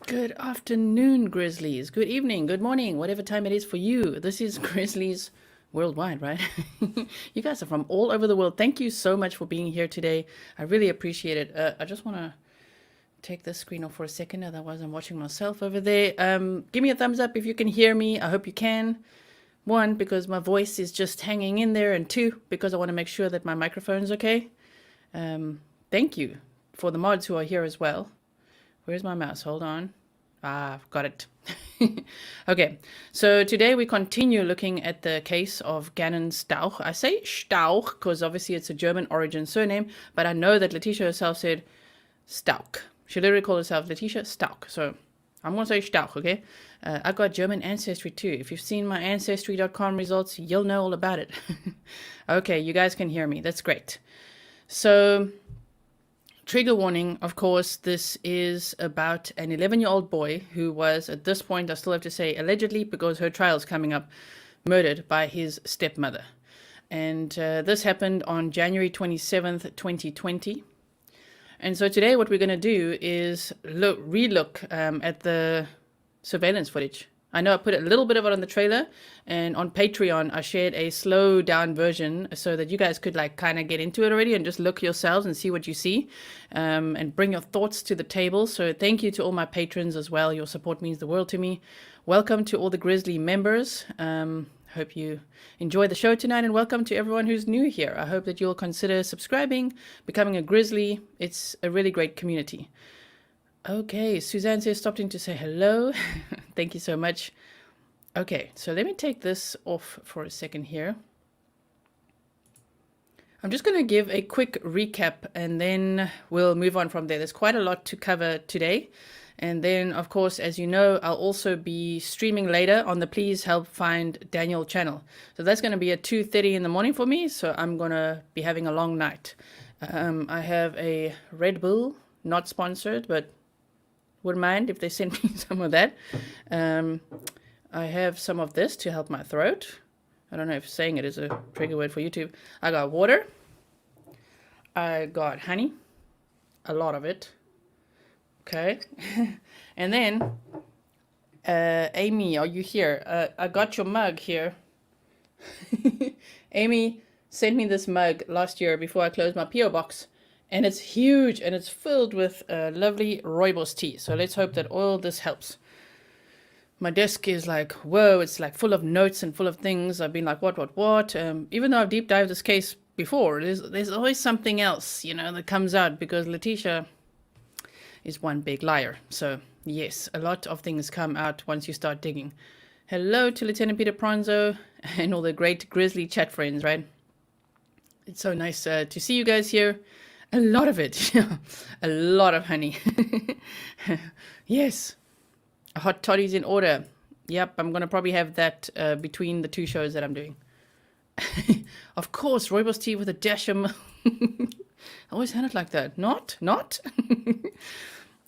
Good afternoon, Grizzlies. Good evening, good morning, whatever time it is for you. This is Grizzlies worldwide, right? You guys are from all over the world. Thank you so much for being here today. I really appreciate it. I just want to take this screen off for a second, otherwise I'm watching myself over there. Give me a thumbs up if you can hear me. I hope you can. One, because my voice is just hanging in there, and two, because I want to make sure that my microphone's okay. Thank you for the mods who are here as well. Where's my mouse? Hold on. Got it. Okay, so today we continue looking at the case of Gannon Stauch. I say Stauch because obviously it's a German origin surname, but I know that Letecia herself said Stauch. She literally called herself Letecia Stauch. So I'm going to say Stauch, okay? I got German ancestry too. If you've seen my ancestry.com results, you'll know all about it. Okay, you guys can hear me. That's great. So, trigger warning, of course, this is about an 11-year-old boy who was, at this point, I still have to say allegedly, because her trial's coming up, murdered by his stepmother. And this happened on January 27th, 2020. And so today what we're going to do is relook at the surveillance footage. I know I put a little bit of it on the trailer, and on Patreon I shared a slow down version so that you guys could like kind of get into it already and just look yourselves and see what you see, and bring your thoughts to the table. So thank you to all my patrons as well. Your support means the world to me. Welcome to all the Grizzly members. Hope you enjoy the show tonight, and welcome to everyone who's new here. I hope that you'll consider subscribing, becoming a Grizzly. It's a really great community. Okay, Suzanne says stopped in to say hello. Thank you so much. Okay, so let me take this off for a second here. I'm just going to give a quick recap and then we'll move on from there. There's quite a lot to cover today. And then, of course, as you know, I'll also be streaming later on the Please Help Find Daniel channel. So that's going to be at 2:30 in the morning for me. So I'm going to be having a long night. I have a Red Bull, not sponsored, but wouldn't mind if they sent me some of that. I have some of this to help my throat. I don't know if saying it is a trigger word for YouTube. I got water. I got honey. A lot of it. Okay. And then, Amy, are you here? I got your mug here. Amy sent me this mug last year before I closed my P.O. box. And it's huge, and it's filled with lovely rooibos tea. So let's hope that all this helps. My desk is like, whoa, it's like full of notes and full of things. I've been like, what? Even though I've deep dived this case before, there's always something else, that comes out, because Letecia is one big liar. So yes, a lot of things come out once you start digging. Hello to Lieutenant Peter Pronzo and all the great Grizzly chat friends, right? It's so nice to see you guys here. A lot of it. A lot of honey. Yes. Hot toddy's in order. Yep, I'm going to probably have that between the two shows that I'm doing. Of course, rooibos tea with a dash of milk. I always had it like that. Not?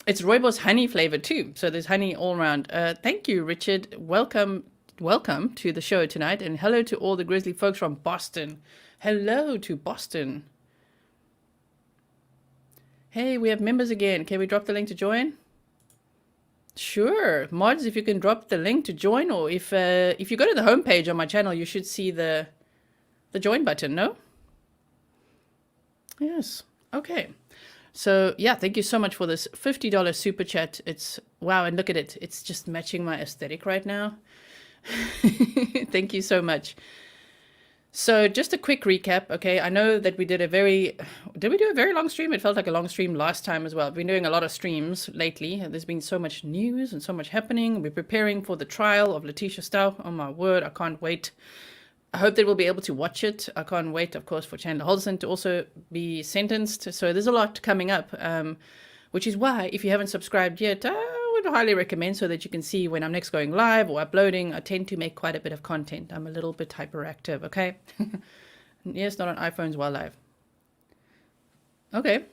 It's rooibos honey flavored too. So there's honey all around. Thank you, Richard. Welcome to the show tonight. And hello to all the Grizzly folks from Boston. Hello to Boston. Hey, we have members again. Can we drop the link to join? Sure. Mods, if you can drop the link to join, or if you go to the homepage on my channel, you should see the join button, no? Yes. Okay. So, yeah, thank you so much for this $50 super chat. It's, wow, and look at it. It's just matching my aesthetic right now. Thank you so much. So just a quick recap, okay? I know that we did a very long stream? It felt like a long stream last time as well. I've been doing a lot of streams lately. There's been so much news and so much happening. We're preparing for the trial of Letecia Stauch. Oh my word, I can't wait. I hope that we'll be able to watch it. I can't wait, of course, for Chandler Hodgson to also be sentenced. So there's a lot coming up, which is why, if you haven't subscribed yet, I would highly recommend, so that you can see when I'm next going live or uploading. I tend to make quite a bit of content. I'm a little bit hyperactive, okay? Yes, not on iPhones while live. Okay.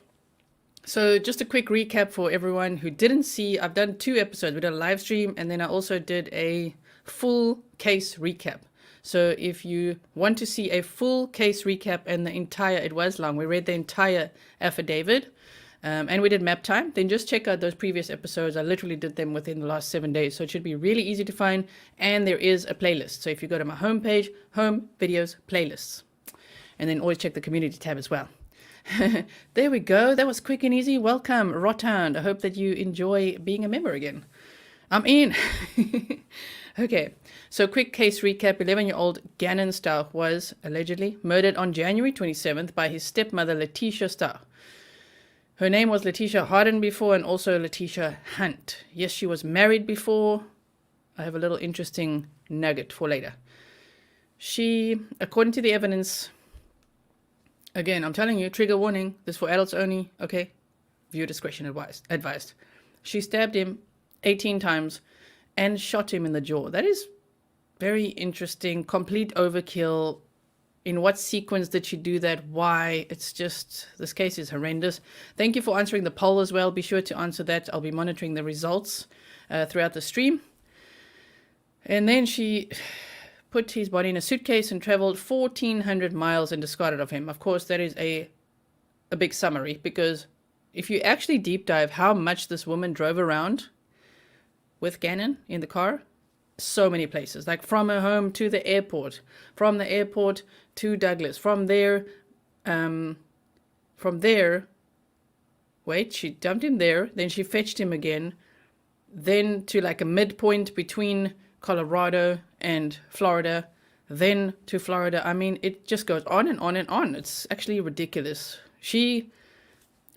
So just a quick recap for everyone who didn't see. I've done 2 episodes. We did a live stream, and then I also did a full case recap. So if you want to see a full case recap and it was long, we read the entire affidavit. And we did map time. Then just check out those previous episodes. I literally did them within the last 7 days. So it should be really easy to find. And there is a playlist. So if you go to my homepage, home, videos, playlists. And then always check the community tab as well. There we go. That was quick and easy. Welcome, Rothound. I hope that you enjoy being a member again. I'm in. Okay, so quick case recap. 11-year-old Gannon Stauch was allegedly murdered on January 27th by his stepmother, Letecia Stauch. Her name was Letecia Harden before, and also Letecia Hunt. Yes, she was married before. I have a little interesting nugget for later. She, according to the evidence, again, I'm telling you, trigger warning, this for adults only, okay? Viewer discretion advised. She stabbed him 18 times and shot him in the jaw. That is very interesting. Complete overkill. In what sequence did she do that? Why? It's just, this case is horrendous. Thank you for answering the poll as well. Be sure to answer that. I'll be monitoring the results throughout the stream. And then she put his body in a suitcase and traveled 1,400 miles and discarded of him. Of course, that is a big summary, because if you actually deep dive how much this woman drove around with Gannon in the car, so many places, like from her home to the airport, from the airport to Douglas, from there, she dumped him there, then she fetched him again, then to like a midpoint between Colorado and Florida, then to Florida. I mean, it just goes on and on and on. It's actually ridiculous.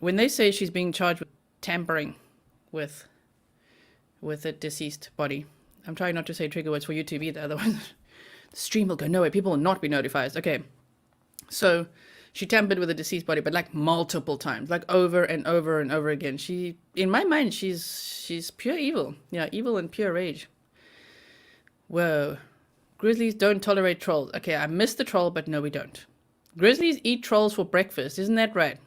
When they say she's being charged with tampering with a deceased body, I'm trying not to say trigger words for YouTube either, otherwise the stream will go nowhere. People will not be notified. Okay, so she tampered with a deceased body, but like multiple times, like over and over and over again. She, in my mind, she's pure evil. Yeah, evil and pure rage. Whoa. Grizzlies don't tolerate trolls. Okay, I missed the troll, but no, we don't. Grizzlies eat trolls for breakfast. Isn't that right?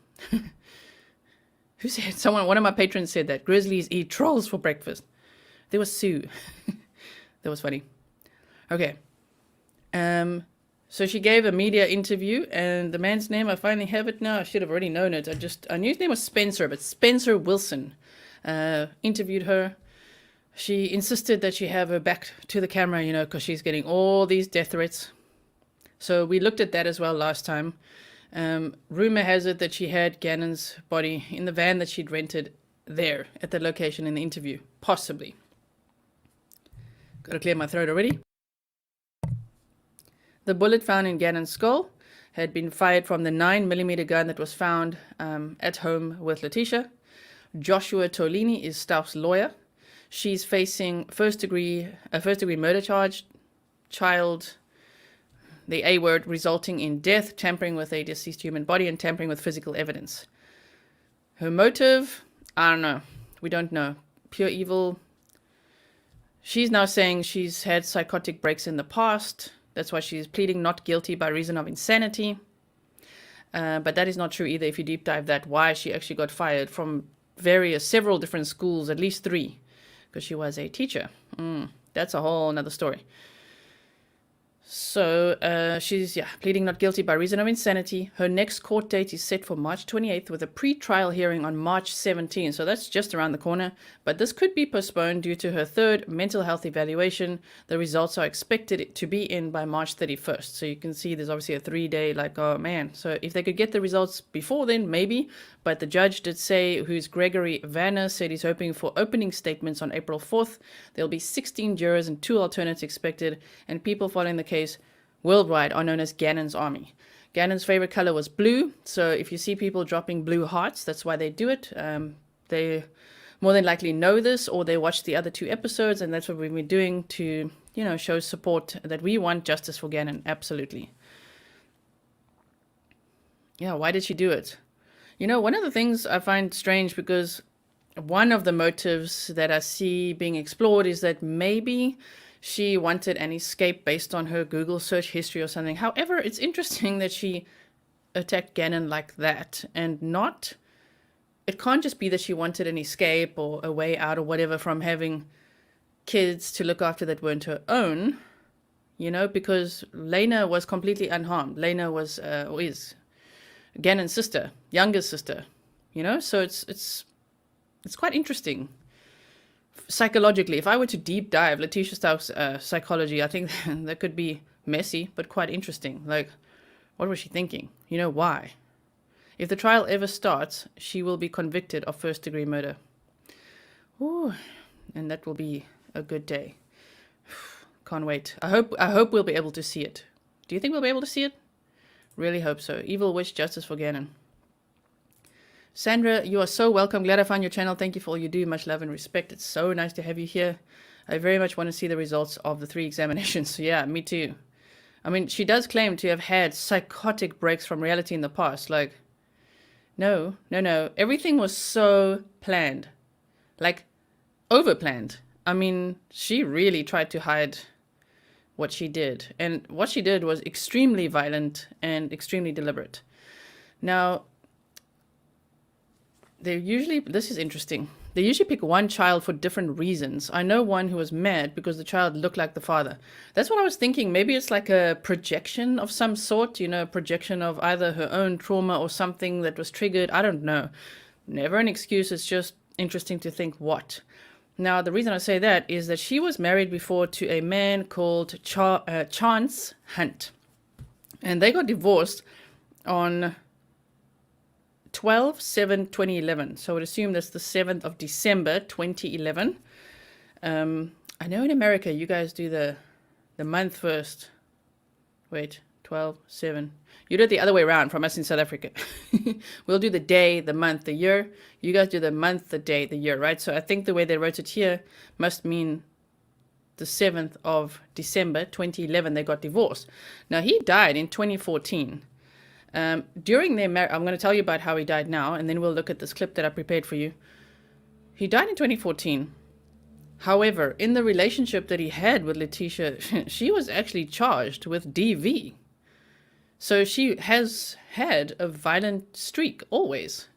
Who said? One of my patrons said that. Grizzlies eat trolls for breakfast. There was Sue. That was funny. Okay. So she gave a media interview, and the man's name, I finally have it now. I should have already known it. I knew his name was Spencer, but Spencer Wilson interviewed her. She insisted that she have her back to the camera, because she's getting all these death threats. So we looked at that as well last time. Rumor has it that she had Gannon's body in the van that she'd rented there at the location in the interview. Possibly. Got to clear my throat already. The bullet found in Gannon's skull had been fired from the 9mm gun that was found at home with Letecia. Joshua Tolini is Stauch's lawyer. She's facing a first degree murder charge, the A word, resulting in death, tampering with a deceased human body, and tampering with physical evidence. Her motive, I don't know. We don't know. Pure evil. She's now saying she's had psychotic breaks in the past. That's why she's pleading not guilty by reason of insanity. But that is not true either if you deep dive that, why she actually got fired from several different schools, at least 3. Because she was a teacher. That's a whole another story. So she's pleading not guilty by reason of insanity. Her next court date is set for March 28th with a pre-trial hearing on March 17th. So that's just around the corner. But this could be postponed due to her 3rd mental health evaluation. The results are expected to be in by March 31st. So you can see there's obviously a 3-day, oh man. So if they could get the results before then, maybe. But the judge did say, who's Gregory Vanner, said he's hoping for opening statements on April 4th. There'll be 16 jurors and 2 alternates expected. And people following the case worldwide are known as Gannon's army. Gannon's favorite color was blue, so if you see people dropping blue hearts, that's why they do it. They more than likely know this, or they watched the other 2 episodes, and that's what we've been doing to, show support that we want justice for Gannon. Absolutely. Yeah, why did she do it? One of the things I find strange, because one of the motives that I see being explored is that maybe she wanted an escape based on her Google search history or something. However, it's interesting that she attacked Gannon like that, and it can't just be that she wanted an escape or a way out or whatever from having kids to look after that weren't her own, because Lena was completely unharmed. Lena was, is Gannon's sister, youngest sister. you know? So it's quite interesting. Psychologically, if I were to deep dive Letecia Stauch's psychology, I think that could be messy, but quite interesting. Like, what was she thinking? You know, why? If the trial ever starts, she will be convicted of first-degree murder. Ooh, and that will be a good day. Can't wait. I hope we'll be able to see it. Do you think we'll be able to see it? Really hope so. Evil wish justice for Gannon. Sandra, you are so welcome. Glad I found your channel. Thank you for all you do. Much love and respect. It's so nice to have you here. I very much want to see the results of the 3 examinations. So yeah, me too. I mean, she does claim to have had psychotic breaks from reality in the past. Like, no. Everything was so planned. Like, over-planned. I mean, she really tried to hide what she did. And what she did was extremely violent and extremely deliberate. Now, this is interesting. They usually pick one child for different reasons. I know one who was mad because the child looked like the father. That's what I was thinking. Maybe it's like a projection of some sort, you know, a projection of either her own trauma or something that was triggered. I don't know. Never an excuse. It's just interesting to think what. Now, the reason I say that is that she was married before to a man called Chance Hunt. And they got divorced on 12/7/2011. So I would assume that's the 7th of December 2011. I know in America you guys do the month first. Wait, 12/7. You do it the other way around from us in South Africa. We'll do the day, the month, the year. You guys do the month, the day, the year, right? So I think the way they wrote it here must mean the 7th of December 2011 they got divorced. Now he died in 2014. During their marriage, I'm going to tell you about how he died now, and then we'll look at this clip that I prepared for you. He died in 2014. However, in the relationship that he had with Letecia, she was actually charged with DV. So she has had a violent streak always,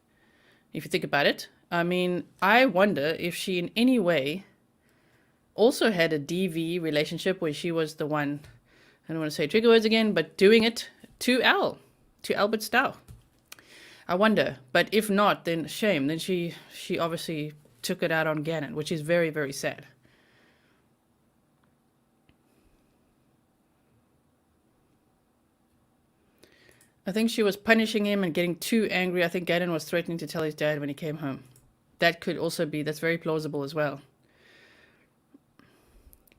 if you think about it. I mean, I wonder if she in any way also had a DV relationship where she was the one, I don't want to say trigger words again, but doing it to Albert Stauch. I wonder, but if not, then shame. Then she obviously took it out on Gannon, which is very, very sad. I think she was punishing him and getting too angry. I think Gannon was threatening to tell his dad when he came home. That could also be, that's very plausible as well.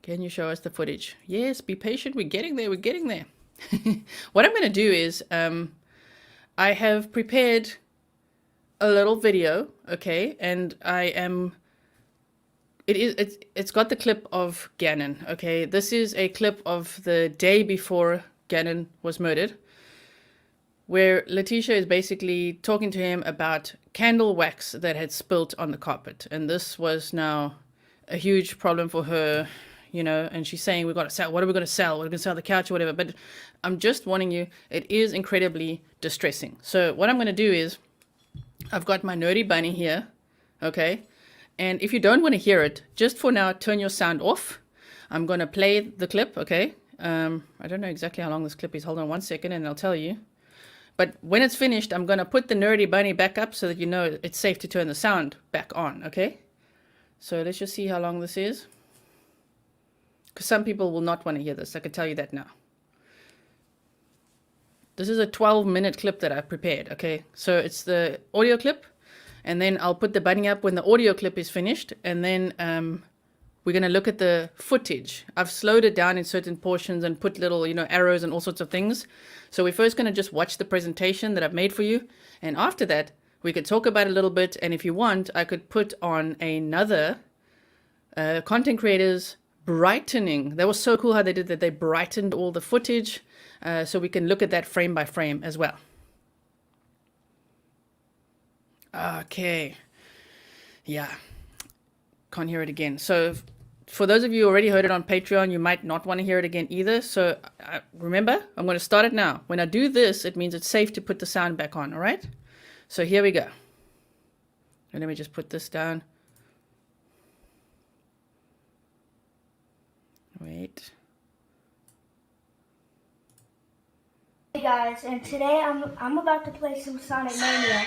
Can you show us the footage? Yes, be patient. We're getting there. What I'm going to do is, I have prepared a little video, okay, and it's got the clip of Gannon, okay. This is a clip of the day before Gannon was murdered, where Letecia is basically talking to him about candle wax that had spilt on the carpet, and this was now a huge problem for her. You know, and she's saying, we've got to sell. What are we going to sell? We're going to sell the couch or whatever. But I'm just warning you, it is incredibly distressing. So what I'm going to do is, I've got my nerdy bunny here, okay? And if you don't want to hear it, just for now, turn your sound off. I'm going to play the clip, okay? I don't know exactly how long this clip is. Hold on 1 second and I'll tell you. But when it's finished, I'm going to put the nerdy bunny back up so that you know it's safe to turn the sound back on, okay? So let's just see how long this is. Because some people will not want to hear this. I can tell you that now. This is a 12-minute clip that I prepared, okay? So it's the audio clip, and then I'll put the bunny up when the audio clip is finished, and then we're going to look at the footage. I've slowed it down in certain portions and put little, you know, arrows and all sorts of things. So we're first going to just watch the presentation that I've made for you, and after that, we could talk about it a little bit, and if you want, I could put on another content creators brightening. That was so cool how they did that. They brightened all the footage, so we can look at that frame by frame as well. Okay. Yeah. Can't hear it again. So for those of you who already heard it on Patreon, you might not want to hear it again either. So remember, I'm going to start it now. When I do this, it means it's safe to put the sound back on. All right. So here we go. And let me just put this down. Wait. Hey guys, and today I'm about to play some Sonic Mania.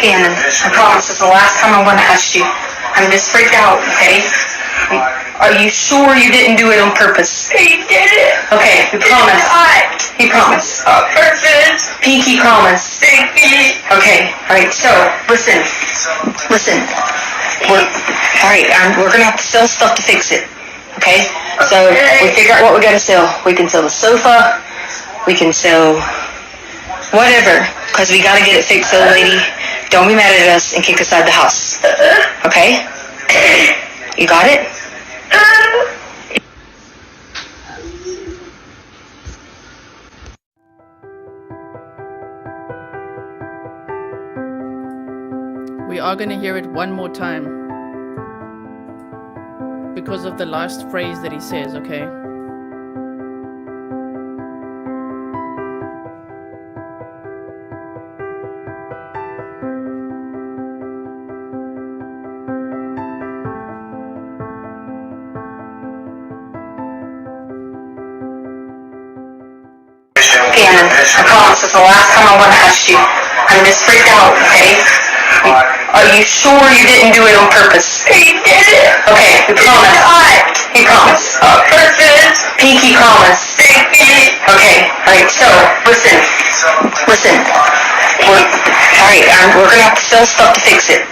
Gannon, I promise it's the last time I'm going to ask you. I'm just freaked out, okay? Are you sure you didn't do it on purpose? He did it. Okay, you promise. You promise. On purpose. Pinky promise. Pinky. Okay, alright, so, listen. We're gonna have to sell stuff to fix it. Okay? So, we figure out what we gotta sell. We can sell the sofa. We can sell whatever. Because we gotta get it fixed, so lady, don't be mad at us and kick us out of the house. Okay? You got it? We are going to hear it one more time because of the last phrase that he says, okay? Gannon, I promise it's the last time I'm going to ask you. I'm just freaked out, okay? Are you sure you didn't do it on purpose? He did it. Okay, you promise. You promise. On purpose. Pinky promise. Pinky. Okay, alright, so, listen. We're gonna have to sell stuff to fix it.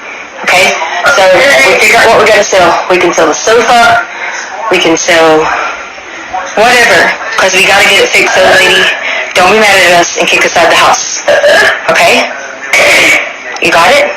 Okay? So, we figure out what we gotta sell. We can sell the sofa. We can sell whatever. Because we gotta get it fixed, so lady, don't be mad at us and kick us out of the house. Okay? You got it?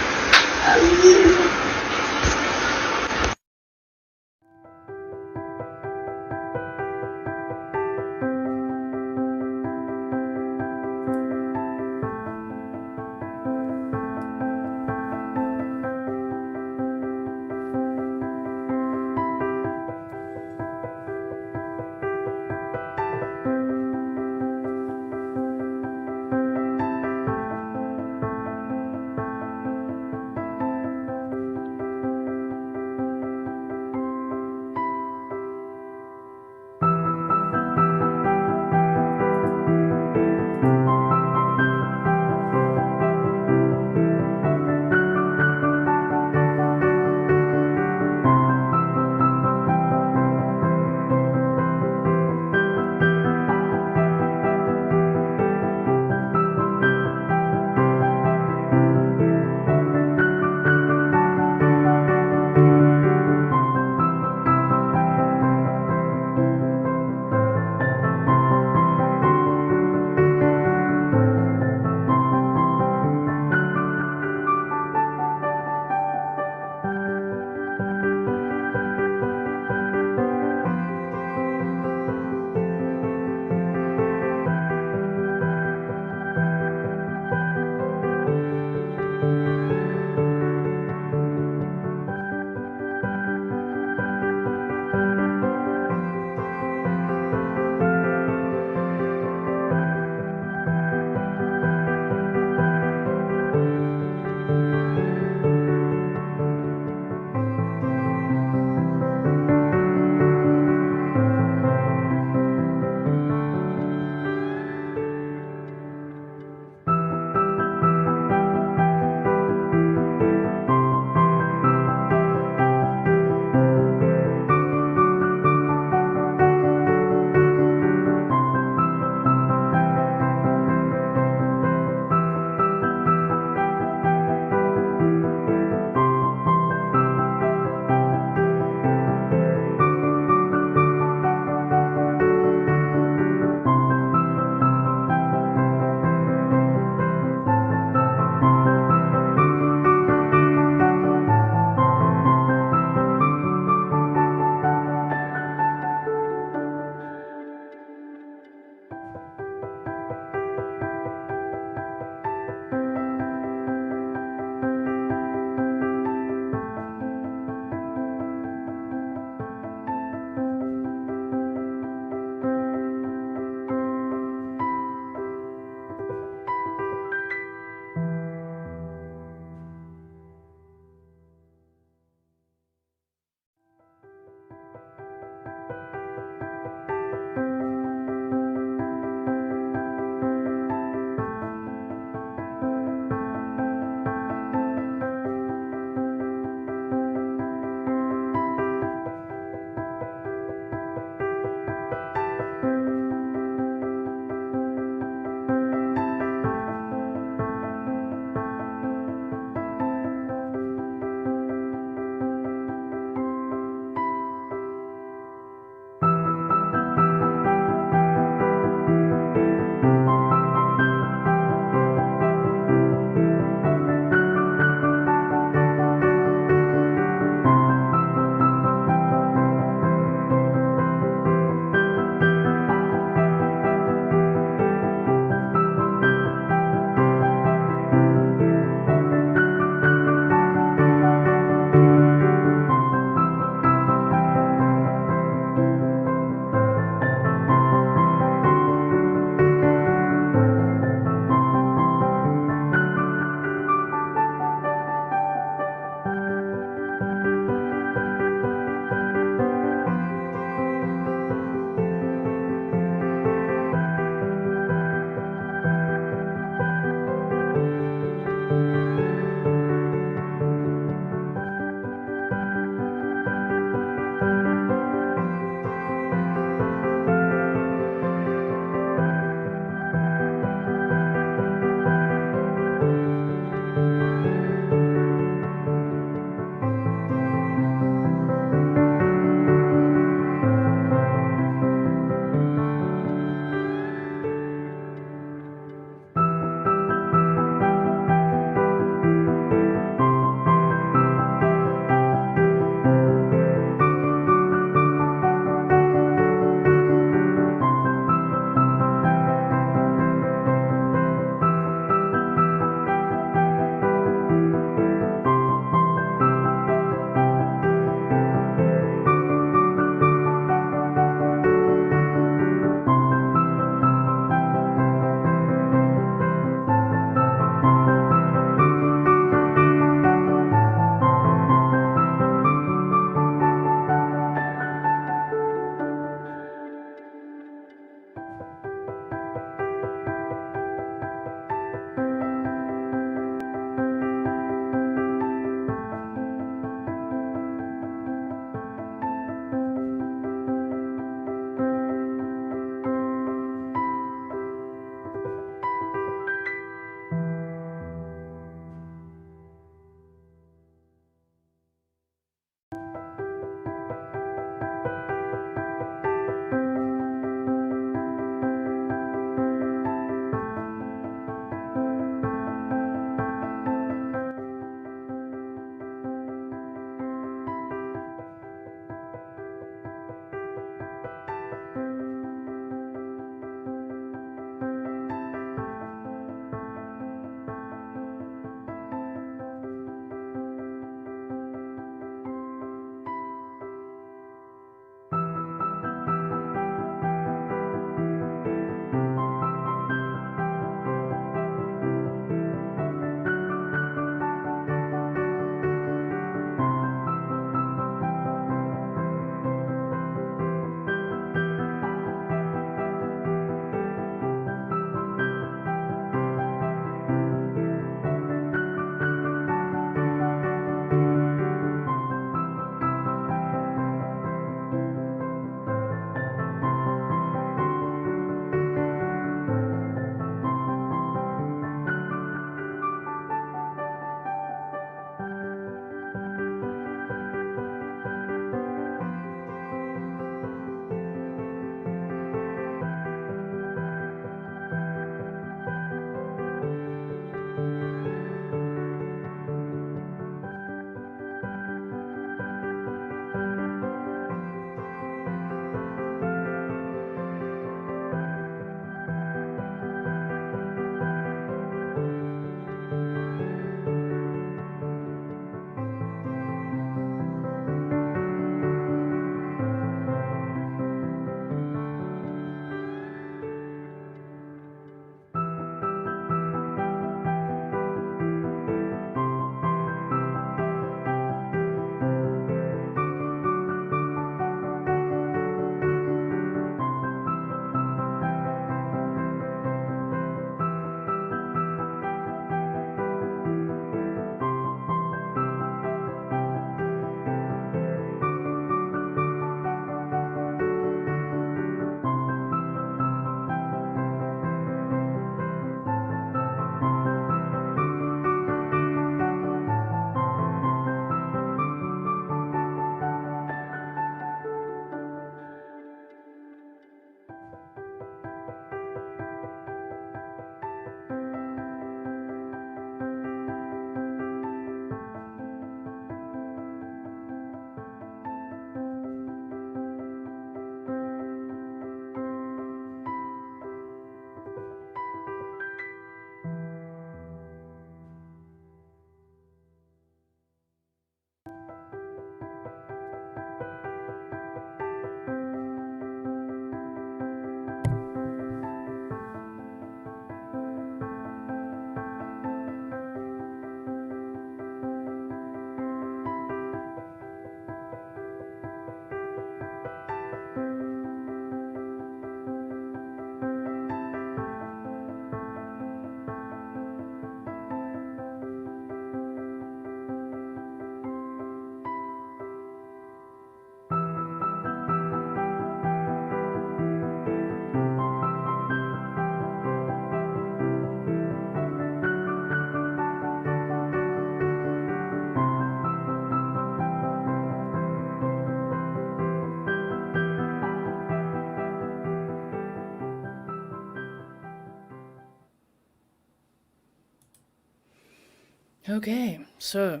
Okay, so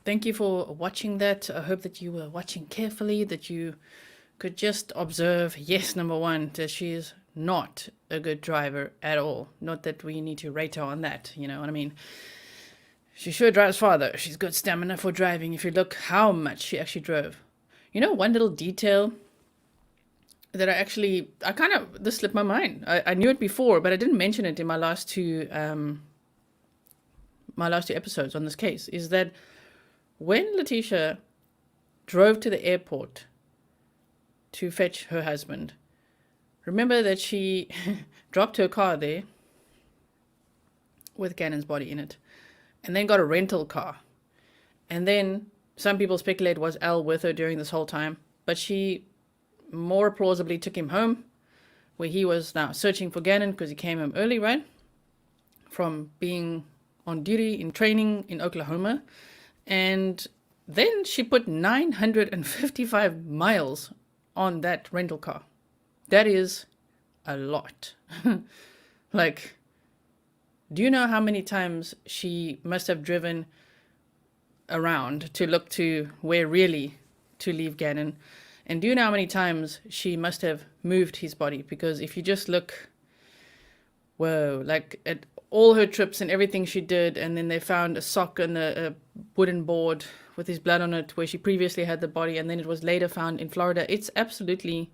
thank you for watching that. I hope that you were watching carefully, that you could just observe, yes, number one, that she is not a good driver at all. Not that we need to rate her on that, you know what I mean? She sure drives farther. She's got stamina for driving if you look how much she actually drove. You know, one little detail that this slipped my mind. I knew it before, but I didn't mention it in my last two episodes on this case, is that when Letecia drove to the airport to fetch her husband, remember that she dropped her car there with Gannon's body in it, and then got a rental car. And then some people speculate was Al with her during this whole time, but she more plausibly took him home, where he was now searching for Gannon because he came home early, right? From being on duty in training in Oklahoma. And then she put 955 miles on that rental car. That is a lot. Like, do you know how many times she must have driven around to look to where really to leave Gannon? And do you know how many times she must have moved his body? Because if you just look, whoa, like at all her trips and everything she did, and then they found a sock and a wooden board with his blood on it where she previously had the body, and then it was later found in Florida. It's absolutely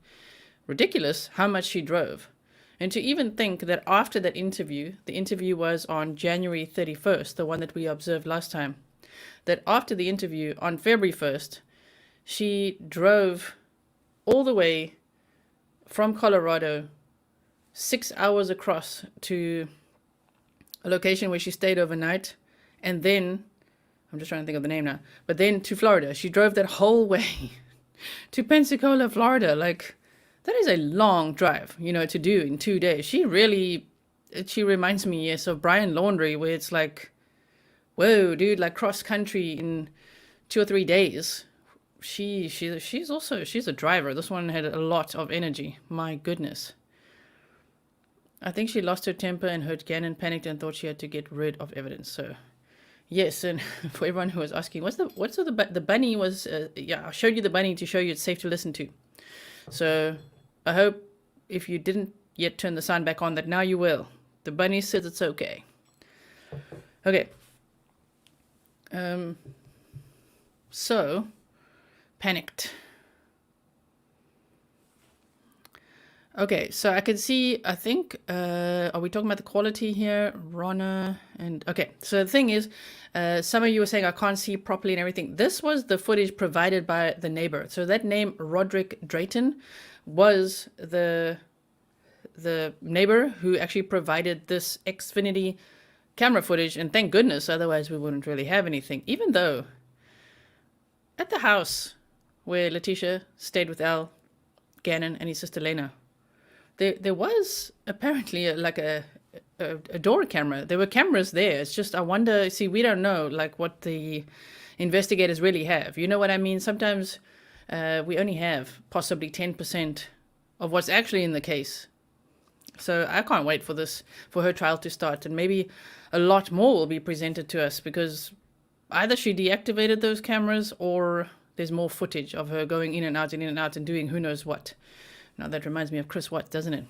ridiculous how much she drove. And to even think that after that interview, the interview was on January 31st, the one that we observed last time, that after the interview on February 1st, she drove all the way from Colorado, 6 hours across to a location where she stayed overnight, and then, I'm just trying to think of the name now, but then to Florida. She drove that whole way to Pensacola, Florida. Like, that is a long drive, you know, to do in 2 days. She reminds me, yes, of Brian Laundrie, where it's like, whoa, dude, like cross country in 2 or 3 days. She's a driver. This one had a lot of energy. My goodness. I think she lost her temper and hurt Gannon, panicked and thought she had to get rid of evidence. So, yes, and for everyone who was asking, the bunny was, I showed you the bunny to show you it's safe to listen to. So, I hope if you didn't yet turn the sound back on, that now you will. The bunny says it's okay. Okay. So, panicked. Okay, so I can see, I think, are we talking about the quality here? Ronna and, okay, so the thing is, some of you were saying I can't see properly and everything. This was the footage provided by the neighbor. So that name, Roderick Drayton, was the neighbor who actually provided this Xfinity camera footage, and thank goodness, otherwise we wouldn't really have anything. Even though, at the house where Letecia stayed with Al, Gannon, and his sister Lena, there was apparently a door camera. There were cameras there. It's just, I wonder, see, we don't know, like, what the investigators really have. You know what I mean? Sometimes we only have possibly 10% of what's actually in the case. So I can't wait for her trial to start, and maybe a lot more will be presented to us, because either she deactivated those cameras or there's more footage of her going in and out and doing who knows what. Now that reminds me of Chris Watt, doesn't it?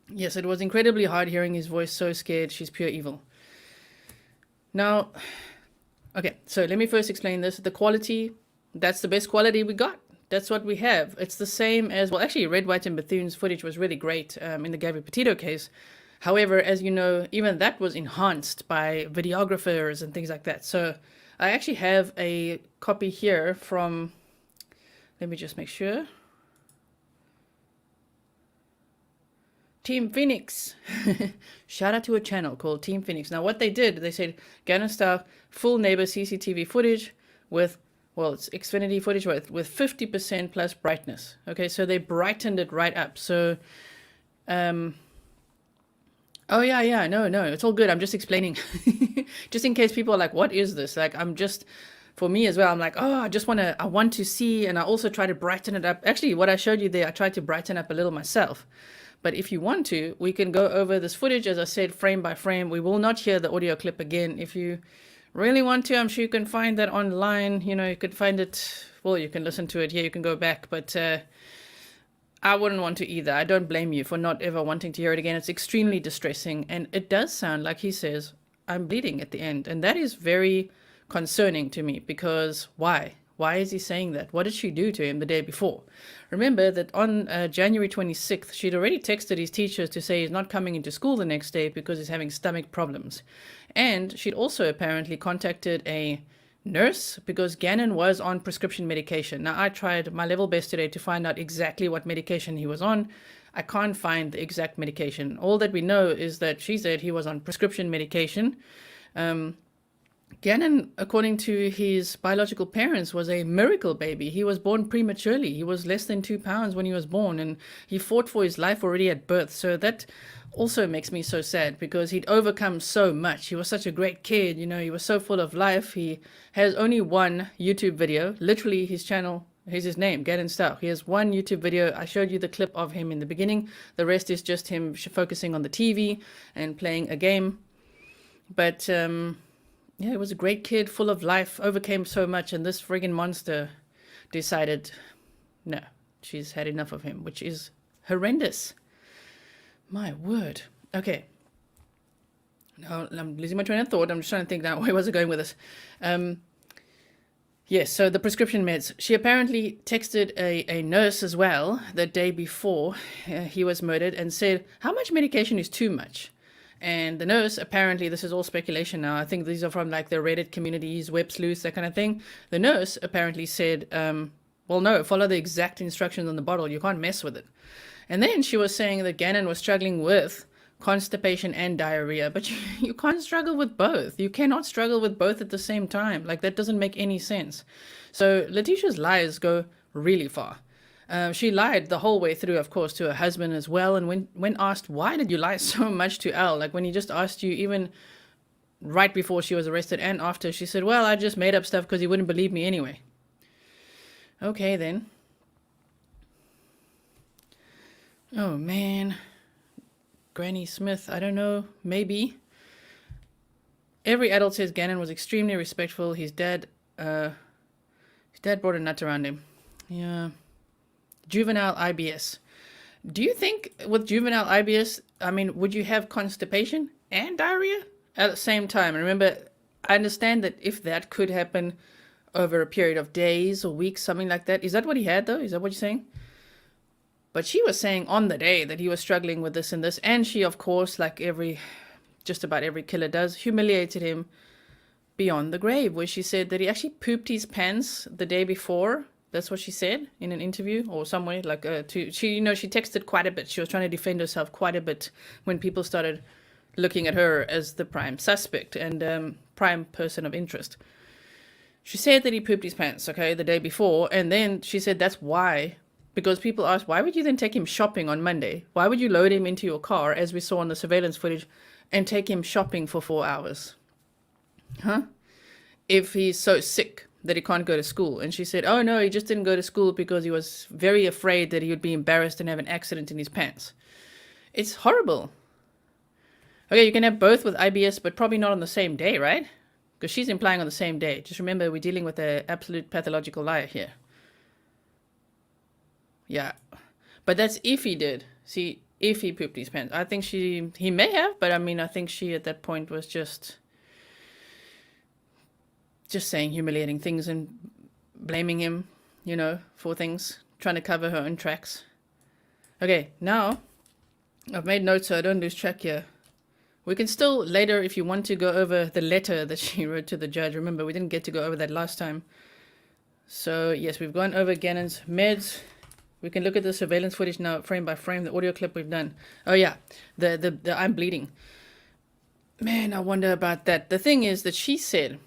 Yes, it was incredibly hard hearing his voice, so scared, she's pure evil. Now, okay, so let me first explain this. The quality, that's the best quality we got. That's what we have. It's the same as, well, actually, Red, White, and Bethune's footage was really great in the Gabby Petito case. However, as you know, even that was enhanced by videographers and things like that. So I actually have a copy here from, let me just make sure. Team Phoenix. Shout out to a channel called Team Phoenix. Now what they did, they said Gannon Stauch full neighbor CCTV footage with, well, it's Xfinity footage with 50% plus brightness. Okay, so they brightened it right up. So, oh yeah, no, it's all good. I'm just explaining, just in case people are like, what is this? Like, for me as well, I'm like, oh, I want to see, and I also try to brighten it up. Actually, what I showed you there, I tried to brighten up a little myself. But if you want to, we can go over this footage, as I said, frame by frame. We will not hear the audio clip again. If you really want to, I'm sure you can find that online. You could find it, well, you can listen to it here, you can go back, but I wouldn't want to either. I don't blame you for not ever wanting to hear it again. It's extremely distressing, and it does sound like he says, I'm bleeding at the end, and that is very concerning to me, because why? Why is he saying that? What did she do to him the day before? Remember that on January 26th, she'd already texted his teachers to say he's not coming into school the next day because he's having stomach problems. And she'd also apparently contacted a nurse because Gannon was on prescription medication. Now, I tried my level best today to find out exactly what medication he was on. I can't find the exact medication. All that we know is that she said he was on prescription medication. Gannon, according to his biological parents, was a miracle baby. He was born prematurely. He was less than 2 pounds when he was born, and he fought for his life already at birth. So that also makes me so sad, because he'd overcome so much. He was such a great kid, he was so full of life. He has only one YouTube video. Literally, his channel, here's his name, Gannon Stauch. He has one YouTube video. I showed you the clip of him in the beginning. The rest is just him focusing on the TV and playing a game. But yeah, he was a great kid, full of life, overcame so much, and this friggin' monster decided, no, she's had enough of him, which is horrendous. My word. Okay. Now, I'm losing my train of thought. I'm just trying to think now, where was I going with this? Yes, so the prescription meds. She apparently texted a nurse as well the day before he was murdered and said, how much medication is too much? And the nurse, apparently, this is all speculation now, I think these are from like the Reddit communities, web sleuths, that kind of thing. The nurse apparently said, well, no, follow the exact instructions on the bottle. You can't mess with it. And then she was saying that Gannon was struggling with constipation and diarrhea, but you can't struggle with both. You cannot struggle with both at the same time. Like, that doesn't make any sense. So Letecia's lies go really far. She lied the whole way through, of course, to her husband as well. And when asked, why did you lie so much to Al? Like, when he just asked you, even right before she was arrested and after, she said, well, I just made up stuff because he wouldn't believe me anyway. Okay, then. Oh, man. Granny Smith, I don't know, maybe. Every adult says Gannon was extremely respectful. His dad brought a nut around him. Yeah. Juvenile IBS. Do you think with juvenile IBS, I mean, would you have constipation and diarrhea at the same time? And remember, I understand that if that could happen over a period of days or weeks, something like that. Is that what he had, though? Is that what you're saying? But she was saying on the day that he was struggling with this and this. And she, of course, like just about every killer does, humiliated him beyond the grave, where she said that he actually pooped his pants the day before. That's what she said in an interview or somewhere. Like she texted quite a bit. She was trying to defend herself quite a bit when people started looking at her as the prime suspect and prime person of interest. She said that he pooped his pants, okay, the day before, and then she said that's why. Because people asked, why would you then take him shopping on Monday? Why would you load him into your car, as we saw on the surveillance footage, and take him shopping for 4 hours? Huh? If he's so sick that he can't go to school. And she said, oh no, he just didn't go to school because he was very afraid that he would be embarrassed and have an accident in his pants. It's horrible. Okay, you can have both with IBS, but probably not on the same day, right? Because she's implying on the same day. Just remember, we're dealing with an absolute pathological liar here. Yeah. But that's if he did. See, if he pooped his pants. I think he may have, but I mean, I think she at that point was just saying humiliating things and blaming him, for things, trying to cover her own tracks. Okay, now I've made notes so I don't lose track here. We can still later, if you want to, go over the letter that she wrote to the judge. Remember, we didn't get to go over that last time. So yes, we've gone over Gannon's meds. We can look at the surveillance footage now, frame by frame, the audio clip we've done. Oh yeah, the I'm bleeding. Man, I wonder about that. The thing is that she said,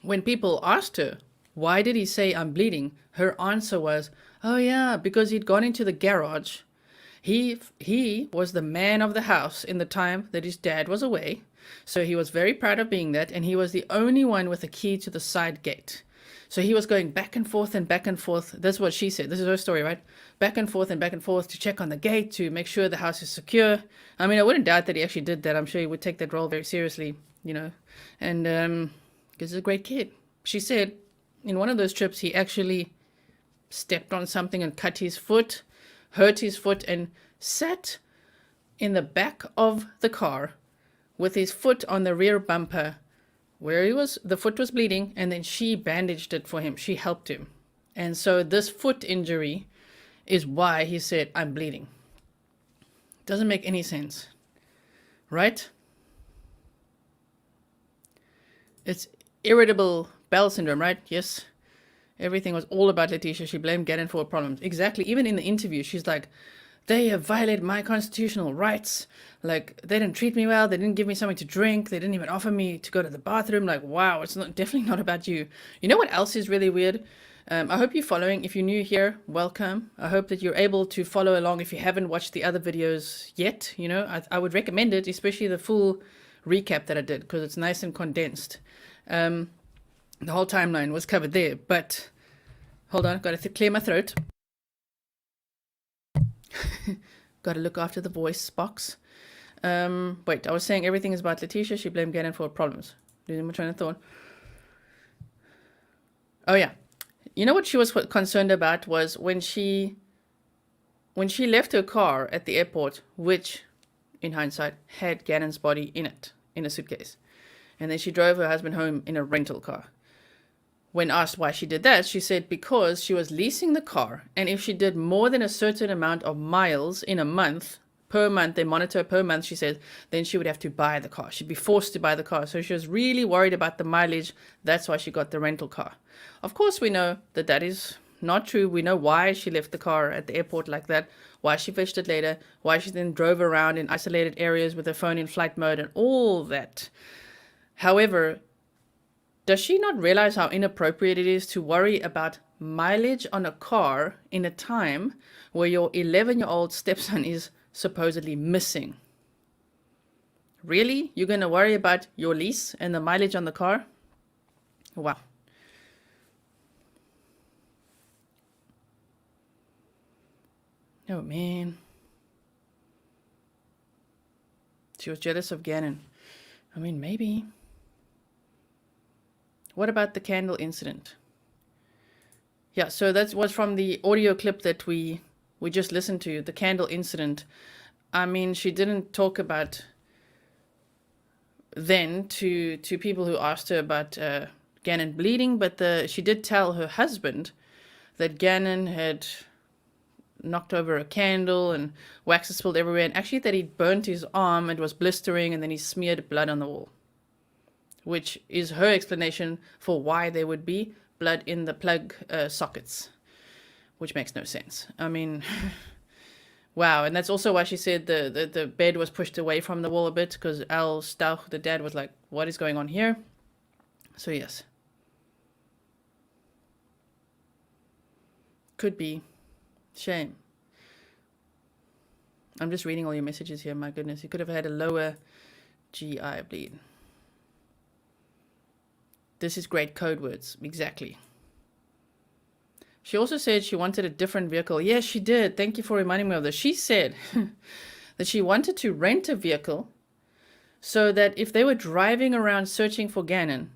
when people asked her, why did he say I'm bleeding? Her answer was, oh yeah, because he'd gone into the garage. He was the man of the house in the time that his dad was away. So he was very proud of being that. And he was the only one with a key to the side gate. So he was going back and forth and back and forth. That's what she said. This is her story, right? Back and forth to check on the gate, to make sure the house is secure. I mean, I wouldn't doubt that he actually did that. I'm sure he would take that role very seriously, you know. And because he's a great kid. She said in one of those trips, he actually stepped on something and cut his foot, hurt his foot, and sat in the back of the car with his foot on the rear bumper where the foot was bleeding, and then she bandaged it for him. She helped him. And so this foot injury is why he said, I'm bleeding. Doesn't make any sense, right? It's irritable bowel syndrome, right? Yes. Everything was all about Letecia. She blamed Gannon for her problems. Exactly. Even in the interview, she's like, they have violated my constitutional rights. Like, they didn't treat me well. They didn't give me something to drink. They didn't even offer me to go to the bathroom. Like, wow, it's definitely not about you. You know what else is really weird? I hope you're following. If you're new here, welcome. I hope that you're able to follow along if you haven't watched the other videos yet. You know, I would recommend it, especially the full recap that I did, because it's nice and condensed. The whole timeline was covered there. But, hold on, got to clear my throat. Got to look after the voice box. Wait, I was saying everything is about Letecia. She blamed Gannon for her problems. Losing my train of thought. Oh yeah, you know what she was concerned about was when she left her car at the airport, which, in hindsight, had Gannon's body in it, in a suitcase, and then she drove her husband home in a rental car. When asked why she did that, she said because she was leasing the car, and if she did more than a certain amount of miles in a month, per month, they monitor her per month, she said, then she would have to buy the car. She'd be forced to buy the car. So she was really worried about the mileage. That's why she got the rental car. Of course, we know that that is not true. We know why she left the car at the airport like that, why she fetched it later, why she then drove around in isolated areas with her phone in flight mode and all that. However, does she not realize how inappropriate it is to worry about mileage on a car in a time where your 11-year-old stepson is supposedly missing? Really? You're going to worry about your lease and the mileage on the car? Wow. Oh, man. She was jealous of Gannon. I mean, maybe. What about the candle incident? Yeah, so that was from the audio clip that we just listened to, the candle incident. I mean, she didn't talk about then to people who asked her about Gannon bleeding, but she did tell her husband that Gannon had knocked over a candle and wax had spilled everywhere, and actually that he'd burnt his arm, it was blistering, and then he smeared blood on the wall, which is her explanation for why there would be blood in the plug sockets, which makes no sense. I mean, wow. And that's also why she said the bed was pushed away from the wall a bit, because Al Stauch, the dad, was like, what is going on here? So yes. Could be. Shame. I'm just reading all your messages here. My goodness. You could have had a lower GI bleed. This is great code words. Exactly. She also said she wanted a different vehicle. Yes, she did. Thank you for reminding me of this. She said that she wanted to rent a vehicle so that if they were driving around searching for Gannon,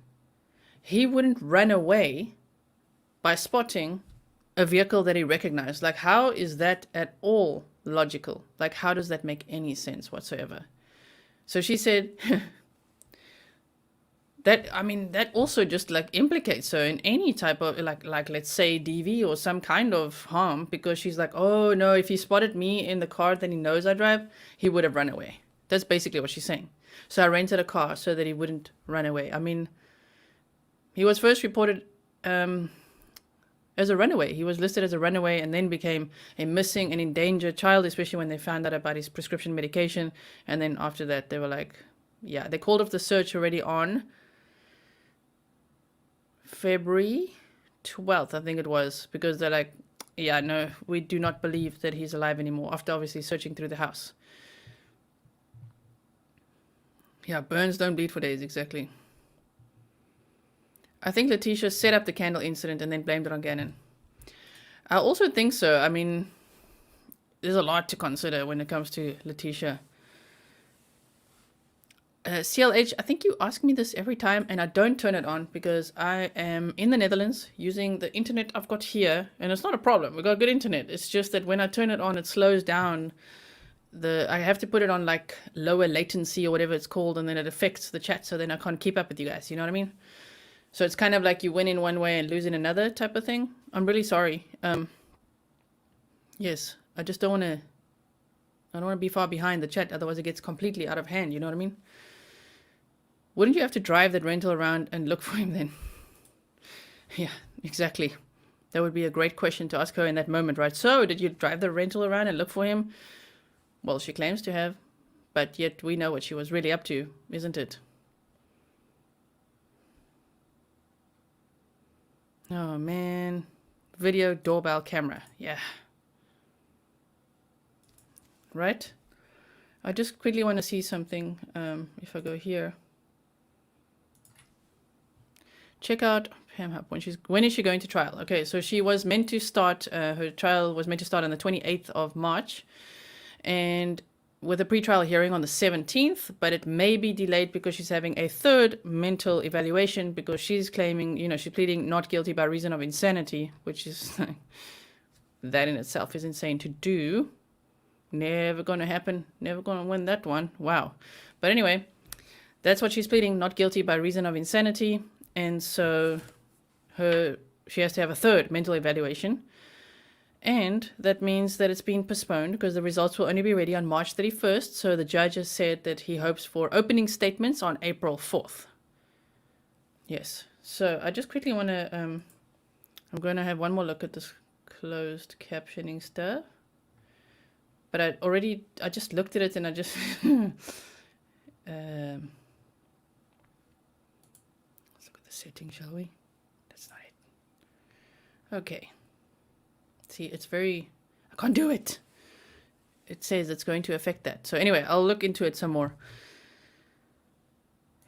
he wouldn't run away by spotting a vehicle that he recognized. Like, how is that at all logical? Like, how does that make any sense whatsoever? So she said that, I mean, that also just like implicates her in any type of like let's say DV or some kind of harm, because she's like, oh no, if he spotted me in the car that he knows I drive, he would have run away. That's basically what she's saying. So I rented a car so that he wouldn't run away. I mean, he was first reported as a runaway. He was listed as a runaway and then became a missing and endangered child, especially when they found out about his prescription medication. And then after that, they were like, yeah, they called off the search already on February 12th, I think it was, because they're like, yeah, no, we do not believe that he's alive anymore, after obviously searching through the house. Yeah, burns don't bleed for days, exactly. I think Letecia set up the candle incident and then blamed it on Gannon. I also think so. I mean, there's a lot to consider when it comes to Letecia. CLH, I think you ask me this every time and I don't turn it on because I am in the Netherlands using the internet I've got here, and it's not a problem. We've got good internet. It's just that when I turn it on, it slows down. I have to put it on like lower latency or whatever it's called, and then it affects the chat, so then I can't keep up with you guys. You know what I mean? So it's kind of like you win in one way and lose in another type of thing. I'm really sorry. Yes, I just don't want to. I don't want to be far behind the chat, otherwise it gets completely out of hand. You know what I mean? Wouldn't you have to drive that rental around and look for him then? Yeah, exactly. That would be a great question to ask her in that moment, right? So, did you drive the rental around and look for him? Well, she claims to have, but yet we know what she was really up to, isn't it? Oh, man. Video doorbell camera. Yeah. Right? I just quickly want to see something. If I go here. Check out Pam Hub when is she going to trial? Okay, so she was meant to start, her trial was meant to start on the 28th of March, and with a pre-trial hearing on the 17th, but it may be delayed because she's having a third mental evaluation because she's claiming, she's pleading not guilty by reason of insanity, which is, that in itself is insane to do. Never going to happen. Never going to win that one. Wow. But anyway, that's what she's pleading, not guilty by reason of insanity. And so she has to have a third mental evaluation. And that means that it's been postponed because the results will only be ready on March 31st. So the judge has said that he hopes for opening statements on April 4th. Yes. So I just quickly want to, I'm going to have one more look at this closed captioning stuff. But I just looked at it and I just, setting, shall we? That's not it. Okay. See, it's very... I can't do it. It says it's going to affect that. So anyway, I'll look into it some more.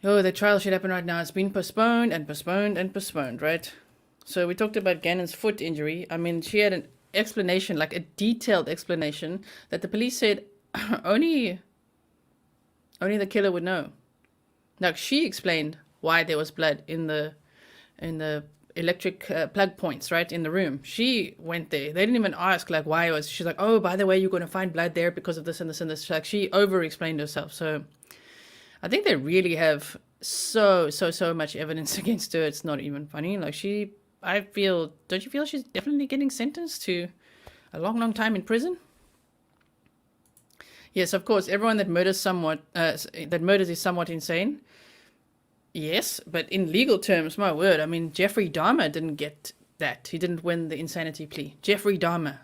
Oh, the trial should happen right now. It's been postponed and postponed and postponed, right? So we talked about Gannon's foot injury. I mean, she had an explanation, like a detailed explanation, that the police said only the killer would know. Like, she explained why there was blood in the electric plug points, right, in the room. She went there. They didn't even ask, like, why it was. She's like, oh, by the way, you're going to find blood there because of this and this and this. Like, she over-explained herself. So I think they really have so much evidence against her. It's not even funny. Like, don't you feel she's definitely getting sentenced to a long time in prison? Yes, of course, everyone that murders is somewhat insane. Yes, but in legal terms, my word, I mean, Jeffrey Dahmer didn't get that. He didn't win the insanity plea. Jeffrey Dahmer,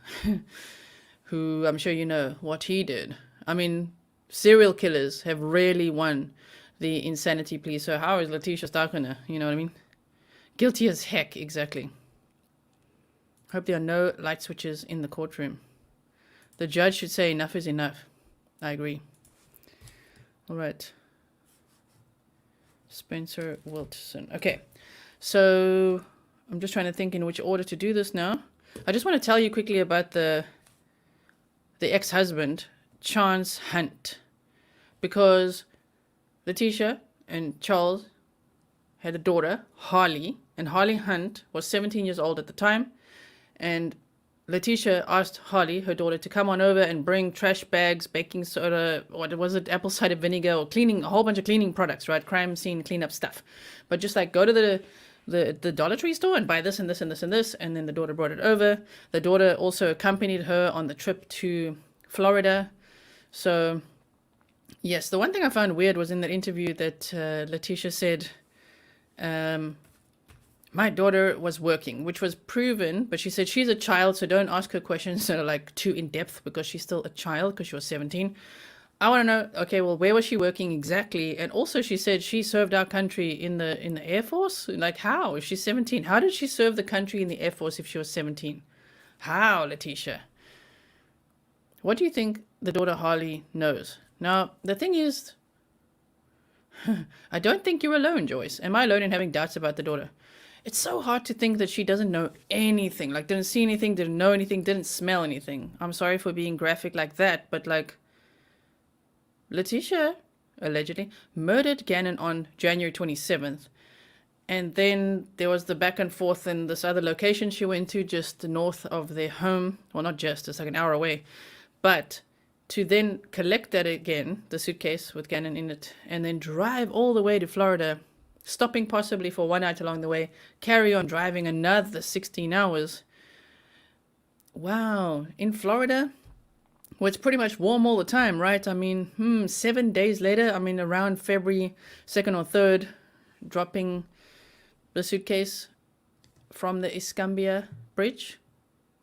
who I'm sure you know what he did. I mean, serial killers have rarely won the insanity plea. So how is Letecia Stauch gonna, you know what I mean? Guilty as heck, exactly. Hope there are no light switches in the courtroom. The judge should say enough is enough. I agree. All right. Spencer Wilson. Okay, so I'm just trying to think in which order to do this now. I just want to tell you quickly about the ex-husband, Chance Hunt, because Letecia and Charles had a daughter, Harley, and Harley Hunt was 17 years old at the time, and Letecia asked Harley, her daughter, to come on over and bring trash bags, baking soda, what was it, apple cider vinegar, or a whole bunch of cleaning products, right? Crime scene cleanup stuff. But just like go to the Dollar Tree store and buy this and this and this and this, and then the daughter brought it over. The daughter also accompanied her on the trip to Florida. So, yes, the one thing I found weird was in that interview that Letecia said, my daughter was working, which was proven, but she said she's a child, so don't ask her questions that are like too in-depth because she's still a child because she was 17. I want to know, okay, well, where was she working exactly? And also she said she served our country in the Air Force. Like, how? If she's 17, how did she serve the country in the Air Force if she was 17? How, Letecia? What do you think the daughter Harley knows? Now, the thing is, I don't think you're alone, Joyce. Am I alone in having doubts about the daughter? It's so hard to think that she doesn't know anything, like didn't see anything, didn't know anything, didn't smell anything. I'm sorry for being graphic like that, but like Letecia allegedly murdered Gannon on January 27th. And then there was the back and forth in this other location she went to just north of their home. Well, not just, it's like an hour away. But to then collect that again, the suitcase with Gannon in it, and then drive all the way to Florida, stopping possibly for one night along the way, carry on driving another 16 hours. Wow. In Florida, well, it's pretty much warm all the time, right? I mean, 7 days later, I mean, around February 2nd or 3rd, dropping the suitcase from the Escambia Bridge.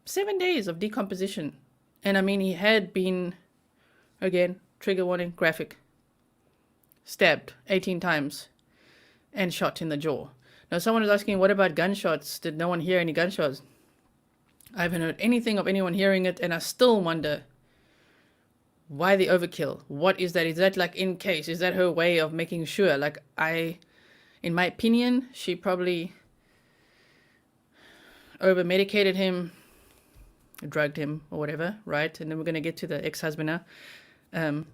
7 days of decomposition. And I mean, he had been, again, trigger warning, graphic, stabbed 18 times and shot in the jaw. Now, someone is asking, what about gunshots? Did no one hear any gunshots? I haven't heard anything of anyone hearing it, and I still wonder, why the overkill? What is that? Is that like in case? Is that her way of making sure? Like, in my opinion, she probably over-medicated him, drugged him, or whatever, right? And then we're going to get to the ex-husband now,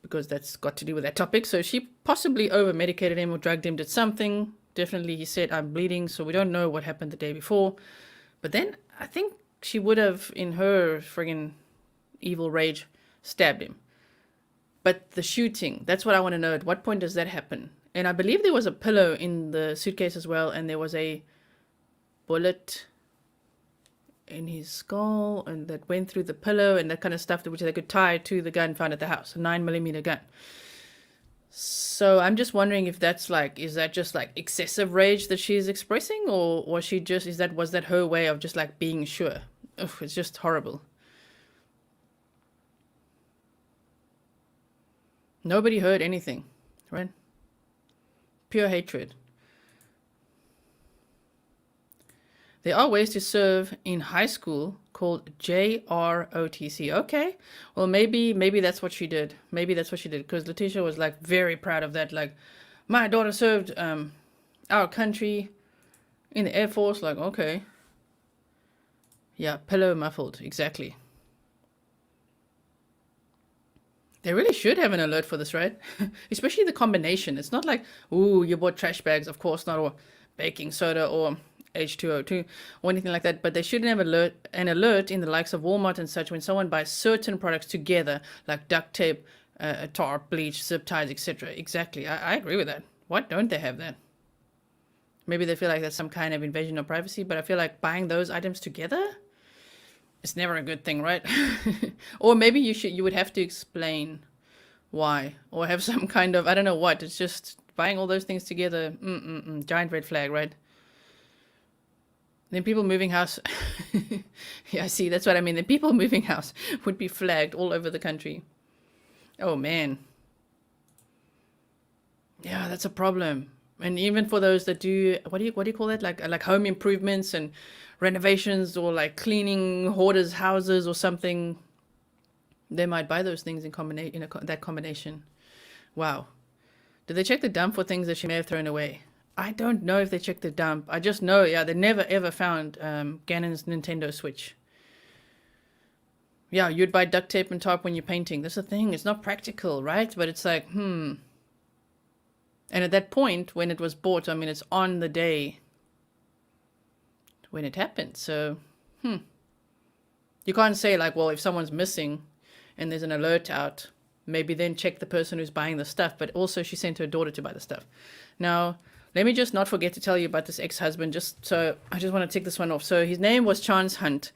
because that's got to do with that topic. So she possibly over-medicated him or drugged him, did something. Definitely, he said, I'm bleeding, so we don't know what happened the day before. But then I think she would have, in her friggin' evil rage, stabbed him. But the shooting, that's what I want to know. At what point does that happen? And I believe there was a pillow in the suitcase as well, and there was a bullet in his skull, and that went through the pillow, and that kind of stuff, which they could tie to the gun found at the house, a 9mm gun. So I'm just wondering if that's like, is that just like excessive rage that she's expressing, or was she just, was that her way of just like being sure? Ugh, it's just horrible. Nobody heard anything, right? Pure hatred. There are ways to serve in high school called JROTC. Okay, well maybe that's what she did. Maybe that's what she did, because Letecia was like very proud of that. Like, my daughter served our country in the Air Force. Like, okay, yeah, pillow muffled, exactly. They really should have an alert for this, right? Especially the combination. It's not like, ooh, you bought trash bags, of course not, or baking soda, or H2O2, or anything like that. But they shouldn't have an alert in the likes of Walmart and such when someone buys certain products together, like duct tape, tarp, bleach, zip ties, etc. Exactly. I agree with that. Why don't they have that? Maybe they feel like that's some kind of invasion of privacy, but I feel like buying those items together, it's never a good thing, right? Or maybe you would have to explain why, or have some kind of, I don't know what. It's just buying all those things together. Giant red flag, right? Then people moving house. Yeah, see, that's what I mean. The people moving house would be flagged all over the country. Oh man. Yeah, that's a problem. And even for those that do, what do you call that? Like home improvements and renovations, or like cleaning hoarders' houses or something. They might buy those things in that combination. Wow. Did they check the dump for things that she may have thrown away? I don't know if they checked the dump. I just know, yeah, they never ever found Gannon's Nintendo Switch. Yeah, you'd buy duct tape and tarp when you're painting. That's the thing. It's not practical, right? But it's like, And at that point, when it was bought, I mean, it's on the day when it happened. So, You can't say like, well, if someone's missing and there's an alert out, maybe then check the person who's buying the stuff. But also she sent her daughter to buy the stuff. Now, let me just not forget to tell you about this ex-husband, so I just want to tick this one off. So his name was Chance Hunt.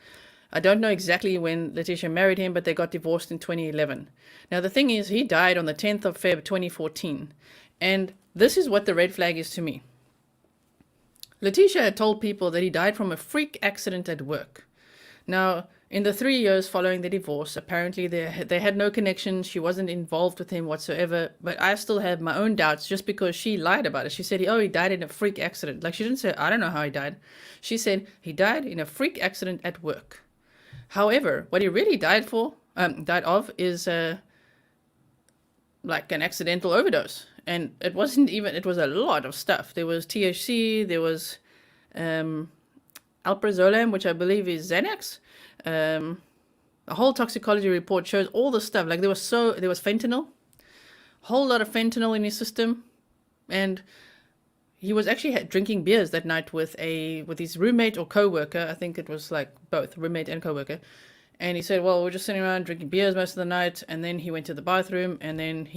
I don't know exactly when Letecia married him, but they got divorced in 2011. Now, the thing is, he died on the 10th of Feb 2014. And this is what the red flag is to me. Letecia had told people that he died from a freak accident at work. Now, in the 3 years following the divorce, apparently they had no connection. She wasn't involved with him whatsoever. But I still have my own doubts just because she lied about it. She said, he died in a freak accident. Like, she didn't say, I don't know how he died. She said, he died in a freak accident at work. However, what he really died of is like an accidental overdose. and it wasn't even, it was a lot of stuff. There was THC, there was alprazolam, which I believe is Xanax. A whole toxicology report shows all the stuff. Like there was fentanyl, whole lot of fentanyl in his system, and he was actually drinking beers that night with his roommate or co-worker. I think it was like both roommate and co-worker. And he said, well, we're just sitting around drinking beers most of the night. And then he went to the bathroom. And then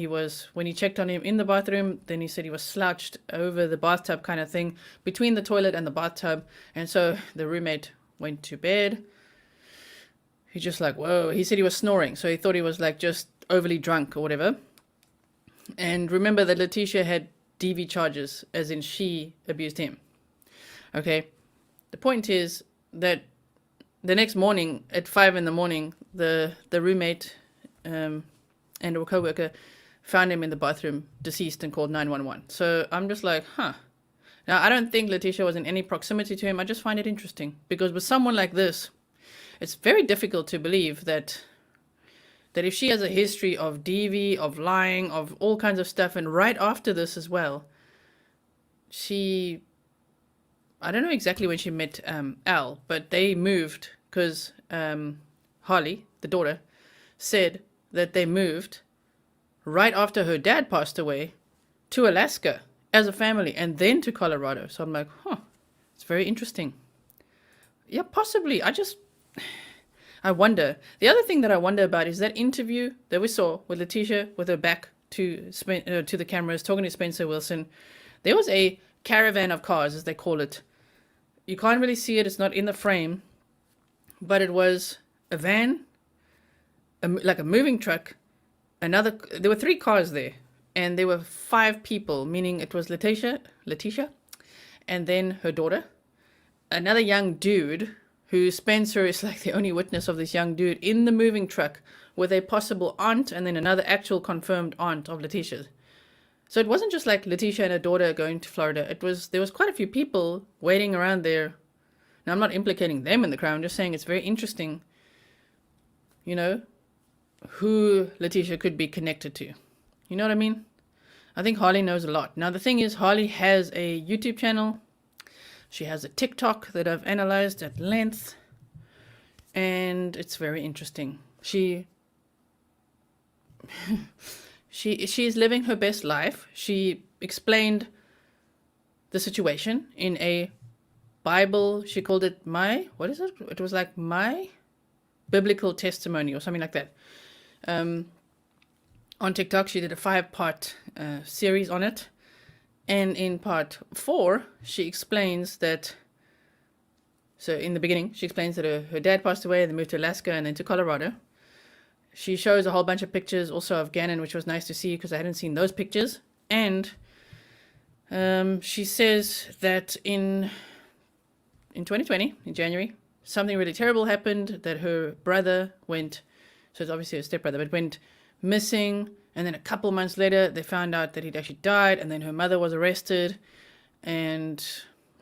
when he checked on him in the bathroom, then he said he was slouched over the bathtub kind of thing, between the toilet and the bathtub. And so the roommate went to bed. He just like, whoa. He said he was snoring. So he thought he was like just overly drunk or whatever. And remember that Letecia had DV charges, as in she abused him. Okay. The point is that the next morning at 5 a.m, the roommate and a co-worker found him in the bathroom, deceased, and called 911. So I'm just like, huh. Now, I don't think Letecia was in any proximity to him. I just find it interesting because with someone like this, it's very difficult to believe that if she has a history of DV, of lying, of all kinds of stuff, and right after this as well, I don't know exactly when she met Al, but they moved because Harley, the daughter, said that they moved right after her dad passed away to Alaska as a family and then to Colorado. So I'm like, huh, it's very interesting. Yeah, possibly. I wonder. The other thing that I wonder about is that interview that we saw with Letecia with her back to the cameras, talking to Spencer Wilson. There was a caravan of cars, as they call it. You can't really see it. It's not in the frame. But it was a van, like a moving truck. There were 3 cars there. And there were 5 people, meaning it was Letecia, and then her daughter. Another young dude, who Spencer is like the only witness of this young dude in the moving truck with a possible aunt and then another actual confirmed aunt of Letecia's. So it wasn't just like Letecia and her daughter going to Florida. There was quite a few people waiting around there. Now, I'm not implicating them in the crime. I'm just saying it's very interesting, who Letecia could be connected to. You know what I mean? I think Harley knows a lot. Now, the thing is, Harley has a YouTube channel. She has a TikTok that I've analyzed at length. And it's very interesting. She is living her best life. She explained the situation in a Bible. She called it it was like my biblical testimony or something like that. On TikTok, she did a 5-part series on it. And in part 4, she explains that, so in the beginning, she explains that her dad passed away, they moved to Alaska and then to Colorado. She shows a whole bunch of pictures also of Gannon, which was nice to see because I hadn't seen those pictures. And she says that in 2020, in January, something really terrible happened, that her brother went, so it's obviously her stepbrother, but went missing. And then a couple months later, they found out that he'd actually died. And then her mother was arrested. And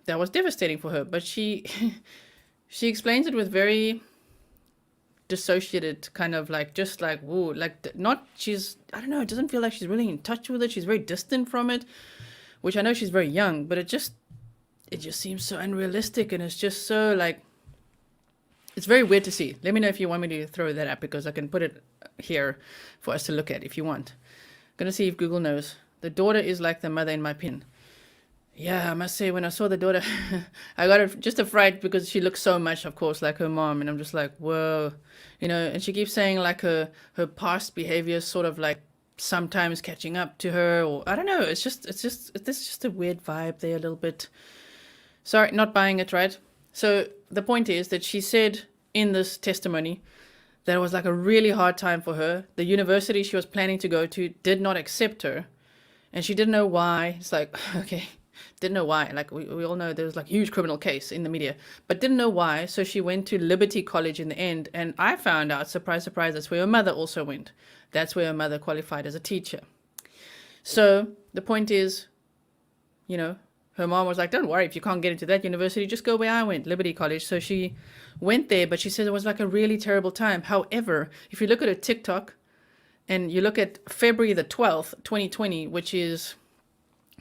that was devastating for her. But she explains it with very dissociated kind of like, just like, whoa, like I don't know, it doesn't feel like she's really in touch with it. She's very distant from it, which I know she's very young, but it just seems so unrealistic. And it's just so like, it's very weird to see. Let me know if you want me to throw that up because I can put it here for us to look at if you want. I'm going to see if Google knows. The daughter is like the mother in my opinion. Yeah, I must say when I saw the daughter, I got just a fright because she looks so much, of course, like her mom. And I'm just like, whoa, and she keeps saying like her past behavior sort of like sometimes catching up to her, or I don't know. It's just a weird vibe there a little bit. Sorry, not buying it, right? So the point is that she said in this testimony that it was like a really hard time for her. The university she was planning to go to did not accept her. And she didn't know why. It's like, okay, didn't know why. Like we all know there was like huge criminal case in the media, but didn't know why. So she went to Liberty College in the end. And I found out, surprise, surprise, that's where her mother also went. That's where her mother qualified as a teacher. So the point is, her mom was like, don't worry, if you can't get into that university, just go where I went, Liberty College. So she went there, but she said it was like a really terrible time. However, if you look at her TikTok, And you look at February the 12th, 2020, which is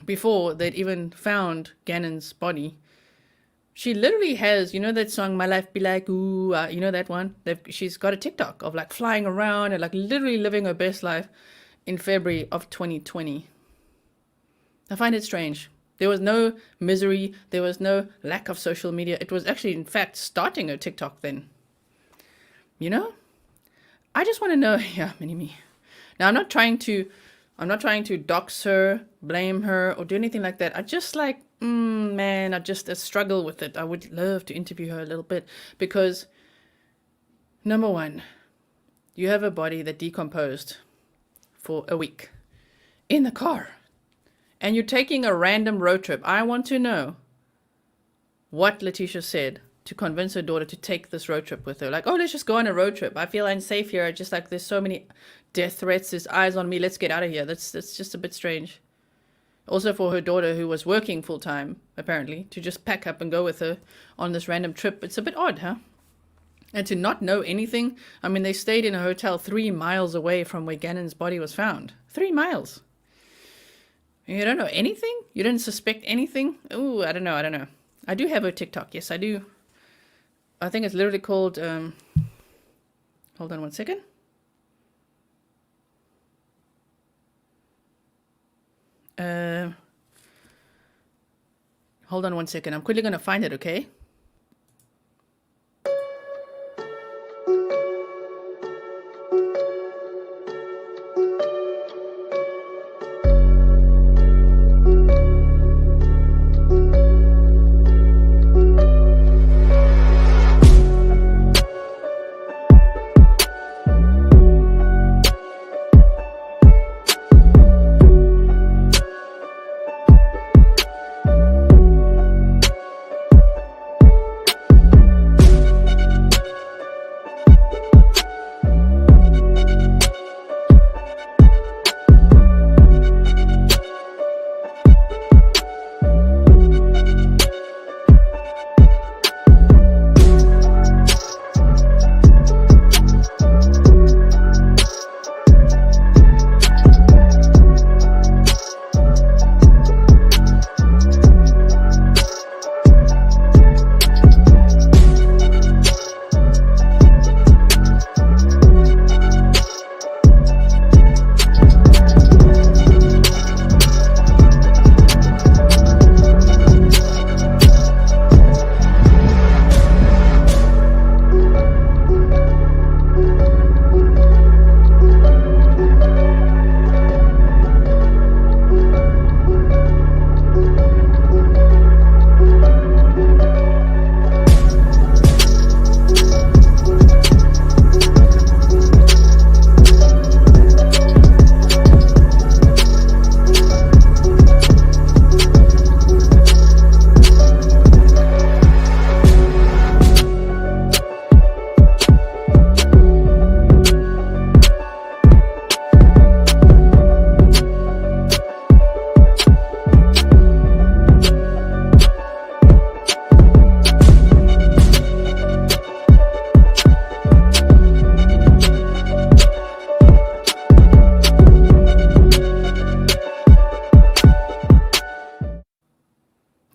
before they'd even found Gannon's body. She literally has, you know that song, My Life Be Like, Ooh, you know that one? She's got a TikTok of like flying around and like literally living her best life in February of 2020. I find it strange. There was no misery. There was no lack of social media. It was actually, in fact, starting her TikTok then. You know? I just want to know, yeah, mini-me. Now, I'm not trying to dox her, blame her, or do anything like that. I just like, man, I just struggle with it. I would love to interview her a little bit because, number one, you have a body that decomposed for a week in the car, and you're taking a random road trip. I want to know what Letecia said to convince her daughter to take this road trip with her. Like, oh, let's just go on a road trip. I feel unsafe here. Just like there's so many death threats. There's eyes on me. Let's get out of here. That's just a bit strange. Also for her daughter, who was working full time, apparently, to just pack up and go with her on this random trip. It's a bit odd, huh? And to not know anything. I mean, they stayed in a hotel 3 miles away from where Gannon's body was found. 3 miles. You don't know anything? You didn't suspect anything? Ooh, I don't know. I do have a TikTok. Yes, I do. I think it's literally called, hold on one second. Hold on one second. I'm quickly going to find it, okay?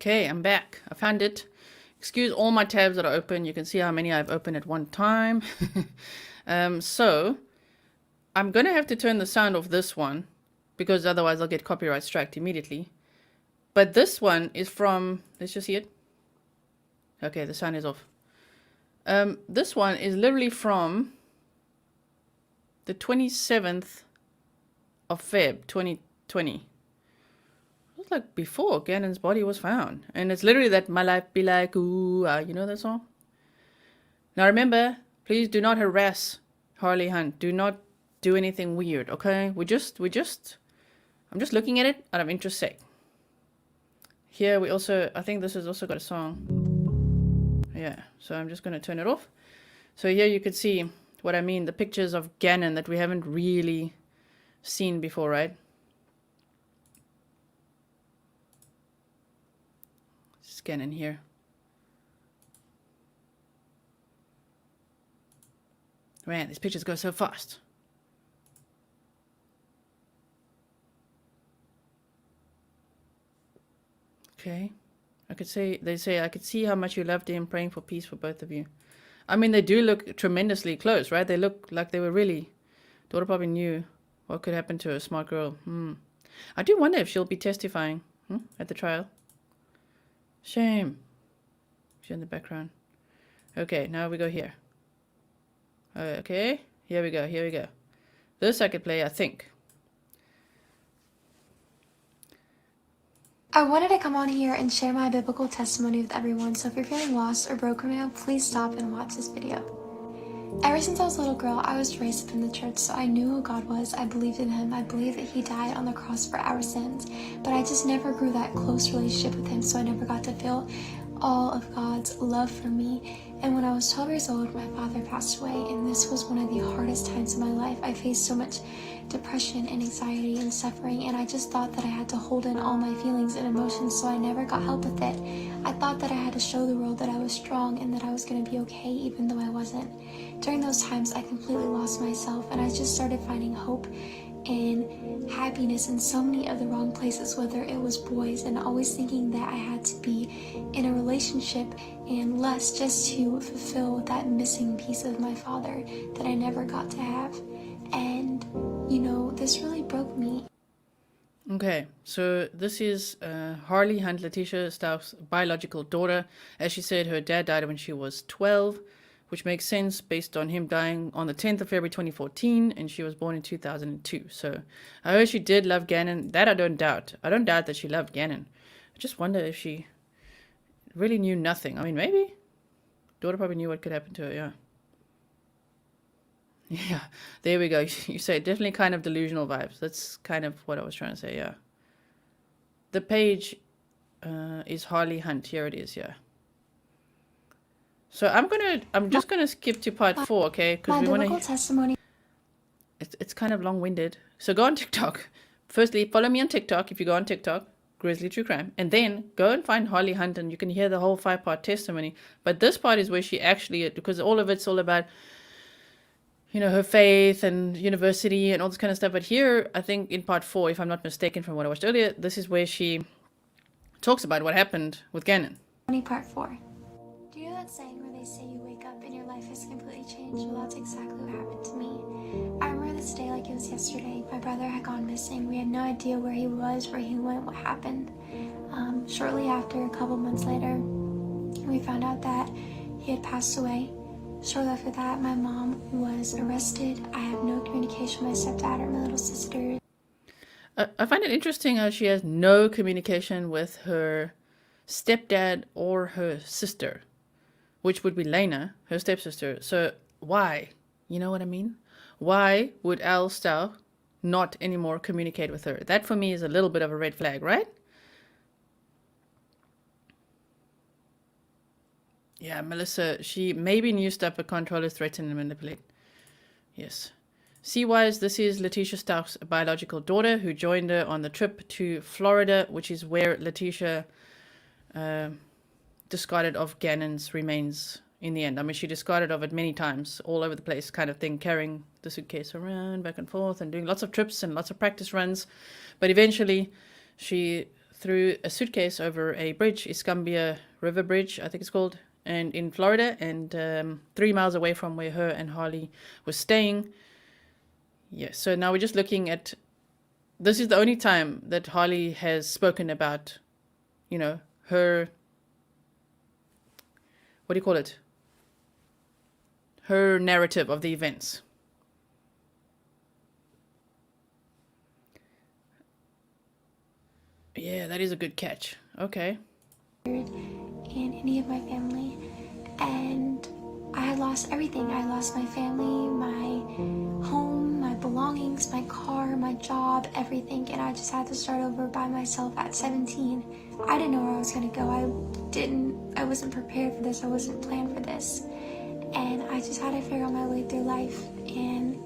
Okay, I'm back. I found it. Excuse all my tabs that are open. You can see how many I've opened at one time. So I'm going to have to turn the sound off this one because otherwise I'll get copyright striked immediately. But this one is from, let's just see it. Okay, the sound is off. This one is literally from the 27th of Feb 2020. It was like before Gannon's body was found. And it's literally that My Life Be Like, Ooh, you know that song? Now remember, please do not harass Harley Hunt. Do not do anything weird, okay? I'm just looking at it out of interest sake. Here we also, I think this has also got a song. Yeah, so I'm just going to turn it off. So here you can see what I mean, the pictures of Gannon that we haven't really seen before, right? Scan in here. Man, these pictures go so fast. Okay. They say, I could see how much you loved him, praying for peace for both of you. I mean, they do look tremendously close, right? They look like they were really, daughter probably knew what could happen to a smart girl. I do wonder if she'll be testifying at the trial. Shame. She's in the background. Okay, now we go here. Okay, here we go. This I could play, I think. I wanted to come on here and share my biblical testimony with everyone, so if you're feeling lost or broken right now, please stop and watch this video. Ever since I was a little girl, I was raised up in the church, so I knew who God was. I believed in him. I believed that he died on the cross for our sins, but I just never grew that close relationship with him, so I never got to feel all of God's love for me. And when I was 12 years old, my father passed away, and this was one of the hardest times in my life. I faced so much depression and anxiety and suffering, and I just thought that I had to hold in all my feelings and emotions, so I never got help with it. I thought that I had to show the world that I was strong and that I was going to be okay, even though I wasn't. During those times, I completely lost myself, and I just started finding hope and happiness in so many of the wrong places, whether it was boys, and always thinking that I had to be in a relationship and lust just to fulfill that missing piece of my father that I never got to have. And, you know, this really broke me. Okay, so this is Harley Hunt, Letecia Stauch's biological daughter. As she said, her dad died when she was 12, which makes sense based on him dying on the 10th of February 2014, and she was born in 2002. So I heard she did love Gannon. That I don't doubt. I don't doubt that she loved Gannon. I just wonder if she really knew nothing. I mean, maybe. Daughter probably knew what could happen to her, yeah. Yeah, there we go. You say definitely kind of delusional vibes. That's kind of what I was trying to say, yeah. The page is Harley Hunt. Here it is, yeah. So I'm just gonna skip to part 4, okay? Because we want biblical testimony. It's kind of long-winded. So go on TikTok. Firstly, follow me on TikTok if you go on TikTok, Grizzly True Crime, and then go and find Harley Hunt, and you can hear the whole 5-part testimony. But this part is where she actually, because all of it's all about, you know, her faith and university and all this kind of stuff. But here, I think in part 4, if I'm not mistaken from what I watched earlier, this is where she talks about what happened with Gannon. Part 4. Do you know that saying where they say you wake up and your life has completely changed? Well, that's exactly what happened to me. I remember this day like it was yesterday. My brother had gone missing. We had no idea where he was, where he went, what happened. Shortly after, a couple months later, we found out that he had passed away. Shortly after that, my mom was arrested. I have no communication with my stepdad or my little sister. I find it interesting how she has no communication with her stepdad or her sister, which would be Lena, her stepsister. So why? You know what I mean? Why would Al Stauch not anymore communicate with her? That for me is a little bit of a red flag, right? Yeah, Melissa, she maybe knew stuff but can't control, threaten, and manipulate. Yes. C-wise, this is Letecia Stauch's biological daughter who joined her on the trip to Florida, which is where Letecia discarded of Gannon's remains in the end. I mean, she discarded of it many times, all over the place kind of thing, carrying the suitcase around, back and forth, and doing lots of trips and lots of practice runs. But eventually, she threw a suitcase over a bridge, Escambia River Bridge, I think it's called, and in Florida, and 3 miles away from where her and Harley were staying. Yes, so now we're just looking at, this is the only time that Harley has spoken about, you know, her, what do you call it? Her narrative of the events. Yeah, that is a good catch. Okay. In any of my family, and I had lost everything. I lost my family, my home, my belongings, my car, my job, everything, and I just had to start over by myself at 17. I didn't know where I was going to go. I wasn't prepared for this. I wasn't planned for this, and I just had to figure out my way through life. And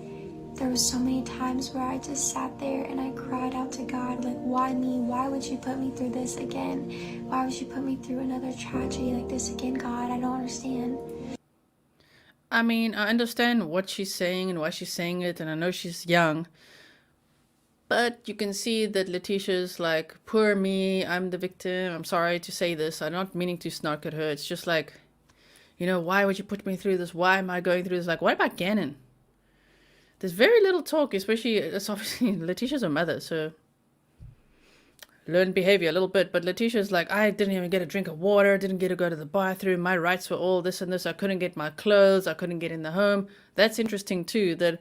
there was so many times where I just sat there and I cried out to God, like, why me? Why would you put me through this again? Why would you put me through another tragedy like this again, God? I don't understand. I mean, I understand what she's saying and why she's saying it, and I know she's young. But you can see that Leticia's like, poor me, I'm the victim. I'm sorry to say this. I'm not meaning to snark at her. It's just like, why would you put me through this? Why am I going through this? Like, what about Gannon? There's very little talk, especially, it's obviously, Leticia's a mother, so learned behavior a little bit. But Leticia's like, I didn't even get a drink of water, didn't get to go to the bathroom. My rights were all this and this. I couldn't get my clothes. I couldn't get in the home. That's interesting too, that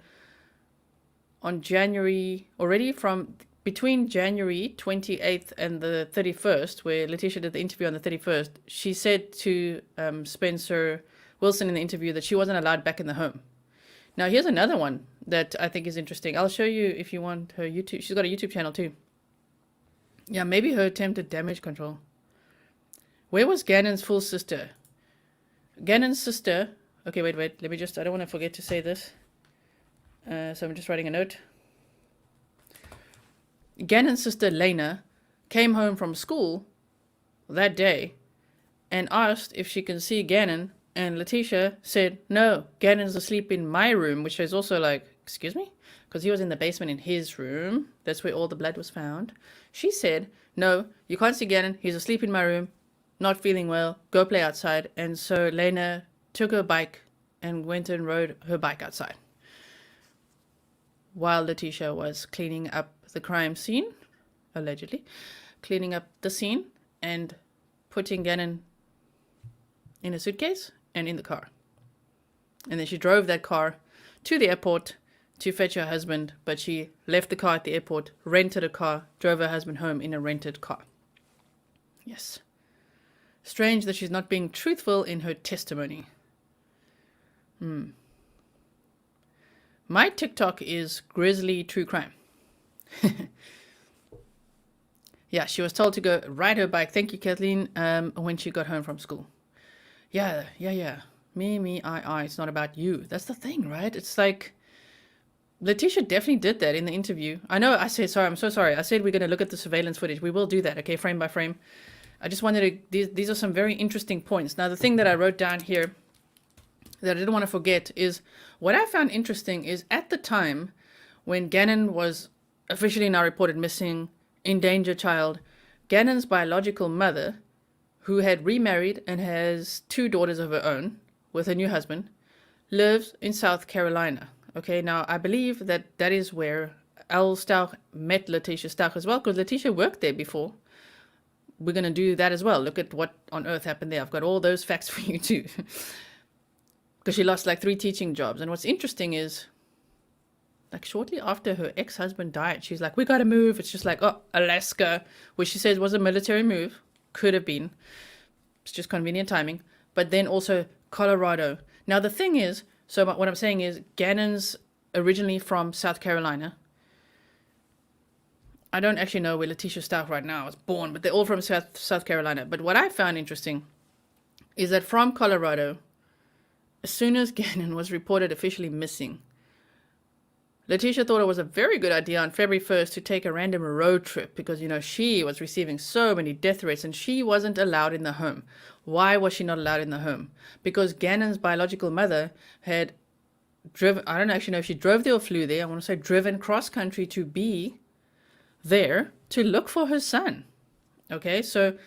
on January, already from between January 28th and the 31st, where Letecia did the interview on the 31st, she said to Spencer Wilson in the interview that she wasn't allowed back in the home. Now, here's another one that I think is interesting. I'll show you if you want her YouTube. She's got a YouTube channel too. Yeah, maybe her attempted damage control. Where was Gannon's full sister? Gannon's sister. Okay, wait. Let me just, I don't want to forget to say this. So I'm just writing a note. Gannon's sister, Lena, came home from school that day and asked if she can see Gannon. And Letecia said, no, Gannon's asleep in my room, which is also like, excuse me? Because he was in the basement in his room. That's where all the blood was found. She said, no, you can't see Gannon. He's asleep in my room, not feeling well. Go play outside. And so Lena took her bike and went and rode her bike outside, while Letecia was cleaning up the crime scene, allegedly, cleaning up the scene and putting Gannon in a suitcase and in the car. And then she drove that car to the airport to fetch her husband, but she left the car at the airport, rented a car, drove her husband home in a rented car. Yes. Strange that she's not being truthful in her testimony. My TikTok is Grizzly True Crime. Yeah, she was told to go ride her bike. Thank you, Kathleen. When she got home from school. Yeah. Me, I. It's not about you. That's the thing, right? It's like, Letecia definitely did that in the interview. I know I said, sorry, I'm so sorry. I said we're going to look at the surveillance footage. We will do that, okay, frame by frame. I just wanted to, these are some very interesting points. Now, the thing that I wrote down here that I didn't want to forget is, what I found interesting is at the time when Gannon was officially now reported missing, endangered child, Gannon's biological mother, who had remarried and has 2 daughters of her own with her new husband, lives in South Carolina. Okay, now I believe that that is where Al Stauch met Letecia Stauch as well, because Letecia worked there before. We're going to do that as well. Look at what on earth happened there. I've got all those facts for you too. Because she lost like 3 teaching jobs. And what's interesting is, like shortly after her ex-husband died, she's like, we got to move. It's just like, oh, Alaska, which she says was a military move. Could have been. It's just convenient timing. But then also Colorado. Now the thing is, so what I'm saying is, Gannon's originally from South Carolina. I don't actually know where Letecia Stauch right now was born, but they're all from South Carolina. But what I found interesting is that from Colorado, as soon as Gannon was reported officially missing, Letecia thought it was a very good idea on February 1st to take a random road trip because, she was receiving so many death threats and she wasn't allowed in the home. Why was she not allowed in the home? Because Gannon's biological mother had driven, I don't actually know if she drove there or flew there, I want to say driven cross country to be there to look for her son. Okay, so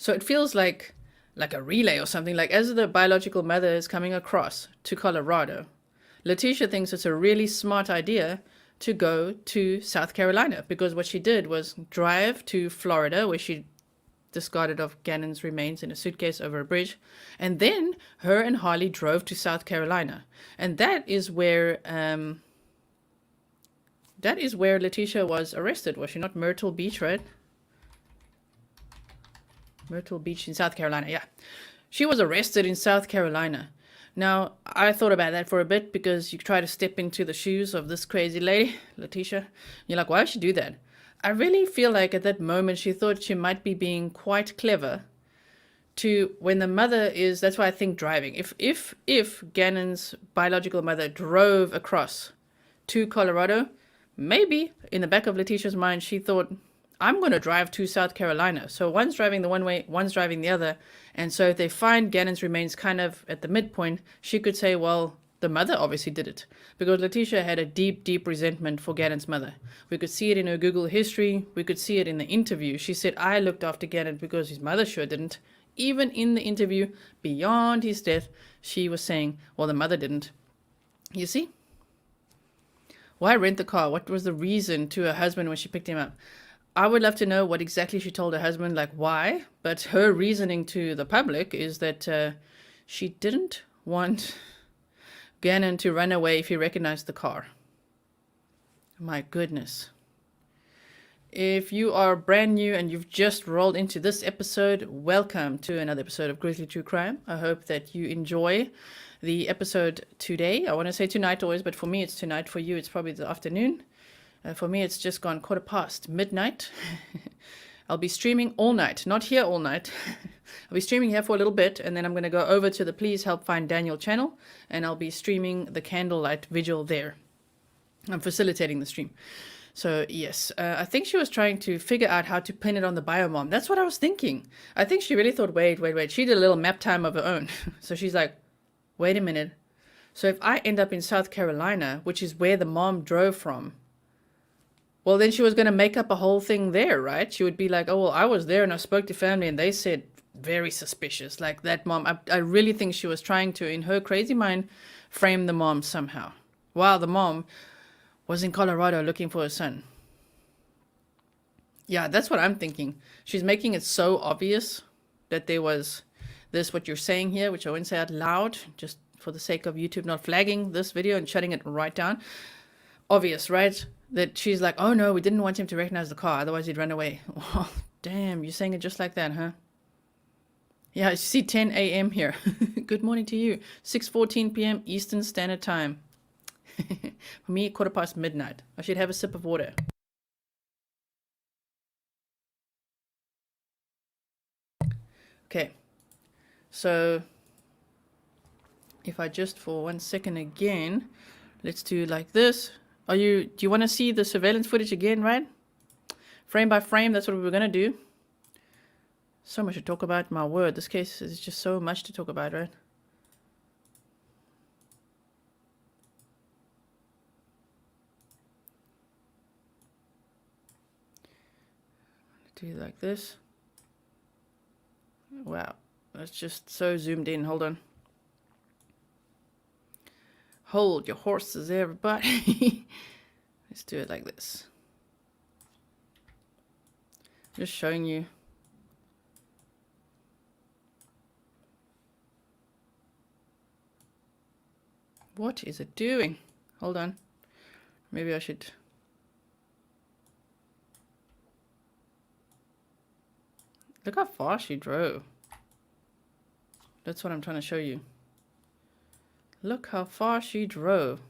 it feels like a relay or something. Like as the biological mother is coming across to Colorado, Letecia thinks it's a really smart idea to go to South Carolina, because what she did was drive to Florida, where she discarded of Gannon's remains in a suitcase over a bridge, and then her and Harley drove to South Carolina, and that is where Letecia was arrested. Was she not? Myrtle Beach, right? Myrtle Beach in South Carolina, yeah. She was arrested in South Carolina. Now, I thought about that for a bit, because you try to step into the shoes of this crazy lady, Letecia. You're like, why would she do that? I really feel like at that moment she thought she might be being quite clever to, when the mother is, that's why I think driving. If Gannon's biological mother drove across to Colorado, maybe in the back of Leticia's mind she thought, I'm going to drive to South Carolina. So one's driving the one way, one's driving the other. And so if they find Gannon's remains kind of at the midpoint, she could say, well, The mother obviously did it because Letecia had a deep, deep resentment for Gannon's mother. We could see it in her Google history. We could see it in the interview. She said, I looked after Gannon because his mother sure didn't. Even in the interview, beyond his death, she was saying, well, the mother didn't. You see? Why rent the car? What was the reason to her husband when she picked him up? I would love to know what exactly she told her husband, like why. But her reasoning to the public is that she didn't want Gannon to run away if he recognized the car. My goodness. If you are brand new and you've just rolled into this episode, welcome to another episode of Grizzly True Crime. I hope that you enjoy the episode today. I want to say tonight always, but for me it's tonight. For you it's probably the afternoon. For me it's just gone 1:15 midnight. I'll be streaming all night, not here all night. I'll be streaming here for a little bit, and then I'm going to go over to the Please Help Find Daniel channel, and I'll be streaming the candlelight vigil there. I'm facilitating the stream. So, yes, I think she was trying to figure out how to pin it on the biomom. That's what I was thinking. I think she really thought, wait. She did a little map time of her own. So she's like, wait a minute. So if I end up in South Carolina, which is where the mom drove from, well, then she was going to make up a whole thing there, right? She would be like, oh, well, I was there and I spoke to family and they said very suspicious. Like that mom, I really think she was trying to, in her crazy mind, frame the mom somehow. While the mom was in Colorado looking for her son. Yeah, that's what I'm thinking. She's making it so obvious that there was this, what you're saying here, which I won't say out loud, just for the sake of YouTube not flagging this video and shutting it right down. Obvious, right? That she's like, oh no, we didn't want him to recognize the car, otherwise he'd run away. Well, damn, you're saying it just like that, huh? Yeah, you see 10 a.m. here. Good morning to you. 6:14 p.m. Eastern Standard Time. For me, 1:15 midnight. I should have a sip of water. Okay, so if I just for 1 second again, let's do like this. Do you want to see the surveillance footage again, right? Frame by frame, that's what we were going to do. So much to talk about, my word. This case is just so much to talk about, right? Do it like this. Wow, that's just so zoomed in. Hold on. Hold your horses, everybody. Let's do it like this. Just showing you. What is it doing? Hold on. Maybe I should. Look how far she drove. That's what I'm trying to show you. Look how far she drove.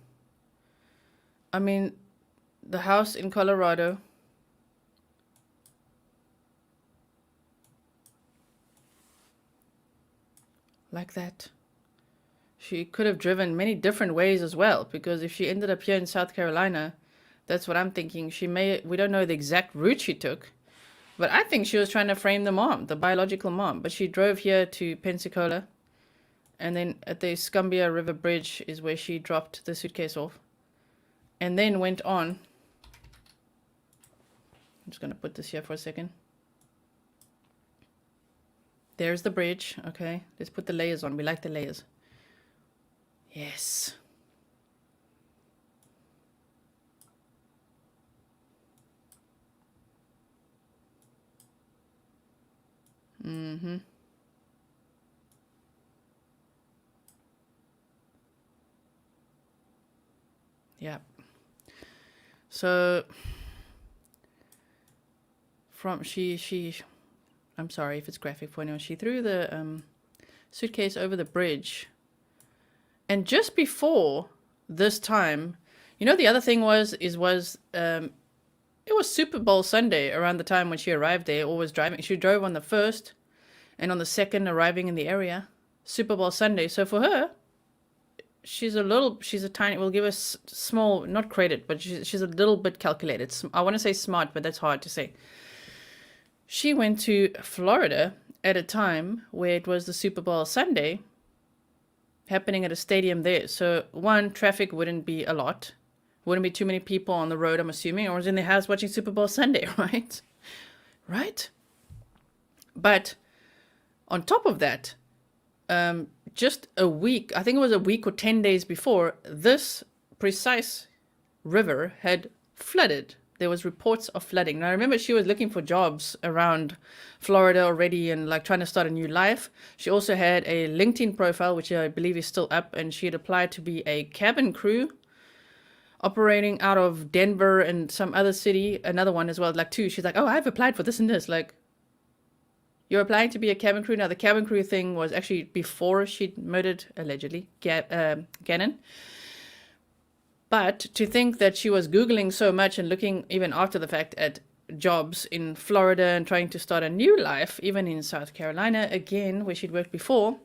I mean, the house in Colorado. Like that. She could have driven many different ways as well, because if she ended up here in South Carolina, that's what I'm thinking. We don't know the exact route she took. But I think she was trying to frame the mom, the biological mom. But she drove here to Pensacola. And then at the Escambia River Bridge is where she dropped the suitcase off. And then went on. I'm just going to put this here for a second. There's the bridge. Okay, let's put the layers on. We like the layers. Yes. Mm-hmm. Yeah. So I'm sorry if it's graphic for anyone. She threw the suitcase over the bridge. And just before this time, the other thing it was Super Bowl Sunday around the time when she arrived there or was driving. She drove on the 1st and on the 2nd arriving in the area. Super Bowl Sunday. So for her, she's a tiny, we'll give her small, not credit, but she's a little bit calculated. I want to say smart, but that's hard to say. She went to Florida at a time where it was the Super Bowl Sunday. happening at a stadium there. So one, traffic wouldn't be a lot. Wouldn't be too many people on the road, I'm assuming, or was in their house watching Super Bowl Sunday, right? Right? But on top of that, just a week, I think it was a week or 10 days before, this precise river had flooded. There was reports of flooding. Now, I remember she was looking for jobs around Florida already and like trying to start a new life. She also had a LinkedIn profile, which I believe is still up, and she had applied to be a cabin crew operating out of Denver and some other city, another one as well, like two. She's like, oh, I've applied for this and this. Like, you're applying to be a cabin crew. Now, the cabin crew thing was actually before she'd murdered, allegedly, Gannon. But to think that she was Googling so much and looking even after the fact at jobs in Florida and trying to start a new life, even in South Carolina, again, where she'd worked before,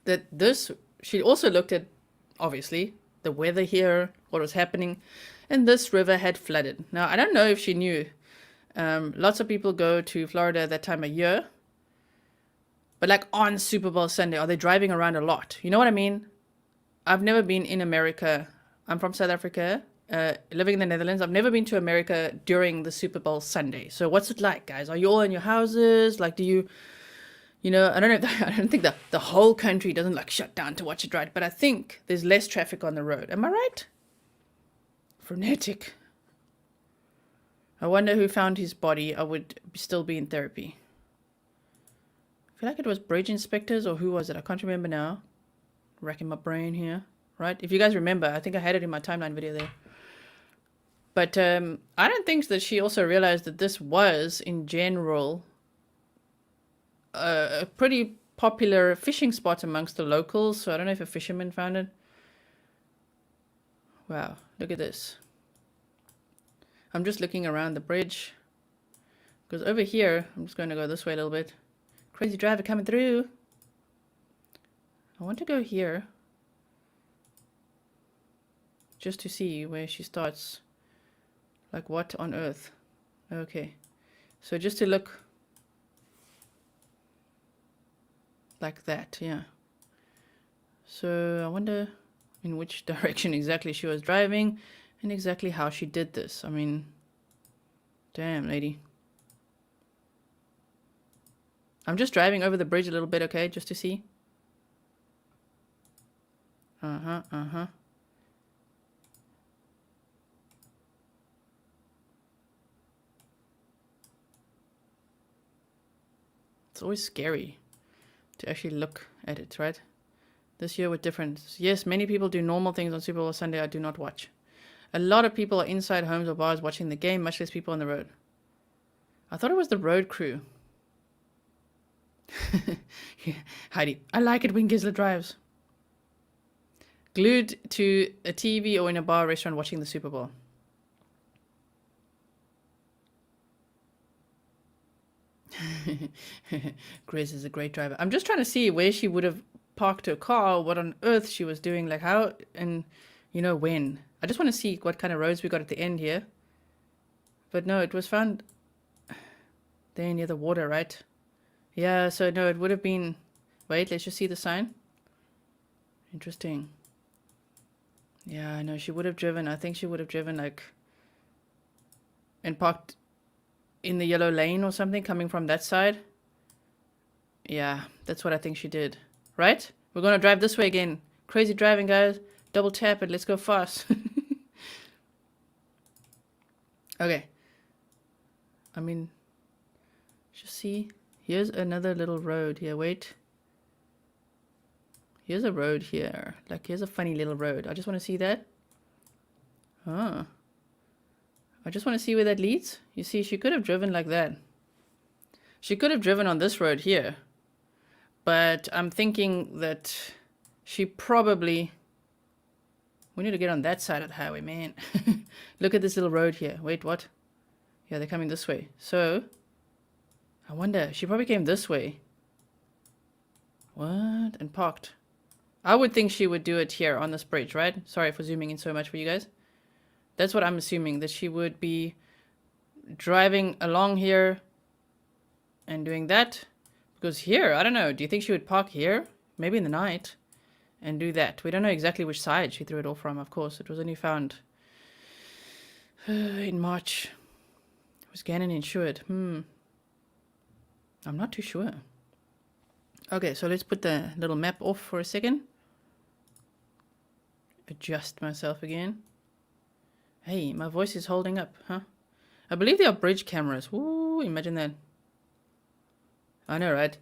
that this, she also looked at, obviously, the weather here, what was happening, and this river had flooded. Now, I don't know if she knew. Lots of people go to Florida at that time of year, but like on Super Bowl Sunday, are they driving around a lot? You know what I mean? I've never been in America. I'm from South Africa, living in the Netherlands. I've never been to America during the Super Bowl Sunday. So what's it like, guys? Are you all in your houses? Like, do you, I don't know. I don't think the whole country doesn't like shut down to watch it, right? But I think there's less traffic on the road. Am I right? Frenetic. I wonder who found his body. I would still be in therapy. I feel like it was bridge inspectors, or who was it? I can't remember now. Racking my brain here, right? If you guys remember, I think I had it in my timeline video there. But I don't think that she also realized that this was, in general, a pretty popular fishing spot amongst the locals. So I don't know if a fisherman found it. Wow, look at this. I'm just looking around the bridge. Because over here, I'm just going to go this way a little bit. Crazy driver coming through. I want to go here. Just to see where she starts. Like, what on earth? Okay. So just to look like that, yeah. So I wonder in which direction exactly she was driving and exactly how she did this. I mean, damn, lady. I'm just driving over the bridge a little bit, okay, just to see. Uh-huh. It's always scary to actually look at it, right? This year with difference. Yes, many people do normal things on Super Bowl Sunday I do not watch. A lot of people are inside homes or bars watching the game, much less people on the road. I thought it was the road crew. Yeah, Heidi, I like it when Gisela drives. Glued to a TV or in a bar or restaurant watching the Super Bowl. Grizz is a great driver. I'm just trying to see where she would have parked her car, what on earth she was doing, like how, and when. I just want to see what kind of roads we got at the end here. But no, it was found there near the water, right? Yeah, so no, it would have been... Wait, let's just see the sign. Interesting. Yeah, I know, she would have driven, I think she would have driven like... and parked in the yellow lane or something, coming from that side. Yeah, that's what I think she did. Right? We're gonna drive this way again. Crazy driving, guys. Double tap it, let's go fast. Okay. I mean, just see. Here's another little road here. Wait. Here's a road here. Like, here's a funny little road. I just want to see that. Huh. I just want to see where that leads. You see, she could have driven like that. She could have driven on this road here. But I'm thinking that she probably... We need to get on that side of the highway, man. Look at this little road here. Wait, what? Yeah, they're coming this way. So... I wonder, she probably came this way. What? And parked. I would think she would do it here on this bridge, right? Sorry for zooming in so much for you guys. That's what I'm assuming, that she would be driving along here and doing that. Because here, I don't know, do you think she would park here? Maybe in the night. and do that. We don't know exactly which side she threw it all from, of course. It was only found in March. Was Gannon insured? I'm not too sure. Okay, so let's put the little map off for a second. Adjust myself again. Hey, my voice is holding up, huh? I believe they are bridge cameras. Ooh, imagine that. I know, right?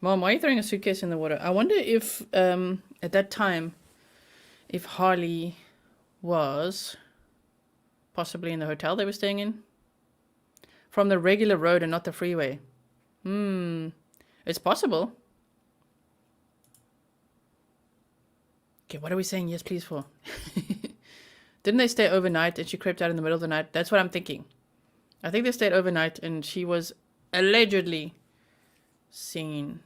Mom, why are you throwing a suitcase in the water? I wonder if, at that time, if Harley was possibly in the hotel they were staying in. From the regular road and not the freeway. It's possible. Okay, what are we saying yes please for? Didn't they stay overnight and she crept out in the middle of the night? That's what I'm thinking. I think they stayed overnight and she was allegedly seen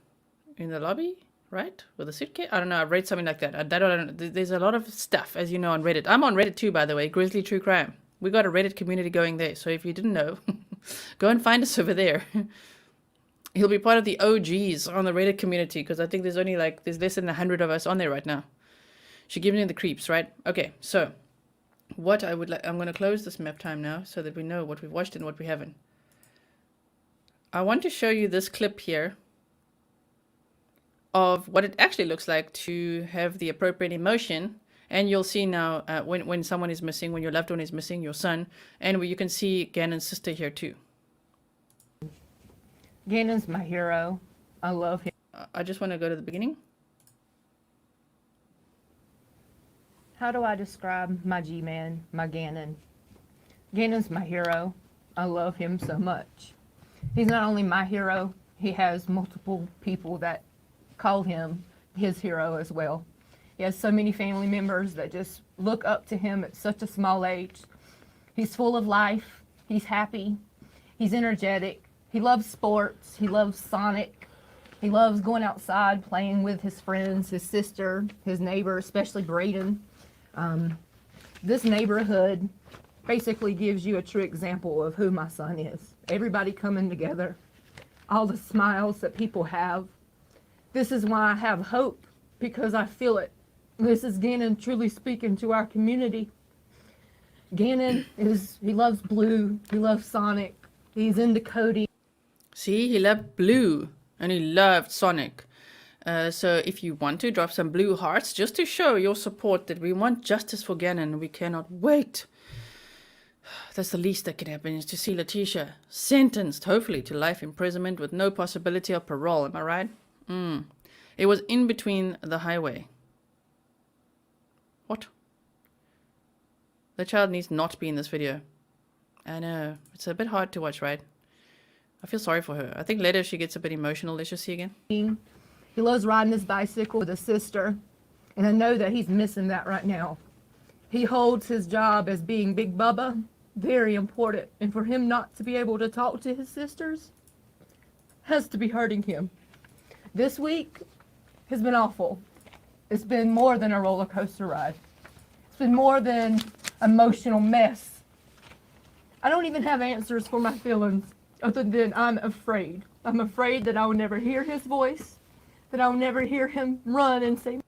in the lobby, right? With a suitcase? I don't know. I've read something like that. I don't know. There's a lot of stuff, as you know, on Reddit. I'm on Reddit too, by the way. Grizzly True Crime. We got a Reddit community going there. So if you didn't know, go and find us over there. He'll be part of the OGs on the Reddit community because I think there's less than 100 of us on there right now. She gives me the creeps, right? Okay, so what I would like, I'm going to close this map time now so that we know what we've watched and what we haven't. I want to show you this clip here of what it actually looks like to have the appropriate emotion. And you'll see now when someone is missing, when your loved one is missing, your son, and you can see Gannon's sister here too. Gannon's my hero. I love him. I just want to go to the beginning. How do I describe my G-Man, my Gannon? Gannon's my hero. I love him so much. He's not only my hero, he has multiple people that call him his hero as well. He has so many family members that just look up to him at such a small age. He's full of life. He's happy. He's energetic. He loves sports. He loves Sonic. He loves going outside, playing with his friends, his sister, his neighbor, especially Braden. This neighborhood basically gives you a true example of who my son is. Everybody coming together, all the smiles that people have. This is why I have hope, because I feel it. This is Gannon truly speaking to our community. Gannon he loves Blue, he loves Sonic, he's into Cody. See, he loved Blue and he loved Sonic. So if you want to drop some blue hearts just to show your support that we want justice for Gannon, we cannot wait. That's the least that can happen, is to see Letecia sentenced, hopefully, to life imprisonment with no possibility of parole. Am I right? It was in between the highway. What? The child needs not to be in this video. I know. It's a bit hard to watch, right? I feel sorry for her. I think later she gets a bit emotional. Let's just see again. He loves riding his bicycle with his sister, and I know that he's missing that right now. He holds his job as being Big Bubba very important, and for him not to be able to talk to his sisters has to be hurting him. This week has been awful. It's been more than a roller coaster ride. It's been more than emotional mess. I don't even have answers for my feelings other than I'm afraid. I'm afraid that I will never hear his voice, that I'll never hear him run and say.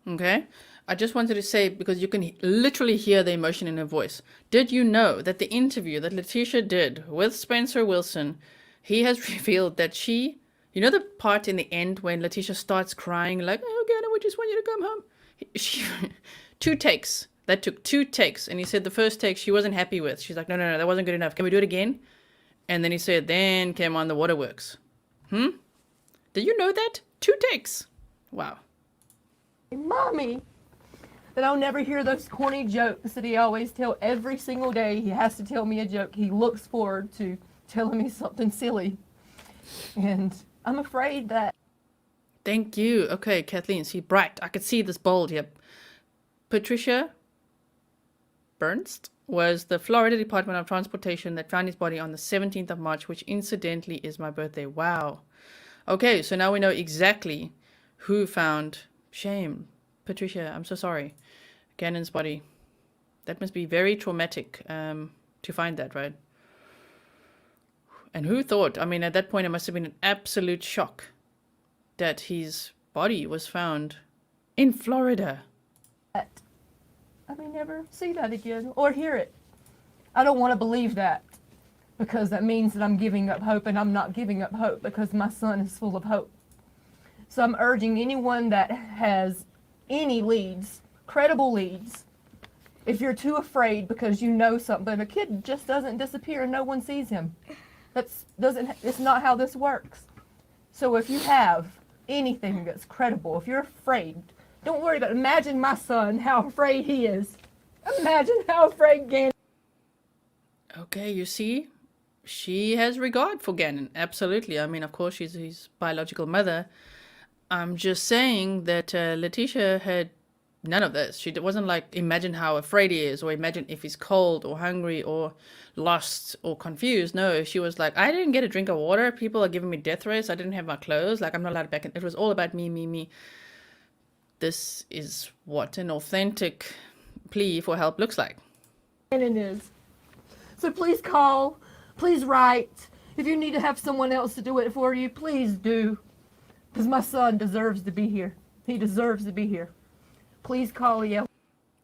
Okay. I just wanted to say, because you can literally hear the emotion in her voice. Did you know that the interview that Letecia did with Spencer Wilson, he has revealed that she, you know the part in the end when Letecia starts crying like, oh, Gannon, we just want you to come home. She, 2 takes. That took 2 takes. And he said the first take she wasn't happy with. She's like, no, that wasn't good enough. Can we do it again? And then he said, then came on the waterworks. Did you know that? 2 takes. Wow. Mommy, that I'll never hear those corny jokes that he always tell every single day. He has to tell me a joke. He looks forward to telling me something silly. And I'm afraid that... Thank you. Okay, Kathleen, see, bright. I could see this bold. Yep. Patricia Bernst was the Florida Department of Transportation that found his body on the 17th of March, which incidentally is my birthday. Wow. Okay, so now we know exactly who found... Shame. Patricia, I'm so sorry. Gannon's body. That must be very traumatic to find that, right? And who thought? I mean, at that point, it must have been an absolute shock that his body was found In Florida. that I may never see that again or hear it. I don't want to believe that because that means that I'm giving up hope, and I'm not giving up hope because my son is full of hope. So I'm urging anyone that has any leads, credible leads, if you're too afraid because you know something, a kid just doesn't disappear and no one sees him. It's not how this works. So if you have anything that's credible, if you're afraid, don't worry about it. Imagine my son, how afraid he is. Imagine how afraid Gannon. Okay, you see, she has regard for Gannon. Absolutely. I mean, of course, she's his biological mother. I'm just saying that Letecia had none of this. She wasn't like, imagine how afraid he is, or imagine if he's cold or hungry or lost or confused. No, she was like, I didn't get a drink of water. People are giving me death threats. I didn't have my clothes. Like, I'm not allowed back in. It was all about me, me, me. This is what an authentic plea for help looks like. Gannon is. So please call, please write. If you need to have someone else to do it for you, please do. Because my son deserves to be here. He deserves to be here. Please call Yale.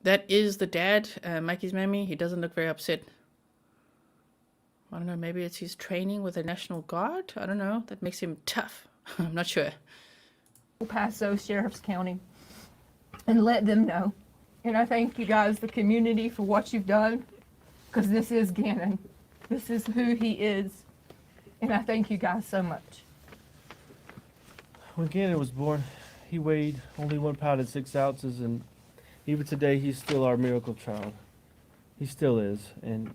That is the dad, Mikey's mammy. He doesn't look very upset. I don't know, maybe it's his training with the National Guard? I don't know. That makes him tough. I'm not sure. El Paso Sheriff's County and let them know. And I thank you guys, the community, for what you've done. Because this is Gannon. This is who he is. And I thank you guys so much. When Gannon was born, he weighed only 1 pound and 6 ounces, and even today, he's still our miracle child. He still is, and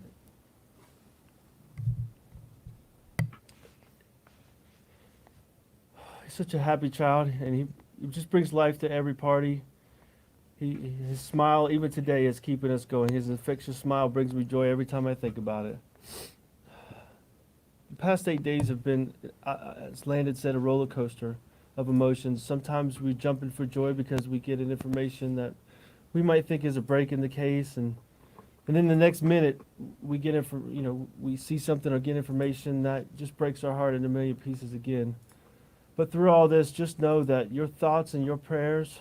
he's such a happy child, and he just brings life to every party. His smile, even today, is keeping us going. His infectious smile brings me joy every time I think about it. The past 8 days have been, as Landon said, a roller coaster of emotions. Sometimes we jump in for joy because we get an information that we might think is a break in the case, and then the next minute we get we see something or get information that just breaks our heart into a million pieces again. But through all this, just know that your thoughts and your prayers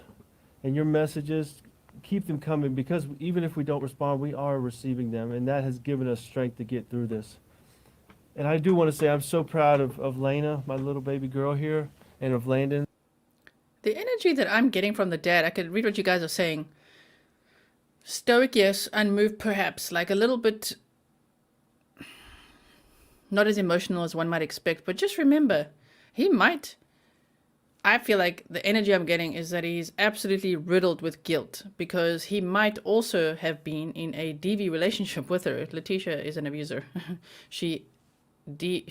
and your messages, keep them coming, because even if we don't respond, we are receiving them, and that has given us strength to get through this. And I do want to say I'm so proud of Lena, my little baby girl here, and of Landon. The energy that I'm getting from the dad, I could read what you guys are saying. Stoic, yes. Unmoved, perhaps. Like a little bit not as emotional as one might expect. But just remember, I feel like the energy I'm getting is that he's absolutely riddled with guilt, because he might also have been in a DV relationship with her. Letecia is an abuser. She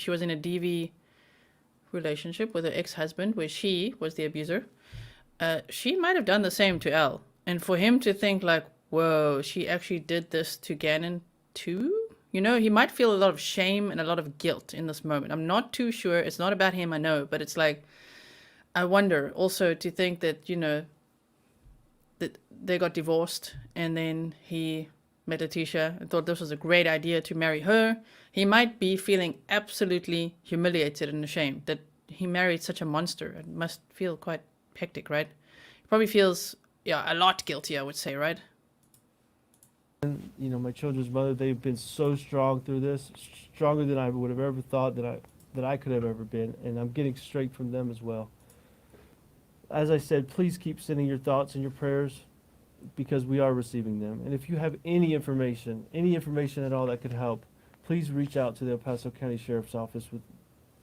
was in a DV relationship with her ex-husband where she was the abuser. She might have done the same to Elle. And for him to think like, whoa, she actually did this to Gannon too? You know, he might feel a lot of shame and a lot of guilt in this moment. I'm not too sure. It's not about him, I know. But it's like, I wonder also to think that, that they got divorced and then he met Letecia and thought this was a great idea to marry her. He might be feeling absolutely humiliated and ashamed that he married such a monster. It must feel quite hectic, right? He probably feels, a lot guilty, I would say, right? And, my children's mother, they've been so strong through this, stronger than I would have ever thought that I could have ever been, and I'm getting strength from them as well. As I said, please keep sending your thoughts and your prayers, because we are receiving them. And if you have any information at all that could help, please reach out to the El Paso County Sheriff's Office with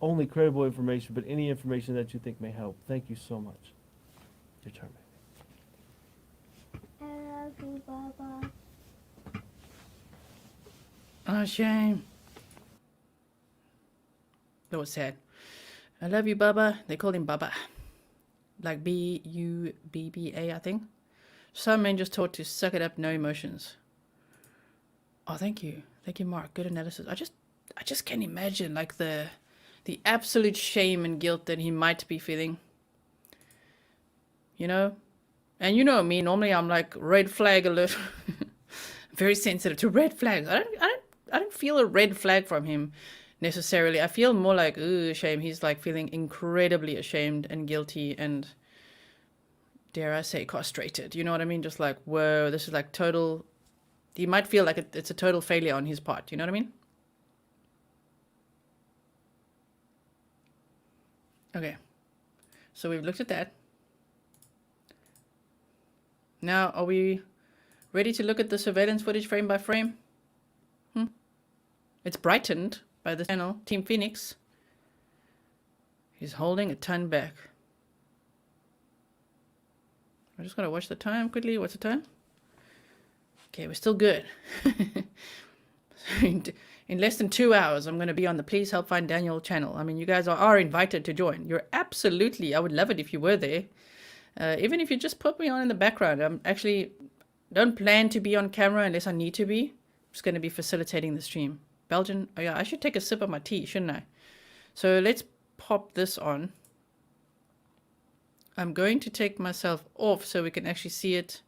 only credible information, but any information that you think may help. Thank you so much. Your turn, baby. I love you, Baba. Oh, shame. That was sad. I love you, Baba. They called him Baba. Like B-U-B-B-A, I think. Some men just taught to suck it up, no emotions. Oh, thank you. Thank you, Mark. Good analysis. I just can't imagine, like, the absolute shame and guilt that he might be feeling. And you know me, normally I'm like red flag alert. Very sensitive to red flags. I don't feel a red flag from him necessarily. I feel more like, ooh, shame. He's like feeling incredibly ashamed and guilty, and dare I say, castrated. You know what I mean? Just like, whoa, this is like total. He might feel like it's a total failure on his part. You know what I mean? Okay. So we've looked at that. Now, are we ready to look at the surveillance footage frame by frame? It's brightened by the channel, Team Phoenix. He's holding a ton back. I'm just going to watch the time quickly. What's the time? Okay, we're still good. In less than 2 hours, I'm going to be on the Please Help Find Daniel channel. I mean, you guys are invited to join. You're absolutely, I would love it if you were there. Even if you just put me on in the background. I'm actually, don't plan to be on camera unless I need to be. I'm just going to be facilitating the stream. Belgian, oh yeah, I should take a sip of my tea, shouldn't I? So let's pop this on. I'm going to take myself off so we can actually see it.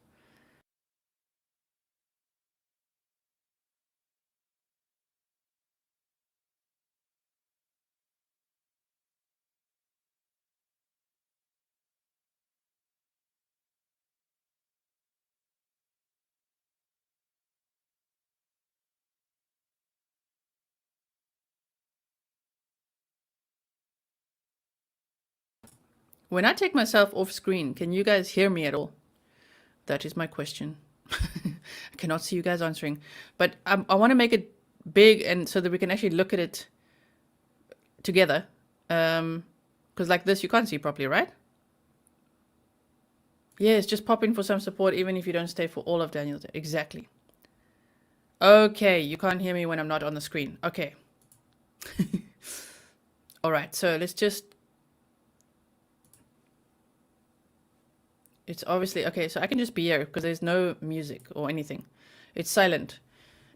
When I take myself off screen, can you guys hear me at all? That is my question. I cannot see you guys answering. But I want to make it big and so that we can actually look at it together. Because like this, you can't see properly, right? Yes, just pop in for some support even if you don't stay for all of Daniel's. Exactly. Okay, you can't hear me when I'm not on the screen. Okay. All right, so let's just... It's obviously... Okay, so I can just be here because there's no music or anything. It's silent.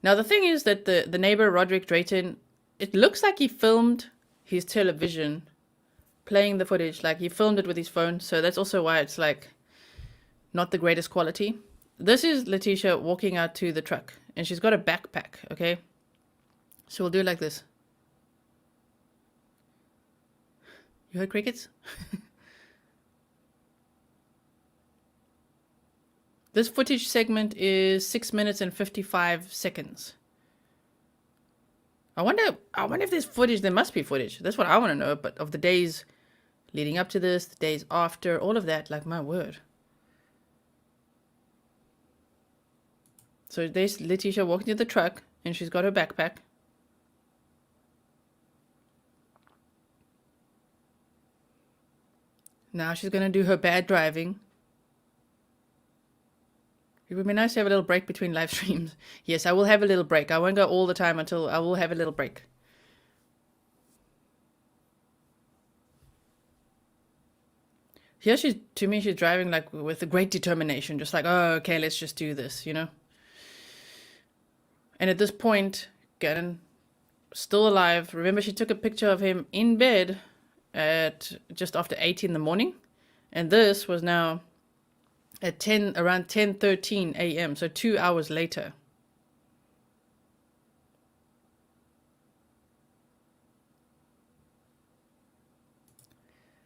Now, the thing is that the neighbor, Roderick Drayton, it looks like he filmed his television playing the footage. Like, he filmed it with his phone. So that's also why it's, like, not the greatest quality. This is Letecia walking out to the truck. And she's got a backpack, okay? So we'll do it like this. You heard crickets? This footage segment is 6 minutes and 55 seconds. I wonder if there's footage. There must be footage. That's what I want to know. But of the days leading up to this, the days after, all of that, like my word. So there's Letecia walking to the truck, and she's got her backpack. Now she's going to do her bad driving. It would be nice to have a little break between live streams. Yes, I will have a little break. I won't go all the time until I will have a little break. Here to me, she's driving like with a great determination. Just like, oh, okay, let's just do this, you know? And at this point, Gannon, still alive. Remember, she took a picture of him in bed at just after 8 in the morning. And this was now at around 10:13 a.m. So 2 hours later.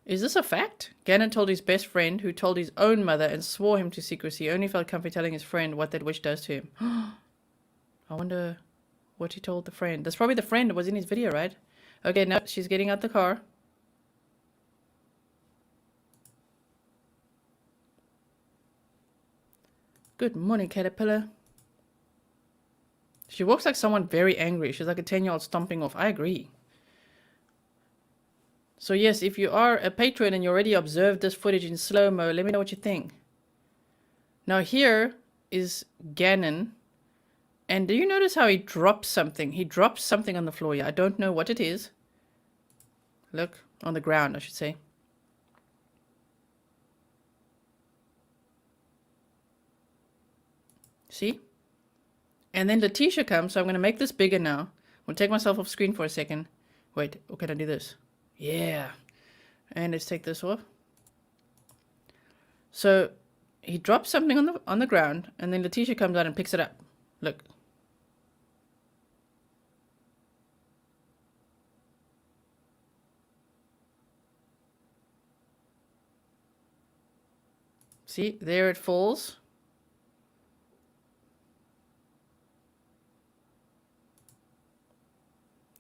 Is this a fact? Gannon told his best friend, who told his own mother and swore him to secrecy, only felt comfy telling his friend what that witch does to him. I wonder what he told the friend. That's probably the friend that was in his video, right? Okay, now she's getting out the car. Good morning, Caterpillar. She walks like someone very angry. She's like a 10-year-old stomping off. I agree. So yes, if you are a patron and you already observed this footage in slow-mo, let me know what you think. Now here is Gannon. And do you notice how he drops something? He drops something on the floor here. I don't know what it is. Look, on the ground, I should say. See? And then Letecia comes, so I'm going to make this bigger now. I'm going to take myself off screen for a second. Wait, or can I do this? Yeah. And let's take this off. So he drops something on the ground, and then Letecia comes out and picks it up. Look. See, there it falls.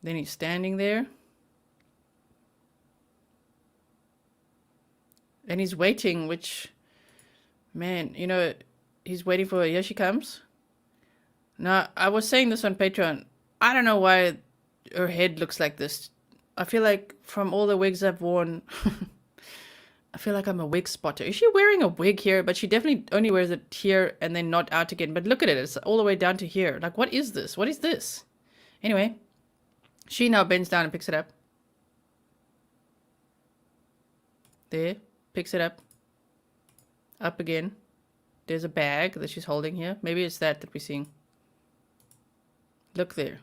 Then he's standing there. And he's waiting, which, man, you know, he's waiting for her. Here she comes. Now, I was saying this on Patreon. I don't know why her head looks like this. I feel like from all the wigs I've worn, I feel like I'm a wig spotter. Is she wearing a wig here? But she definitely only wears it here and then not out again. But look at it. It's all the way down to here. Like, what is this? What is this? Anyway, she now bends down and picks it up. There. Picks it up. Up again. There's a bag that she's holding here. Maybe it's that we're seeing. Look there.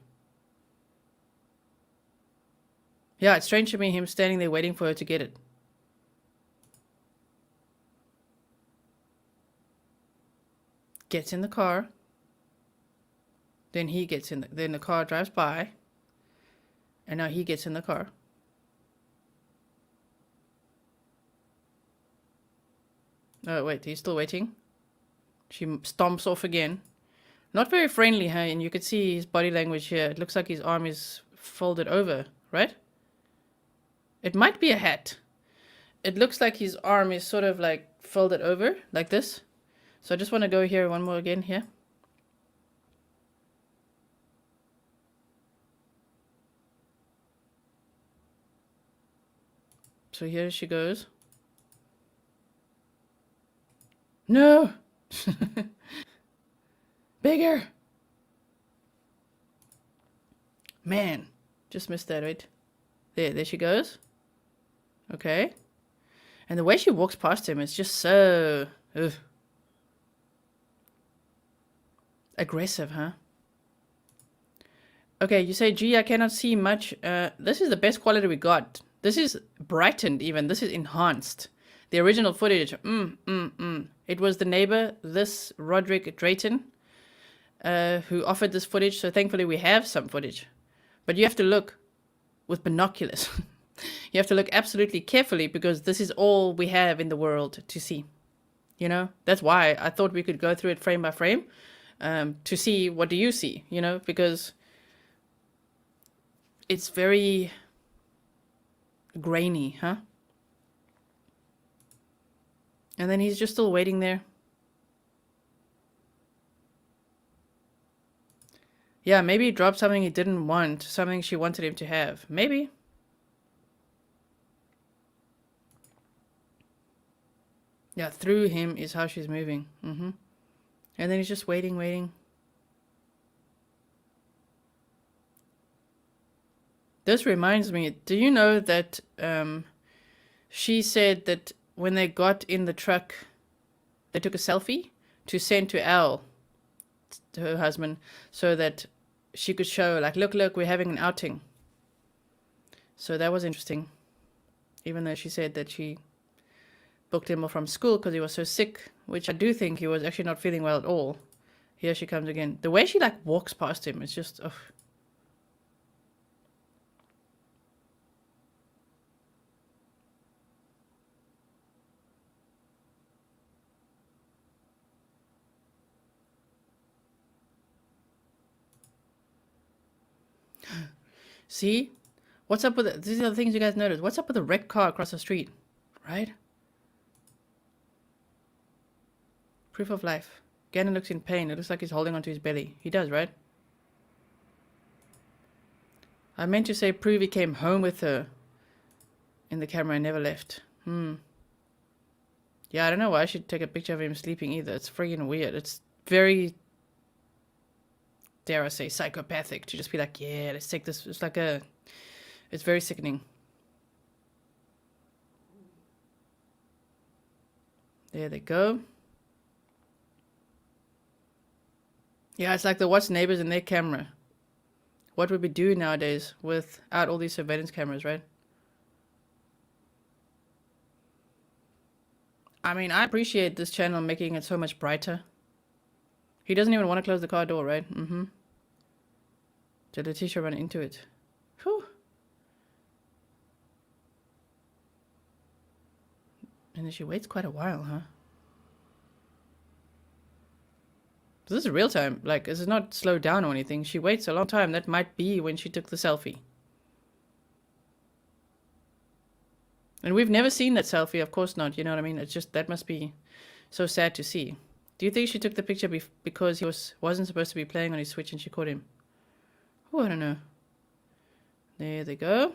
Yeah, it's strange to me, him standing there waiting for her to get it. Gets in the car. Then he gets in. Then the car drives by. And now he gets in the car. Oh, wait, he's still waiting. She stomps off again. Not very friendly, huh? And you can see his body language here. It looks like his arm is folded over, right? It might be a hat. It looks like his arm is sort of like folded over, like this. So I just want to go here one more again here. So here she goes. No! Bigger! Man, just missed that, right? There she goes. Okay. And the way she walks past him is just so... ugh. Aggressive, huh? Okay, you say, gee, I cannot see much. This is the best quality we got. This is brightened even. This is enhanced. The original footage, It was the neighbor, this Roderick Drayton, who offered this footage. So thankfully we have some footage. But you have to look with binoculars. You have to look absolutely carefully because this is all we have in the world to see. You know, that's why I thought we could go through it frame by frame to see what do you see, you know, because it's very grainy, huh? And then he's just still waiting there. Yeah, maybe he dropped something he didn't want, something she wanted him to have. Maybe. Yeah, through him is how she's moving. And then he's just waiting. This reminds me, do you know that she said that when they got in the truck, they took a selfie to send to Al, to her husband, so that she could show, like, look, we're having an outing. So that was interesting. Even though she said that she booked him off from school because he was so sick, which I do think he was actually not feeling well at all. Here she comes again. The way she, like, walks past him, it's just, ugh. See? What's up with it? These are the things you guys notice. What's up with the wrecked car across the street? Right? Proof of life. Gannon looks in pain. It looks like he's holding onto his belly. He does, right? I meant to say prove he came home with her in the camera and never left. Yeah, I don't know why I should take a picture of him sleeping either. It's friggin' weird. It's very, dare I say, psychopathic to just be like, yeah, let's take this. It's like it's very sickening. There they go. Yeah, it's like the watch neighbors in their camera. What would we do nowadays without all these surveillance cameras, right? I mean, I appreciate this channel making it so much brighter. He doesn't even want to close the car door, right? Did Letecia run into it? Whew. And then she waits quite a while, huh? This is real time. Like, this is not slowed down or anything. She waits a long time. That might be when she took the selfie. And we've never seen that selfie. Of course not. You know what I mean? It's just, that must be so sad to see. Do you think she took the picture because he wasn't supposed to be playing on his Switch and she caught him? Oh, I don't know. There they go.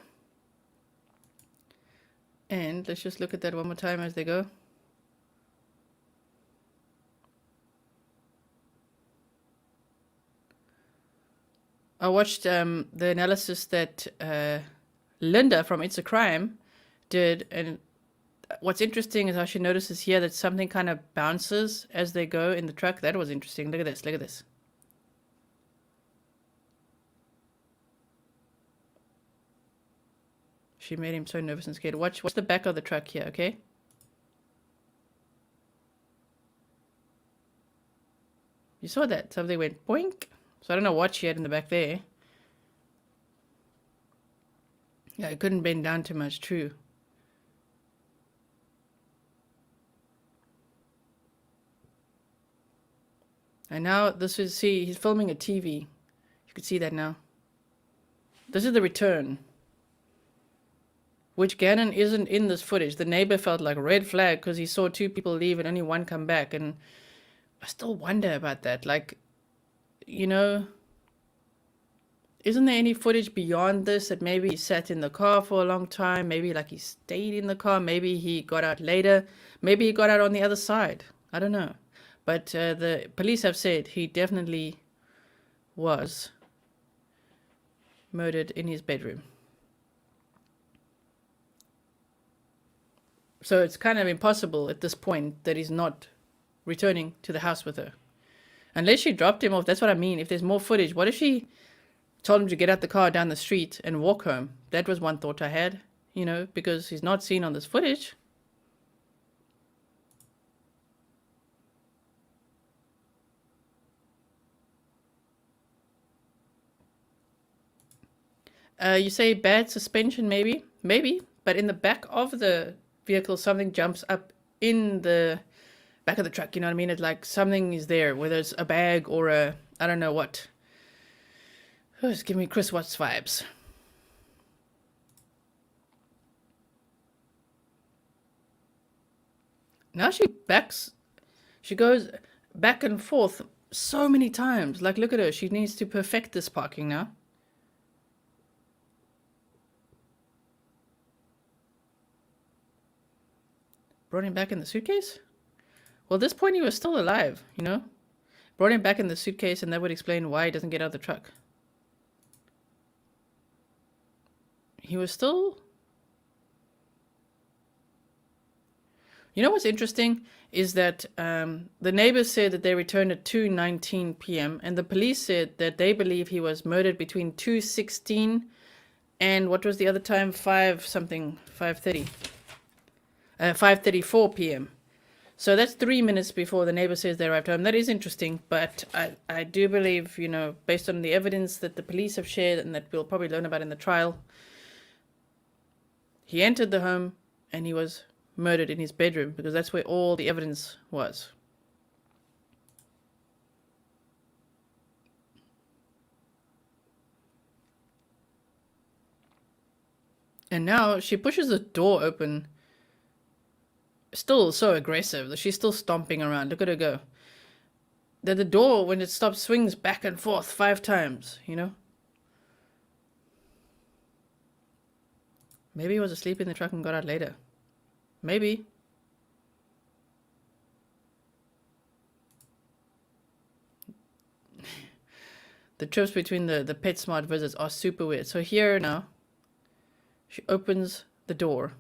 And let's just look at that one more time as they go. I watched the analysis that Linda from It's a Crime did, and what's interesting is how she notices here that something kind of bounces as they go in the truck. That was interesting. Look at this. Look at this. She made him so nervous and scared. Watch the back of the truck here, okay? You saw that. Something went boink. So I don't know what she had in the back there. Yeah, it couldn't bend down too much, true. And now this is, see, he's filming a TV. You can see that now. This is the return, which Gannon isn't in this footage. The neighbor felt like a red flag because he saw 2 people leave and only 1 come back. And I still wonder about that. Like, you know, isn't there any footage beyond this that maybe he sat in the car for a long time? Maybe like he stayed in the car. Maybe he got out later. Maybe he got out on the other side. I don't know. But the police have said he definitely was murdered in his bedroom. So it's kind of impossible at this point that he's not returning to the house with her. Unless she dropped him off. That's what I mean. If there's more footage, what if she told him to get out the car down the street and walk home? That was one thought I had, you know, because he's not seen on this footage. You say bad suspension, maybe, but in the back of the vehicle, something jumps up in the back of the truck. You know what I mean? It's like something is there, whether it's a bag or a, I don't know what. Oh, it's giving me Chris Watts vibes. Now she goes back and forth so many times. Like, look at her. She needs to perfect this parking now. Brought him back in the suitcase? Well, at this point he was still alive, you know? Brought him back in the suitcase, and that would explain why he doesn't get out of the truck. He was still... You know what's interesting is that the neighbors said that they returned at 2:19 p.m. and the police said that they believe he was murdered between 2:16 and what was the other time? 5:30. 5:34 p.m. So that's 3 minutes before the neighbor says they arrived home. That is interesting, but I do believe, you know, based on the evidence that the police have shared and that we'll probably learn about in the trial, he entered the home and he was murdered in his bedroom because that's where all the evidence was. And now she pushes the door open. Still so aggressive that she's still stomping around. Look at her go. The door, when it stops, swings back and forth 5 times, you know? Maybe he was asleep in the truck and got out later. Maybe. The trips between the PetSmart visits are super weird. So here now, she opens the door.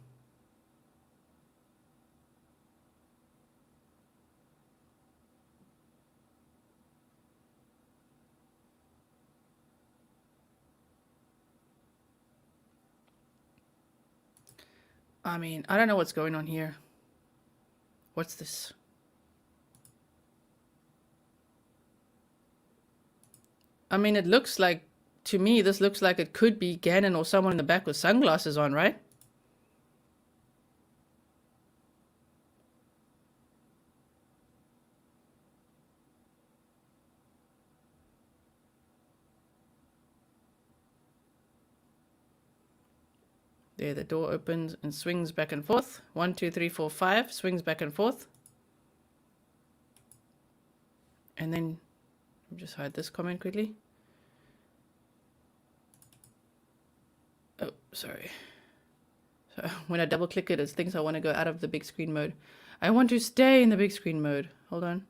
I mean, I don't know what's going on here. What's this? I mean, it looks like, to me, this looks like it could be Gannon or someone in the back with sunglasses on, right? Okay, the door opens and swings back and forth. 1, 2, 3, 4, 5. Swings back and forth. And then, let me just hide this comment quickly. Oh, sorry. So when I double click it, it thinks I want to go out of the big screen mode. I want to stay in the big screen mode. Hold on.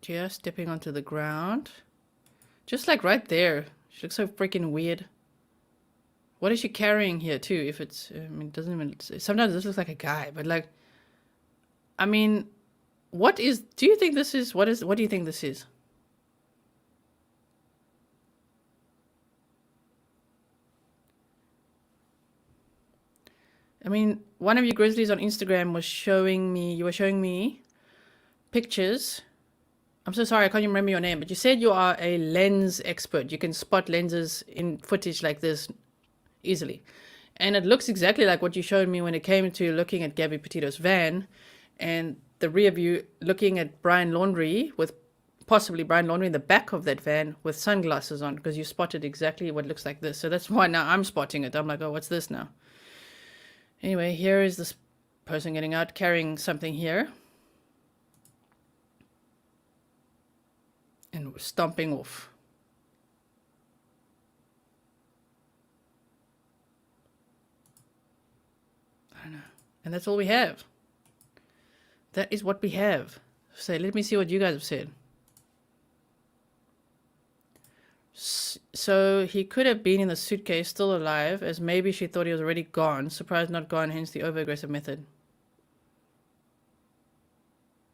Just stepping onto the ground. Just like right there. She looks so freaking weird. What is she carrying here too? If it's, I mean, it doesn't even, sometimes this looks like a guy, but like, I mean, what is, do you think this is, what do you think this is? I mean, one of you Grizzlies on Instagram was showing me, you were showing me pictures. I'm so sorry, I can't even remember your name, but you said you are a lens expert. You can spot lenses in footage like this easily. And it looks exactly like what you showed me when it came to looking at Gabby Petito's van and the rear view looking at Brian Laundrie, with possibly Brian Laundrie in the back of that van with sunglasses on, because you spotted exactly what looks like this. So that's why now I'm spotting it. I'm like, oh, what's this now? Anyway, here is this person getting out, carrying something here. And stomping off. I don't know. And that's all we have. That is what we have. So let me see what you guys have said. So he could have been in the suitcase still alive, as maybe she thought he was already gone. Surprised not gone, hence the over-aggressive method.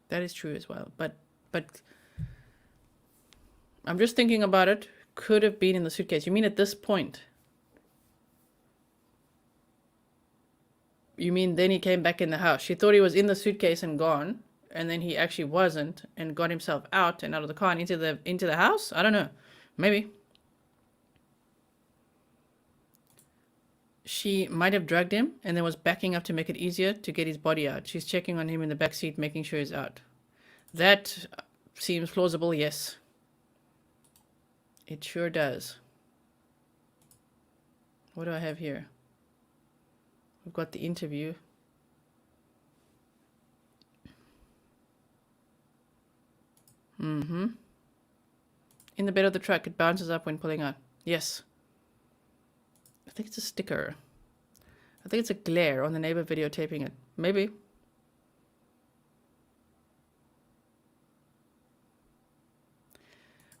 That is true as well. But I'm just thinking about it. Could have been in the suitcase. You mean at this point? You mean then he came back in the house? She thought he was in the suitcase and gone, and then he actually wasn't, and got himself out and out of the car and into the house? I don't know. Maybe. She might have drugged him and then was backing up to make it easier to get his body out. She's checking on him in the back seat, making sure he's out. That seems plausible, yes. It sure does. What do I have here? We've got the interview. In the bed of the truck, it bounces up when pulling out. Yes. I think it's a sticker. I think it's a glare on the neighbor videotaping it. Maybe.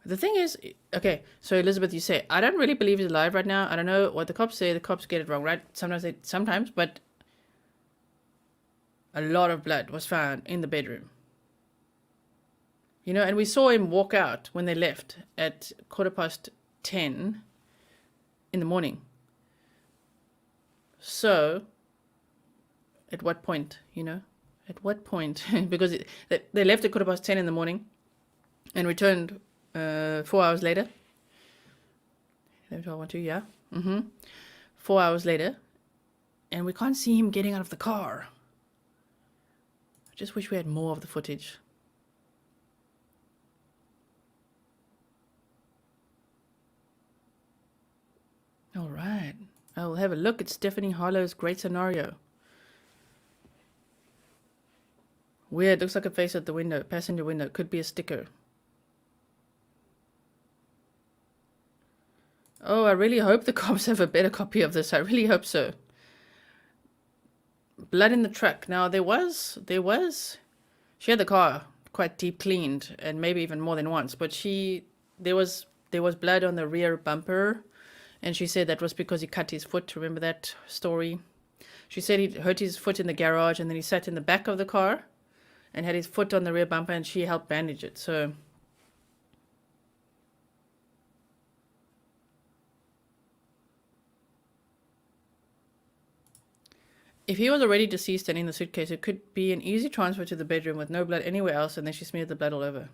The thing is, okay, so Elizabeth, you say, I don't really believe he's alive right now. I don't know what the cops say. The cops get it wrong, right? Sometimes, but a lot of blood was found in the bedroom. You know, and we saw him walk out when they left at 10:15 in the morning. So, at what point, you know? At what point? Because they left at 10:15 in the morning and returned 4 hours later. 12, 1, 2, yeah. 4 hours later. And we can't see him getting out of the car. I just wish we had more of the footage. All right. I will have a look at Stephanie Harlow's great scenario. Weird. Looks like a face at the window. Passenger window. Could be a sticker. Oh, I really hope the cops have a better copy of this. I really hope so. Blood in the truck. Now, she had the car quite deep cleaned, and maybe even more than once, but there was blood on the rear bumper, and she said that was because he cut his foot. Remember that story? She said he hurt his foot in the garage, and then he sat in the back of the car and had his foot on the rear bumper, and she helped bandage it. So if he was already deceased and in the suitcase, it could be an easy transfer to the bedroom with no blood anywhere else, and then she smeared the blood all over.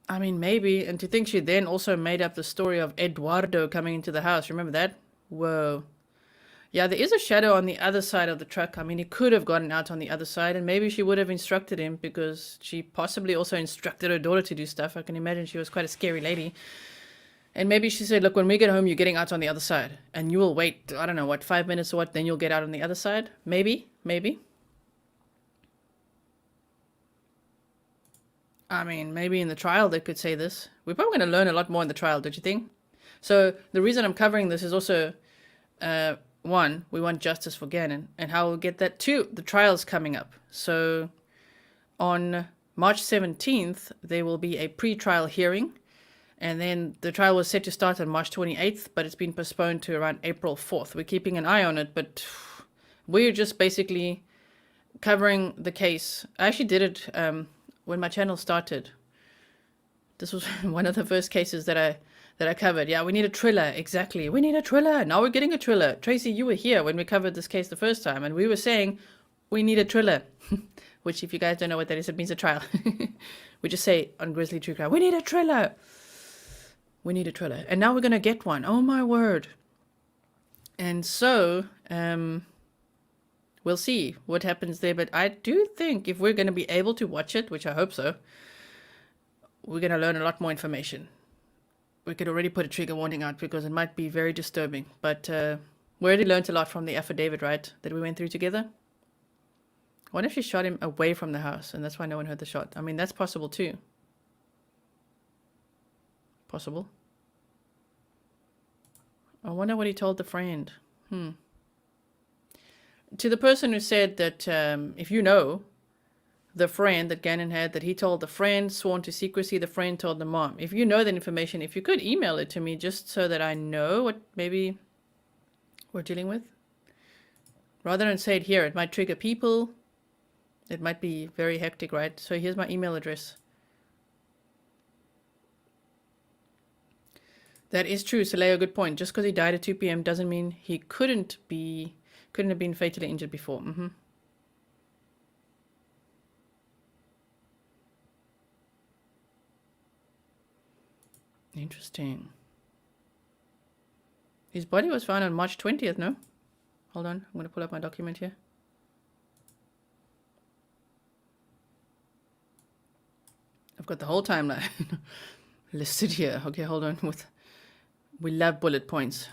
I mean, maybe. And to think she then also made up the story of Eduardo coming into the house. Remember that? Whoa. Yeah, there is a shadow on the other side of the truck. I mean, he could have gotten out on the other side, and maybe she would have instructed him because she possibly also instructed her daughter to do stuff. I can imagine she was quite a scary lady. And maybe she said, look, when we get home, you're getting out on the other side. And you will wait, I don't know, what, 5 minutes or what, then you'll get out on the other side? Maybe, maybe. I mean, maybe in the trial they could say this. We're probably going to learn a lot more in the trial, don't you think? So the reason I'm covering this is also... one, we want justice for Gannon, and how we'll get that. Two, the trial's coming up. So on March 17th, there will be a pre-trial hearing, and then the trial was set to start on March 28th, but it's been postponed to around April 4th. We're keeping an eye on it, but we're just basically covering the case. I actually did it when my channel started. This was one of the first cases that I covered. Yeah, we need a thriller. Exactly. We need a thriller. Now we're getting a thriller. Tracy, you were here when we covered this case the first time, and we were saying we need a thriller. Which, if you guys don't know what that is, it means a trial. We just say on Grizzly True Crime, we need a thriller. We need a thriller. And now we're going to get one. Oh, my word. And so, we'll see what happens there. But I do think if we're going to be able to watch it, which I hope so, we're going to learn a lot more information. We could already put a trigger warning out because it might be very disturbing. But we already learned a lot from the affidavit, right, that we went through together. What if she shot him away from the house and that's why no one heard the shot? I mean, that's possible too. Possible. I wonder what he told the friend. To the person who said that if you know the friend that Gannon had, that he told the friend, sworn to secrecy, the friend told the mom. If you know that information, if you could email it to me just so that I know what maybe we're dealing with. Rather than say it here, it might trigger people. It might be very hectic, right? So here's my email address. That is true, Saleo, good point. Just because he died at 2 p.m. doesn't mean he couldn't have been fatally injured before. Interesting. His body was found on March 20th, no? Hold on, I'm going to pull up my document here. I've got the whole timeline listed here. Okay, hold on. We love bullet points.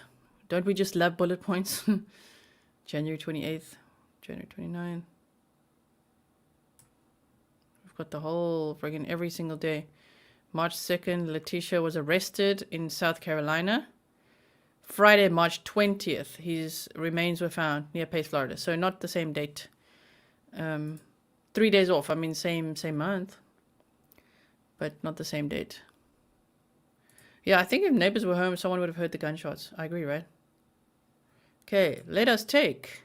Don't we just love bullet points? January 28th, January 29th. We've got the whole friggin' every single day. March 2nd, Letecia was arrested in South Carolina. Friday, March 20th, his remains were found near Pace, Florida. So not the same date. 3 days off. I mean, same month. But not the same date. Yeah, I think if neighbors were home, someone would have heard the gunshots. I agree, right? Okay, let us take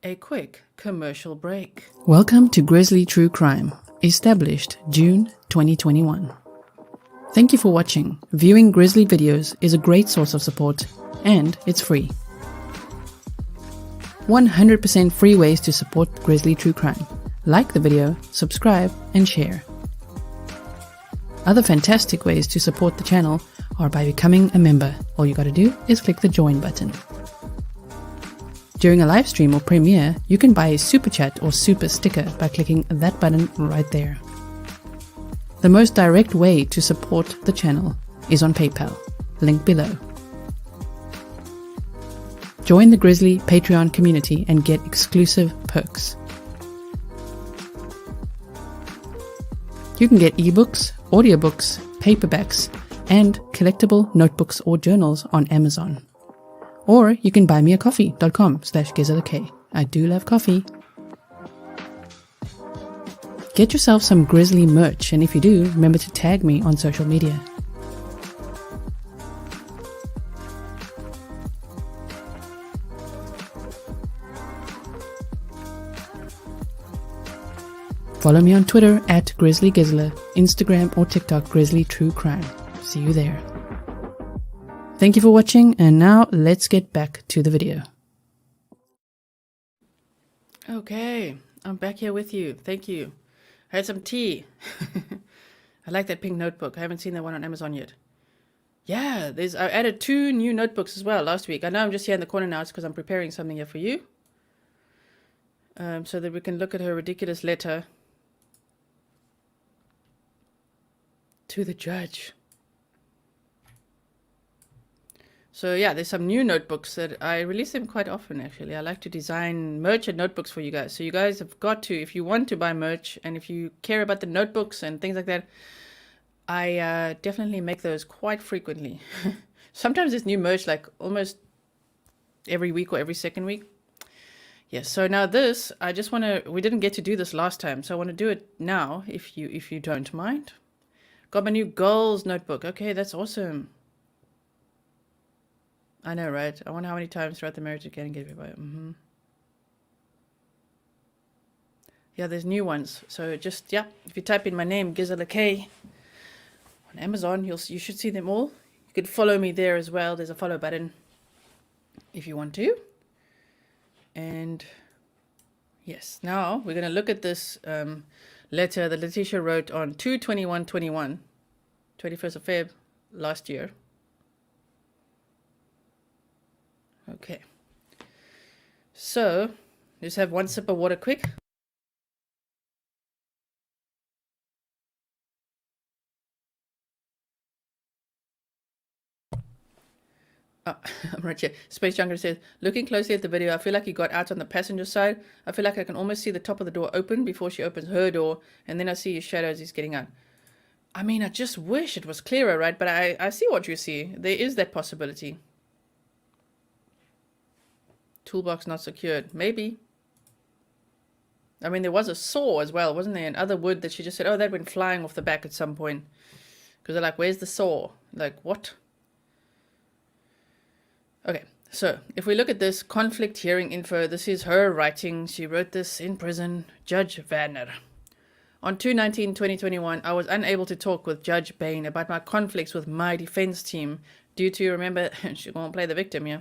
a quick commercial break. Welcome to Grizzly True Crime, established June 2021. Thank you for watching. Viewing Grizzly videos is a great source of support, and it's free. 100% free ways to support Grizzly True Crime. Like the video, subscribe, and share. Other fantastic ways to support the channel are by becoming a member. All you gotta do is click the join button. During a live stream or premiere, you can buy a super chat or super sticker by clicking that button right there. The most direct way to support the channel is on PayPal, link below. Join the Grizzly Patreon community and get exclusive perks. You can get ebooks, audiobooks, paperbacks, and collectible notebooks or journals on Amazon. Or you can buymeacoffee.com/Gisela K. I do love coffee. Get yourself some Grizzly merch, and if you do, remember to tag me on social media. Follow me on Twitter @GrizzlyGisela, Instagram or TikTok Grizzly True Crime. See you there. Thank you for watching, and now let's get back to the video. Okay, I'm back here with you. Thank you. I had some tea. I like that pink notebook. I haven't seen that one on Amazon yet. Yeah, I added 2 new notebooks as well last week. I know I'm just here in the corner now. It's because I'm preparing something here for you. So that we can look at her ridiculous letter to the judge. So yeah, there's some new notebooks that I release them quite often actually. I like to design merch and notebooks for you guys. So you guys have got to, if you want to buy merch and if you care about the notebooks and things like that, I definitely make those quite frequently. Sometimes there's new merch like almost every week or every second week. Yes, so now this, I just want to, we didn't get to do this last time, so I want to do it now, if you don't mind. Got my new goals notebook. Okay, that's awesome. I know, right? I wonder how many times throughout the marriage it can get me by. Yeah, there's new ones. So just, yeah, if you type in my name, Gisela K, on Amazon, you should see them all. You could follow me there as well. There's a follow button if you want to. And yes, now we're going to look at this letter that Letecia wrote on 2/21/21, 21st of Feb last year. Okay. So, just have one sip of water quick. Oh, I'm right here. Space Junker says, looking closely at the video, I feel like he got out on the passenger side. I feel like I can almost see the top of the door open before she opens her door, and then I see his shadow as he's getting out. I mean, I just wish it was clearer, right? But I see what you see. There is that possibility. Toolbox not secured. Maybe. I mean, there was a saw as well, wasn't there? And other wood that she just said, oh, that went flying off the back at some point. Because they're like, where's the saw? Like, what? Okay, so if we look at this conflict hearing info, this is her writing. She wrote this in prison. Judge Vanner. On 2/19/2021, I was unable to talk with Judge Bain about my conflicts with my defense team due to, remember, she won't play the victim, yeah?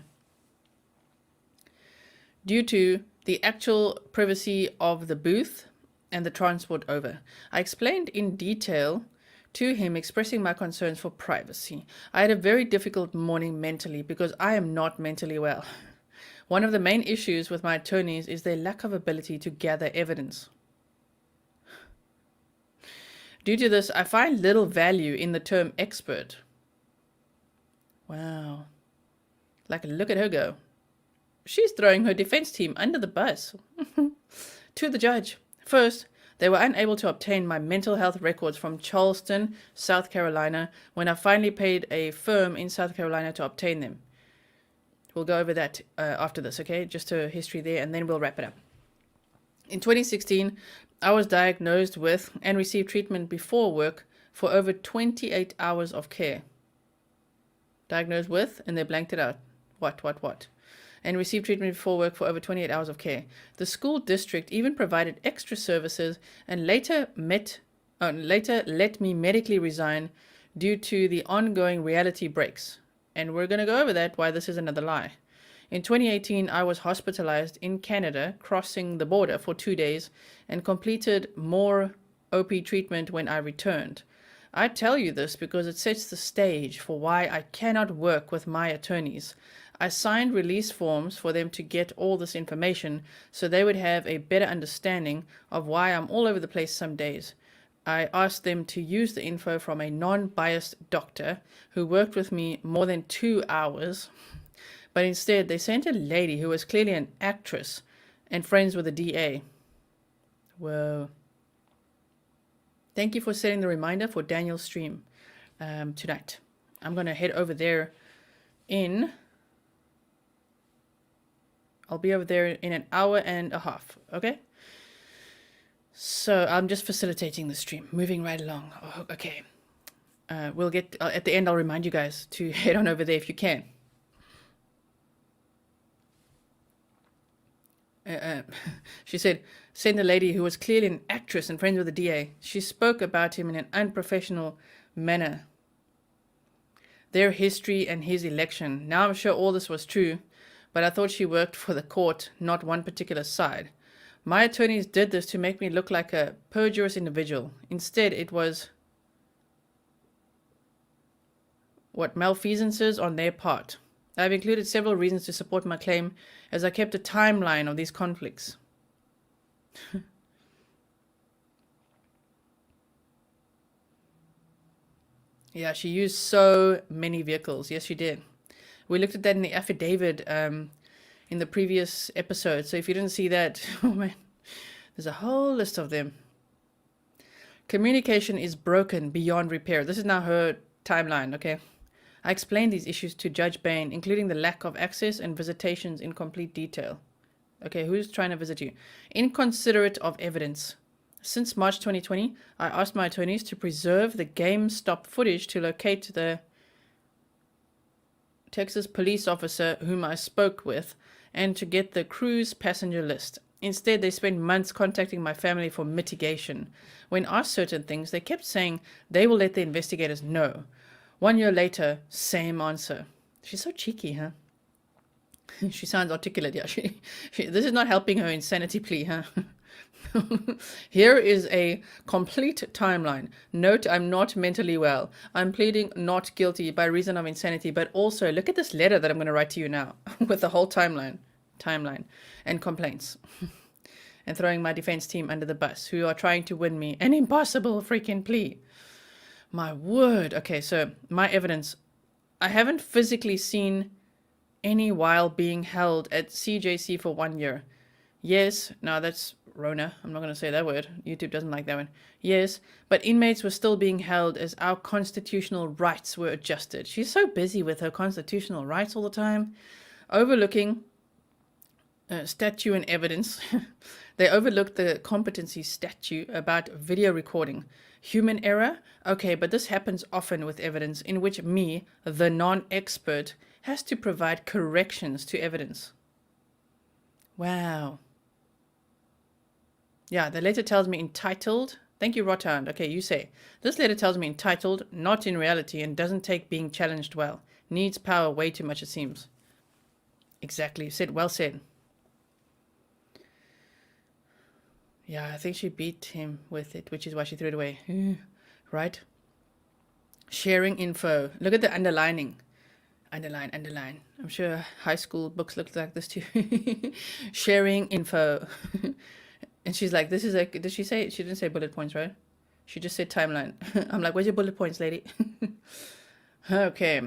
Due to the actual privacy of the booth and the transport over. I explained in detail to him, expressing my concerns for privacy. I had a very difficult morning mentally because I am not mentally well. One of the main issues with my attorneys is their lack of ability to gather evidence. Due to this, I find little value in the term expert. Wow. Like, look at her go. She's throwing her defense team under the bus. To the judge. First, they were unable to obtain my mental health records from Charleston, South Carolina, when I finally paid a firm in South Carolina to obtain them. We'll go over that after this, okay? Just a history there, and then we'll wrap it up. In 2016, I was diagnosed with and received treatment before work for over 28 hours of care. Diagnosed with, and they blanked it out. What? And received treatment before work for over 28 hours of care. The school district even provided extra services and later let me medically resign due to the ongoing reality breaks. And we're going to go over that, why this is another lie. In 2018, I was hospitalized in Canada, crossing the border for 2 days, and completed more OP treatment when I returned. I tell you this because it sets the stage for why I cannot work with my attorneys. I signed release forms for them to get all this information so they would have a better understanding of why I'm all over the place some days. I asked them to use the info from a non-biased doctor who worked with me more than 2 hours, but instead they sent a lady who was clearly an actress and friends with the DA. Whoa. Thank you for setting the reminder for Daniel's stream tonight. I'm going to head over there I'll be over there in an hour and a half, okay? So I'm just facilitating the stream, moving right along. Oh, okay. We'll get, at the end, I'll remind you guys to head on over there if you can. She said, send the lady who was clearly an actress and friends with the DA. She spoke about him in an unprofessional manner. Their history and his election. Now I'm sure all this was true, but I thought she worked for the court, not one particular side. My attorneys did this to make me look like a perjurious individual. Instead, it was... malfeasances on their part. I've included several reasons to support my claim as I kept a timeline of these conflicts. Yeah, she used so many vehicles. Yes, she did. We looked at that in the affidavit in the previous episode. So if you didn't see that, oh man, there's a whole list of them. Communication is broken beyond repair. This is now her timeline, okay? I explained these issues to Judge Bain, including the lack of access and visitations in complete detail. Okay, who's trying to visit you? Inconsiderate of evidence. Since March 2020, I asked my attorneys to preserve the GameStop footage to locate the Texas police officer whom I spoke with and to get the cruise passenger list. Instead, they spent months contacting my family for mitigation. When asked certain things, they kept saying they will let the investigators know. 1 year later, same answer. She's so cheeky, huh? She sounds articulate, yeah. This is not helping her insanity plea, huh? Here is a complete timeline. Note, I'm not mentally well. I'm pleading not guilty by reason of insanity, but also look at this letter that I'm going to write to you now with the whole timeline and complaints and throwing my defense team under the bus who are trying to win me an impossible freaking plea. My word. Okay, so my evidence. I haven't physically seen any while being held at CJC for 1 year. Yes, no, that's Rona. I'm not going to say that word. YouTube doesn't like that one. Yes, but inmates were still being held as our constitutional rights were adjusted. She's so busy with her constitutional rights all the time. Overlooking statute and evidence. They overlooked the competency statute about video recording. Human error? Okay, but this happens often with evidence in which me, the non-expert, has to provide corrections to evidence. Wow. Yeah, the letter tells me entitled. Thank you, Rothand. Okay, you say. This letter tells me entitled, not in reality, and doesn't take being challenged well. Needs power way too much, it seems. Exactly. Said, well said. Yeah, I think she beat him with it, which is why she threw it away. Right? Sharing info. Look at the underlining. Underline. I'm sure high school books looked like this too. Sharing info. And she's like, this is a, did she say, she didn't say bullet points, right? She just said timeline. I'm like, where's your bullet points, lady? Okay.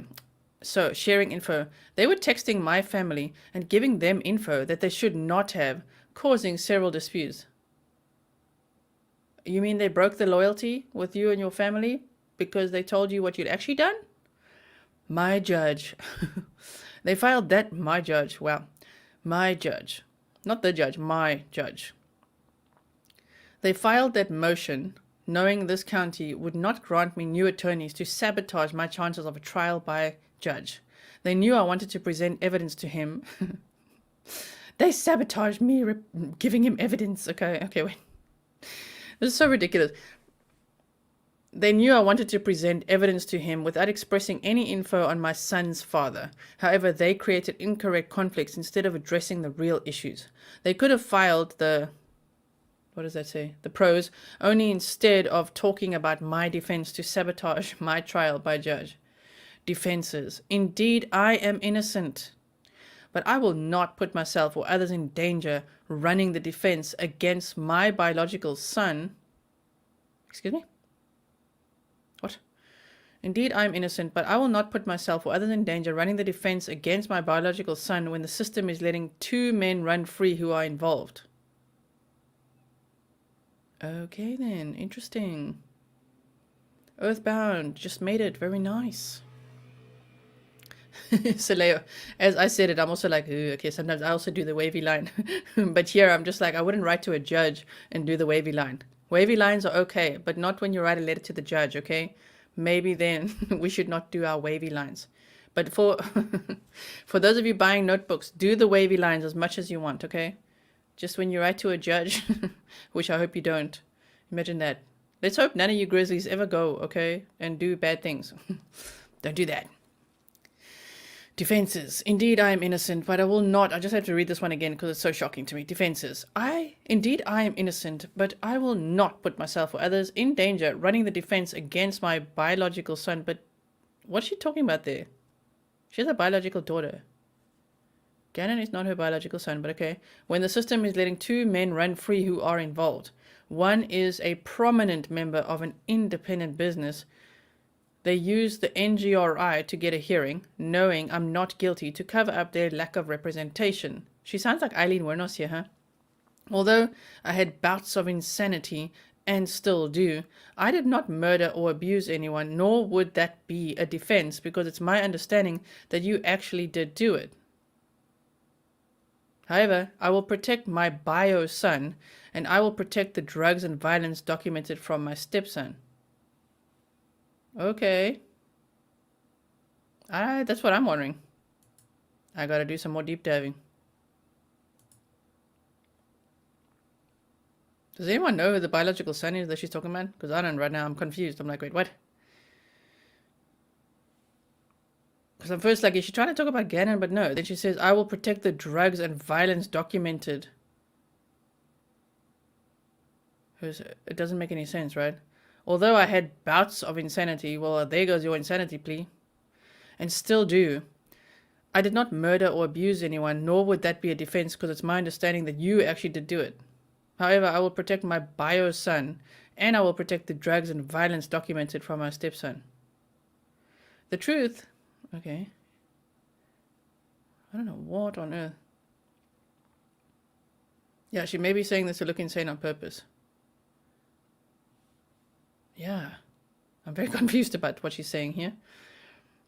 So sharing info. They were texting my family and giving them info that they should not have, causing several disputes. You mean they broke the loyalty with you and your family because they told you what you'd actually done? My judge. They filed that, my judge. Well, my judge. Not the judge, my judge. They filed that motion knowing this county would not grant me new attorneys to sabotage my chances of a trial by judge. They knew I wanted to present evidence to him. They sabotaged me giving him evidence. Okay, wait. This is so ridiculous. They knew I wanted to present evidence to him without expressing any info on my son's father. However, they created incorrect conflicts instead of addressing the real issues. They could have filed the, what does that say? The pros, only instead of talking about my defense to sabotage my trial by judge. Defenses. Indeed, I am innocent. But I will not put myself or others in danger running the defense against my biological son. Excuse me? What? Indeed, I am innocent, but I will not put myself or others in danger running the defense against my biological son when the system is letting 2 men run free who are involved. Okay then, interesting. Earthbound, just made it, very nice. So Leo, as I said it, I'm also like, okay, sometimes I also do the wavy line. But here I'm just like, I wouldn't write to a judge and do the wavy line. Wavy lines are okay, but not when you write a letter to the judge, okay? Maybe then we should not do our wavy lines. But for for those of you buying notebooks, do the wavy lines as much as you want, okay? Just when you write to a judge, which I hope you don't. Imagine that. Let's hope none of you grizzlies ever go, okay? And do bad things. Don't do that. Defenses. Indeed, I am innocent, but I will not. I just have to read this one again because it's so shocking to me. Defenses. Indeed, I am innocent, but I will not put myself or others in danger running the defense against my biological son. But What's she talking about there? She has a biological daughter. Gannon is not her biological son, but okay. When the system is letting two men run free who are involved, one is a prominent member of an independent business. They use the NGRI to get a hearing, knowing I'm not guilty, to cover up their lack of representation. She sounds like Eileen Wernos here, huh? Although I had bouts of insanity, and still do, I did not murder or abuse anyone, nor would that be a defense, because it's my understanding that you actually did do it. However, I will protect my bio son, and I will protect the drugs and violence documented from my stepson. Okay. That's what I'm wondering. I gotta do some more deep diving. Does anyone know who the biological son is that she's talking about? Because I don't right now. I'm confused. I'm like, wait, what? Because I'm first like, is she trying to talk about Gannon? But no. Then she says, I will protect the drugs and violence documented. It doesn't make any sense, right? Although I had bouts of insanity, well, there goes your insanity plea. And still do. I did not murder or abuse anyone, nor would that be a defense, because it's my understanding that you actually did do it. However, I will protect my bio son, and I will protect the drugs and violence documented from my stepson. The truth, okay. I don't know what on earth. Yeah, she may be saying this to look insane on purpose. Yeah, I'm very confused about what she's saying here.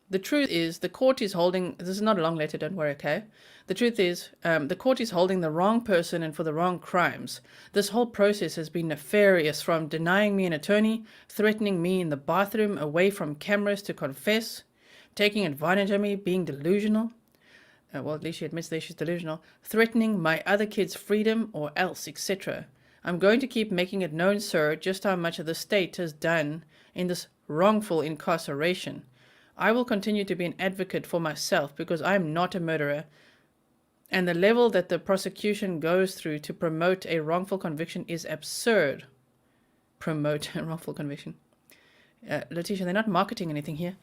The truth is, the court is holding, this is not a long letter, don't worry, okay? The truth is, the court is holding the wrong person and for the wrong crimes. This whole process has been nefarious, from denying me an attorney, threatening me in the bathroom away from cameras to confess, taking advantage of me, being delusional. Well, at least she admits that she's delusional, threatening my other kids' freedom or else, etc. I'm going to keep making it known, sir, just how much the state has done in this wrongful incarceration. I will continue to be an advocate for myself because I am not a murderer, and the level that the prosecution goes through to promote a wrongful conviction is absurd. Promote a wrongful conviction. Letecia, they're not marketing anything here.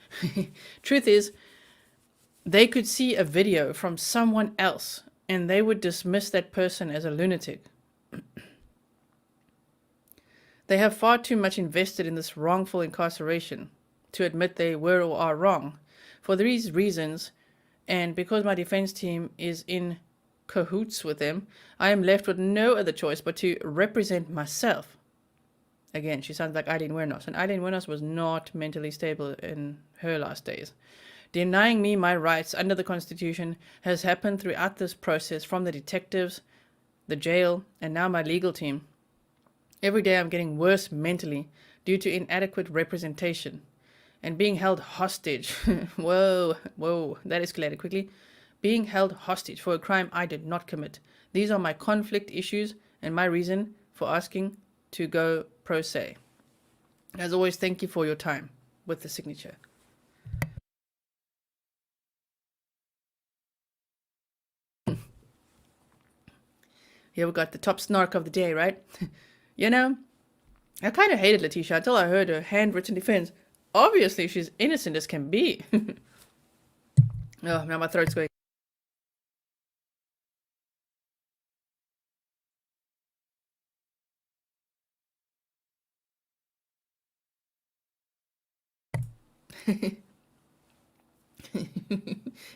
Truth is, they could see a video from someone else and they would dismiss that person as a lunatic. They have far too much invested in this wrongful incarceration to admit they were or are wrong. For these reasons, and because my defense team is in cahoots with them, I am left with no other choice but to represent myself. Again, she sounds like Eileen Wernos, and Eileen Wernos was not mentally stable in her last days. Denying me my rights under the Constitution has happened throughout this process, from the detectives, the jail, and now my legal team. Every day I'm getting worse mentally due to inadequate representation and being held hostage. Whoa, that escalated quickly. Being held hostage for a crime I did not commit. These are my conflict issues and my reason for asking to go pro se. As always, thank you for your time, with the signature. Here we got the top snark of the day, right? You know, I kind of hated Letecia until I heard her handwritten defense. Obviously, she's innocent as can be. Oh, now my throat's going.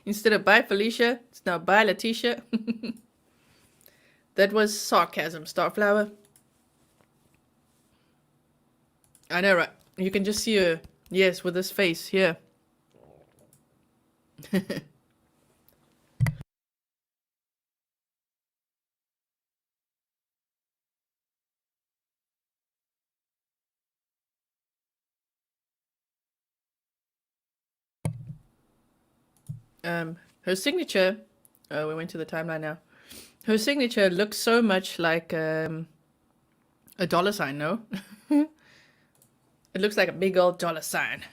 Instead of bye Felicia, it's now bye Letecia. That was sarcasm, Starflower. I know, right? You can just see her, yes, with this face here. Her signature, we went to the timeline now. Her signature looks so much like a dollar sign, no? It looks like a big old dollar sign.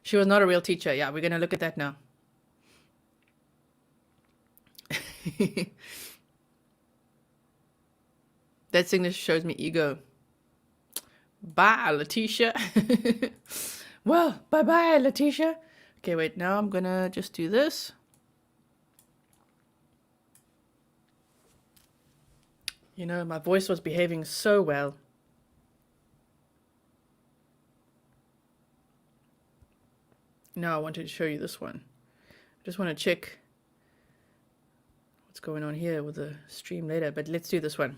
She was not a real teacher. Yeah, we're going to look at that now. That signature shows me ego. Bye, Letecia. Well, bye-bye, Letecia. Okay, wait, now I'm gonna just do this. You know, my voice was behaving so well. Now I wanted to show you this one. I just want to check what's going on here with the stream later, but let's do this one.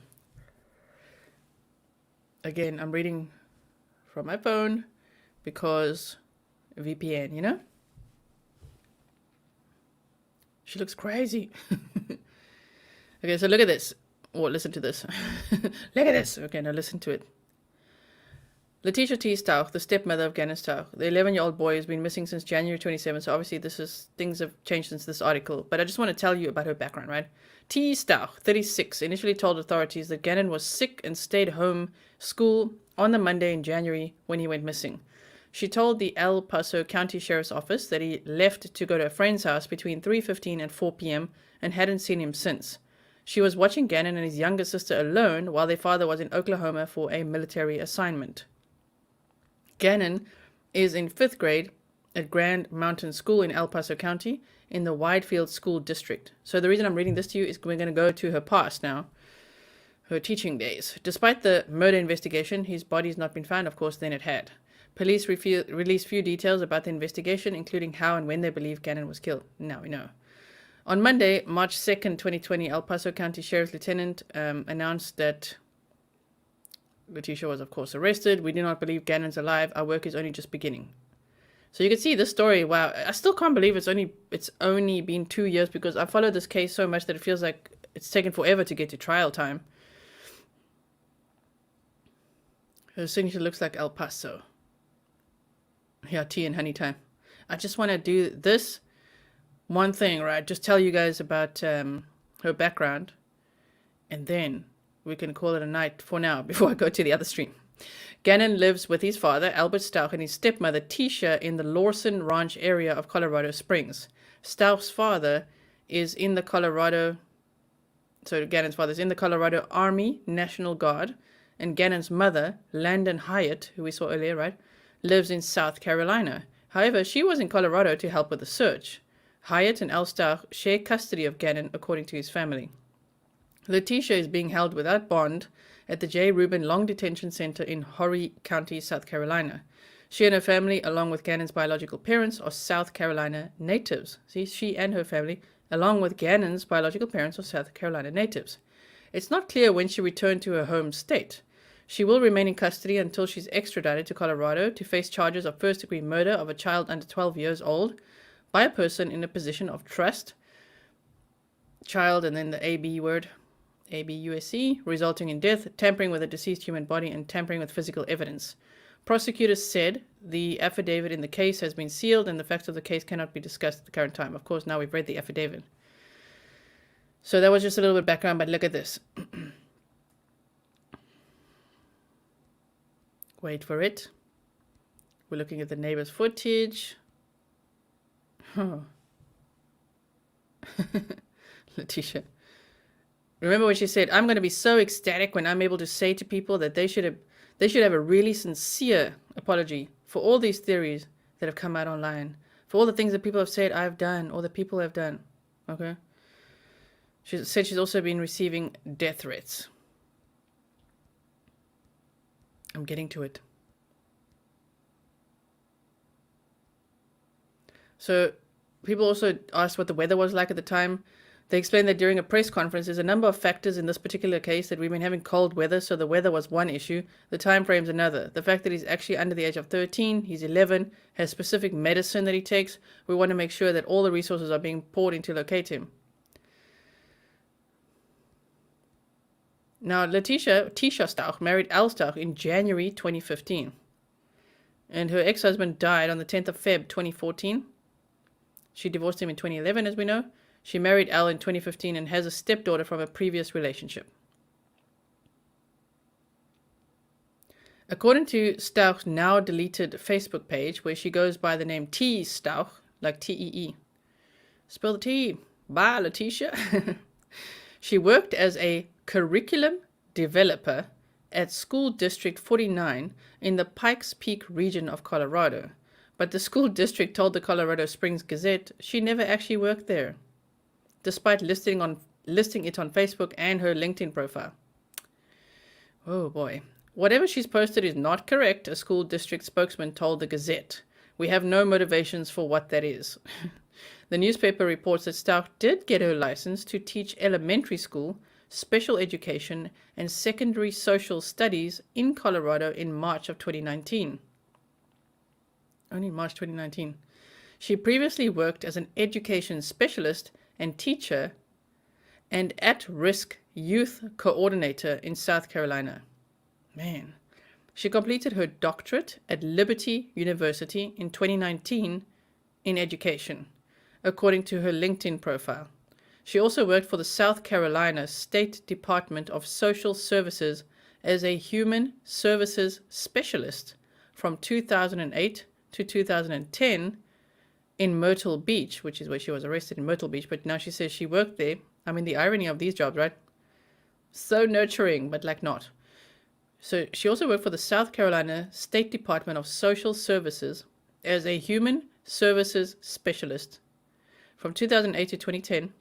Again, I'm reading from my phone because VPN, you know? She looks crazy. Okay, so look at this. Or listen to this. Look at this. Okay, now listen to it. Letecia T. Stauch, the stepmother of Gannon Stauch, the 11-year-old boy has been missing since January 27. So obviously things have changed since this article. But I just want to tell you about her background, right? T. Stauch, 36, initially told authorities that Gannon was sick and stayed home school on the Monday in January when he went missing. She told the El Paso County Sheriff's Office that he left to go to a friend's house between 3:15 and 4 p.m. and hadn't seen him since. She was watching Gannon and his younger sister alone while their father was in Oklahoma for a military assignment. Gannon is in 5th grade at Grand Mountain School in El Paso County in the Widefield School District. So the reason I'm reading this to you is we're going to go to her past now, her teaching days. Despite the murder investigation, his body's not been found. Of course, then it had. Police released few details about the investigation, including how and when they believe Gannon was killed. Now we know. On Monday, March 2nd, 2020, El Paso County Sheriff's Lieutenant announced that Letecia was, of course, arrested. We do not believe Gannon's alive. Our work is only just beginning. So you can see this story. Wow, I still can't believe it's only been 2 years, because I followed this case so much that it feels like it's taken forever to get to trial time. Her signature looks like El Paso. Yeah, tea and honey time. I just want to do this one thing, right? Just tell you guys about her background, and then we can call it a night for now before I go to the other stream. Gannon lives with his father, Albert Stauch, and his stepmother, Tisha, in the Lawson Ranch area of Colorado Springs. Stauch's father is in the Colorado, so Gannon's father is in the Colorado Army National Guard, and Gannon's mother, Landon Hyatt, who we saw earlier, right, lives in South Carolina. However, she was in Colorado to help with the search. Hyatt and Al Stauch share custody of Gannon, according to his family. Letecia is being held without bond at the J. Rubin Long Detention Center in Horry County, South Carolina. She and her family, along with Gannon's biological parents, are South Carolina natives. See, she and her family, along with Gannon's biological parents, are South Carolina natives. It's not clear when she returned to her home state. She will remain in custody until she's extradited to Colorado to face charges of first-degree murder of a child under 12 years old by a person in a position of trust, child, and then the AB word, ABUSC, resulting in death, tampering with a deceased human body, and tampering with physical evidence. Prosecutors said the affidavit in the case has been sealed and the facts of the case cannot be discussed at the current time. Of course, now we've read the affidavit. So that was just a little bit of background, but look at this. Wait for it. We're looking at the neighbor's footage. Oh. Letecia. Remember when she said, I'm going to be so ecstatic when I'm able to say to people that they should have a really sincere apology for all these theories that have come out online, for all the things that people have said I've done or that people have done. Okay? She said she's also been receiving death threats. I'm getting to it. So people also asked what the weather was like at the time. They explained that during a press conference, there's a number of factors in this particular case, that we've been having cold weather, so the weather was one issue, the time frame's another. The fact that he's actually under the age of 13, he's 11, has specific medicine that he takes. We want to make sure that all the resources are being poured in to locate him. Now, Letecia Stauch married Al Stauch in January 2015. And her ex-husband died on the 10th of Feb 2014. She divorced him in 2011, as we know. She married Al in 2015 and has a stepdaughter from a previous relationship. According to Stauch's now deleted Facebook page, where she goes by the name T. Stauch, like T-E-E. Spell the T. Bye, Letecia. She worked as a curriculum developer at School District 49 in the Pikes Peak region of Colorado. but the school district told the Colorado Springs Gazette she never actually worked there, despite listing it on Facebook and her LinkedIn profile. Oh boy. Whatever she's posted is not correct, a school district spokesman told the Gazette. We have no motivations for what that is. The newspaper reports that Stauch did get her license to teach elementary school, special education, and secondary social studies in Colorado in March of 2019. Only March 2019. She previously worked as an education specialist and teacher and at-risk youth coordinator in South Carolina. Man. She completed her doctorate at Liberty University in 2019 in education, according to her LinkedIn profile. She also worked for the South Carolina State Department of Social Services as a human services specialist from 2008 to 2010 in Myrtle Beach, which is where she was arrested, in Myrtle Beach, but now she says she worked there. I mean, the irony of these jobs, right? So nurturing, but like not. So she also worked for the South Carolina State Department of Social Services as a human services specialist from 2008 to 2010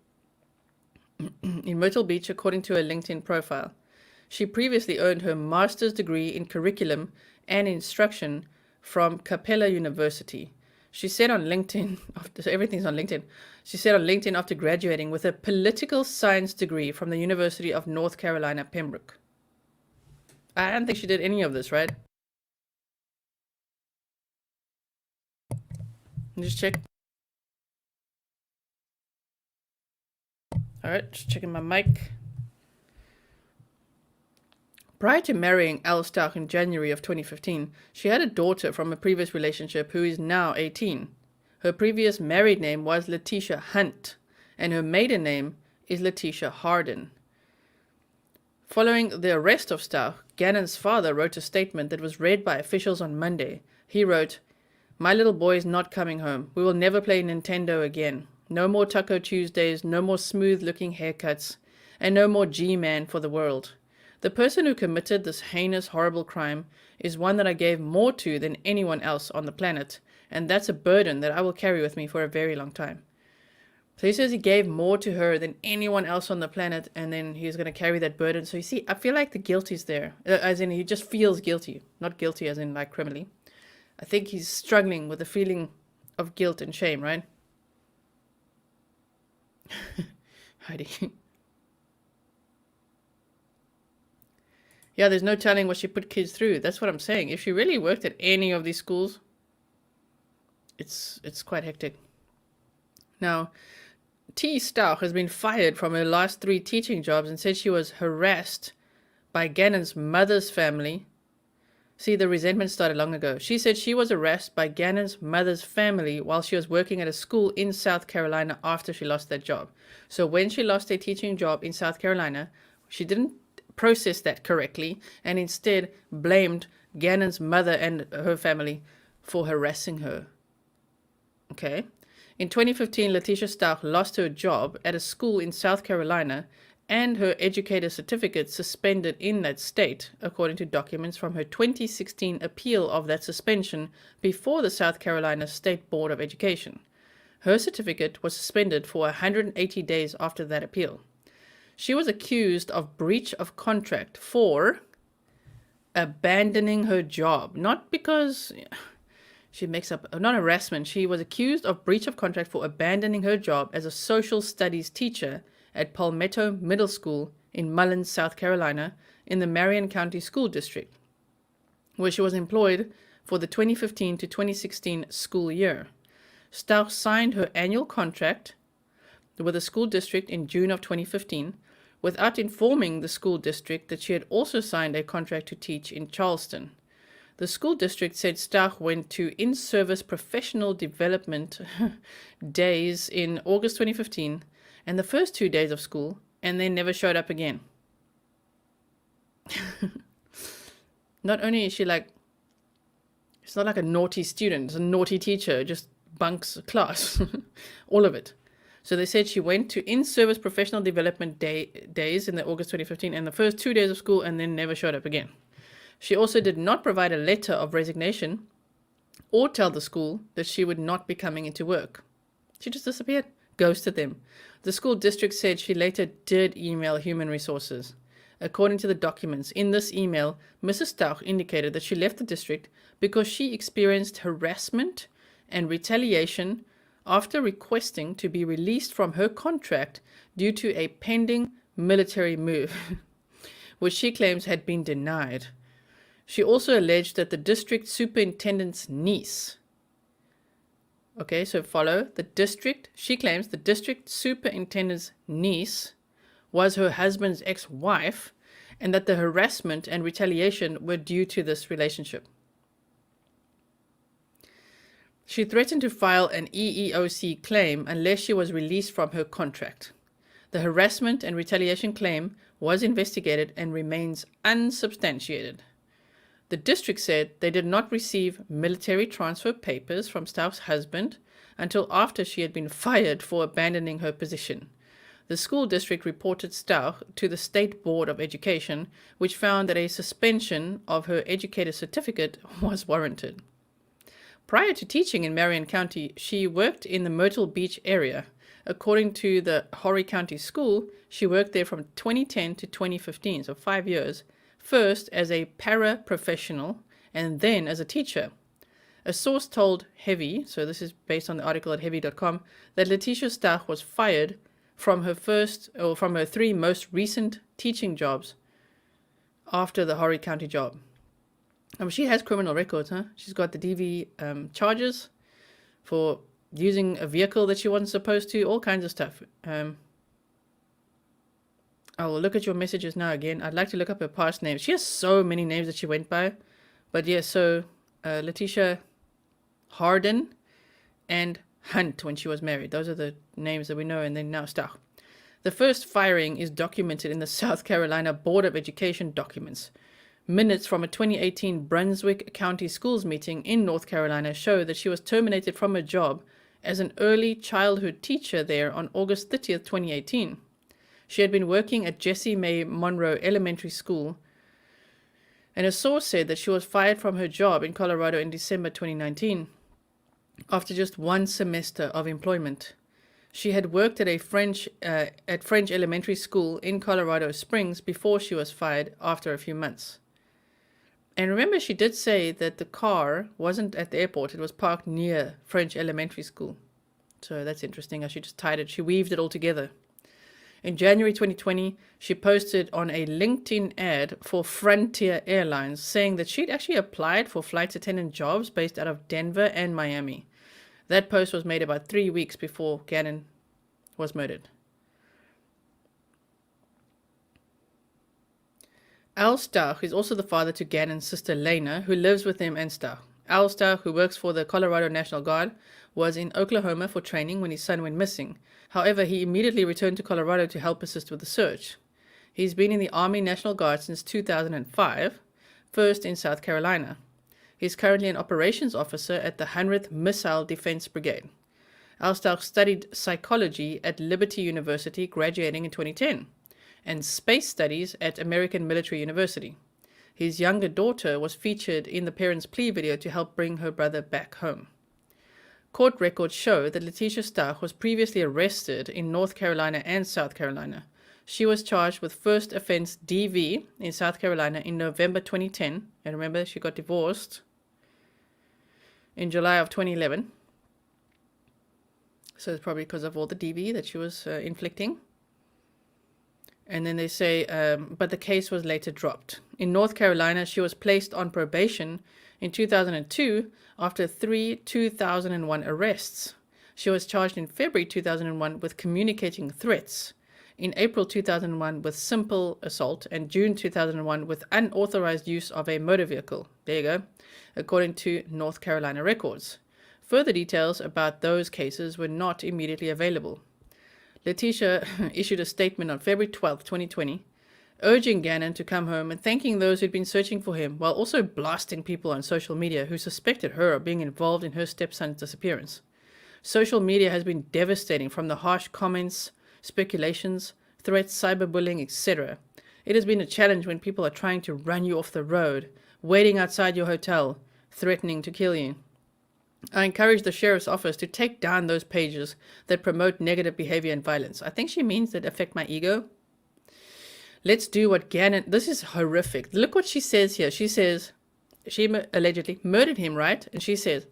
in Myrtle Beach, according to her LinkedIn profile. She previously earned her master's degree in curriculum and instruction from Capella University. She said on LinkedIn, so everything's on LinkedIn. She said on LinkedIn after graduating with a political science degree from the University of North Carolina, Pembroke. I don't think she did any of this, right? Just check. All right, just checking my mic. Prior to marrying Al Stauch in January of 2015, she had a daughter from a previous relationship who is now 18. Her previous married name was Letecia Hunt, and her maiden name is Letecia Harden. Following the arrest of Stauch, Gannon's father wrote a statement that was read by officials on Monday. He wrote, "My little boy is not coming home. We will never play Nintendo again. No more Taco Tuesdays, no more smooth-looking haircuts, and no more G-Man for the world. The person who committed this heinous, horrible crime is one that I gave more to than anyone else on the planet, and that's a burden that I will carry with me for a very long time." So he says he gave more to her than anyone else on the planet, and then he's going to carry that burden. So you see, I feel like the guilt is there, as in he just feels guilty, not guilty as in like criminally. I think he's struggling with the feeling of guilt and shame, right? Heidi. Yeah, there's no telling what she put kids through. That's what I'm saying. If she really worked at any of these schools, it's quite hectic. Now, T. Stauch has been fired from her last 3 teaching jobs and said she was harassed by Gannon's mother's family. See, the resentment started long ago. She said she was harassed by Gannon's mother's family while she was working at a school in South Carolina after she lost that job. So when she lost a teaching job in South Carolina, she didn't process that correctly and instead blamed Gannon's mother and her family for harassing her. Okay. In 2015, Letecia Stauch lost her job at a school in South Carolina and her educator certificate suspended in that state, according to documents from her 2016 appeal of that suspension before the South Carolina State Board of Education. Her certificate was suspended for 180 days after that appeal. She was accused of breach of contract for abandoning her job, not because she makes up, not harassment. She was accused of breach of contract for abandoning her job as a social studies teacher at Palmetto Middle School in Mullins, South Carolina, in the Marion County School District, where she was employed for the 2015 to 2016 school year. Stauch signed her annual contract with the school district in June of 2015 without informing the school district that she had also signed a contract to teach in Charleston. The school district said Stauch went to in-service professional development days in August 2015 and the first 2 days of school, and then never showed up again. Not only is she like, it's not like a naughty student, it's a naughty teacher, just bunks class, all of it. So they said she went to in-service professional development days in the August 2015 and the first 2 days of school and then never showed up again. She also did not provide a letter of resignation or tell the school that she would not be coming into work. She just disappeared, ghosted them. The school district said she later did email Human Resources. According to the documents, in this email, Mrs. Stauch indicated that she left the district because she experienced harassment and retaliation after requesting to be released from her contract due to a pending military move, which she claims had been denied. She also alleged that the district superintendent's niece, okay, so follow, she claims the district superintendent's niece was her husband's ex-wife, and that the harassment and retaliation were due to this relationship. She threatened to file an EEOC claim unless she was released from her contract. The harassment and retaliation claim was investigated and remains unsubstantiated. The district said they did not receive military transfer papers from Stauch's husband until after she had been fired for abandoning her position. The school district reported Stauch to the State Board of Education, which found that a suspension of her educator certificate was warranted. Prior to teaching in Marion County, she worked in the Myrtle Beach area. According to the Horry County School, she worked there from 2010 to 2015, so 5 years, first as a paraprofessional and then as a teacher. A source told Heavy, so this is based on the article at heavy.com, that Letecia Stauch was fired from her three most recent teaching jobs after the Horry County job. She has criminal records, huh? She's got the DV charges for using a vehicle that she wasn't supposed to, all kinds of stuff. I will look at your messages now again. I'd like to look up her past names. She has so many names that she went by. But yeah, so Letecia Harden and Hunt when she was married. Those are the names that we know, and then now Stauch. The first firing is documented in the South Carolina Board of Education documents. Minutes from a 2018 Brunswick County Schools meeting in North Carolina show that she was terminated from her job as an early childhood teacher there on August 30th, 2018. She had been working at Jessie May Monroe Elementary School, and a source said that she was fired from her job in Colorado in December 2019 after just 1 semester of employment. She had worked at French Elementary School in Colorado Springs before she was fired after a few months. And remember, she did say that the car wasn't at the airport. It was parked near French Elementary School. So that's interesting how she just she weaved it all together. In January 2020, she posted on a LinkedIn ad for Frontier Airlines saying that she'd actually applied for flight attendant jobs based out of Denver and Miami. That post was made about 3 weeks before Gannon was murdered. Al Stauch is also the father to Gannon's sister Lena, who lives with him and Stauch. Al Stauch, who works for the Colorado National Guard, was in Oklahoma for training when his son went missing. However, he immediately returned to Colorado to help assist with the search. He's been in the Army National Guard since 2005, first in South Carolina. He's currently an operations officer at the 100th Missile Defense Brigade. Al Stauch studied psychology at Liberty University, graduating in 2010, and space studies at American Military University. His younger daughter was featured in the parents' plea video to help bring her brother back home. Court records show that Letecia Stauch was previously arrested in North Carolina and South Carolina. She was charged with first offense DV in South Carolina in November 2010. And remember, she got divorced in July of 2011. So it's probably because of all the DV that she was inflicting. And then they say, but the case was later dropped. In North Carolina, she was placed on probation in 2002 after 3 2001 arrests. She was charged in February 2001 with communicating threats, in April 2001 with simple assault, and June 2001 with unauthorized use of a motor vehicle. There you go, according to North Carolina records. Further details about those cases were not immediately available. Letecia issued a statement on February 12, 2020, urging Gannon to come home and thanking those who'd been searching for him, while also blasting people on social media who suspected her of being involved in her stepson's disappearance. Social media has been devastating, from the harsh comments, speculations, threats, cyberbullying, etc. It has been a challenge when people are trying to run you off the road, waiting outside your hotel, threatening to kill you. I encourage the sheriff's office to take down those pages that promote negative behavior and violence. I think she means that affect my ego. Let's do what Gannon, this is horrific. Look what she says here. She says, she allegedly murdered him, right? And she says,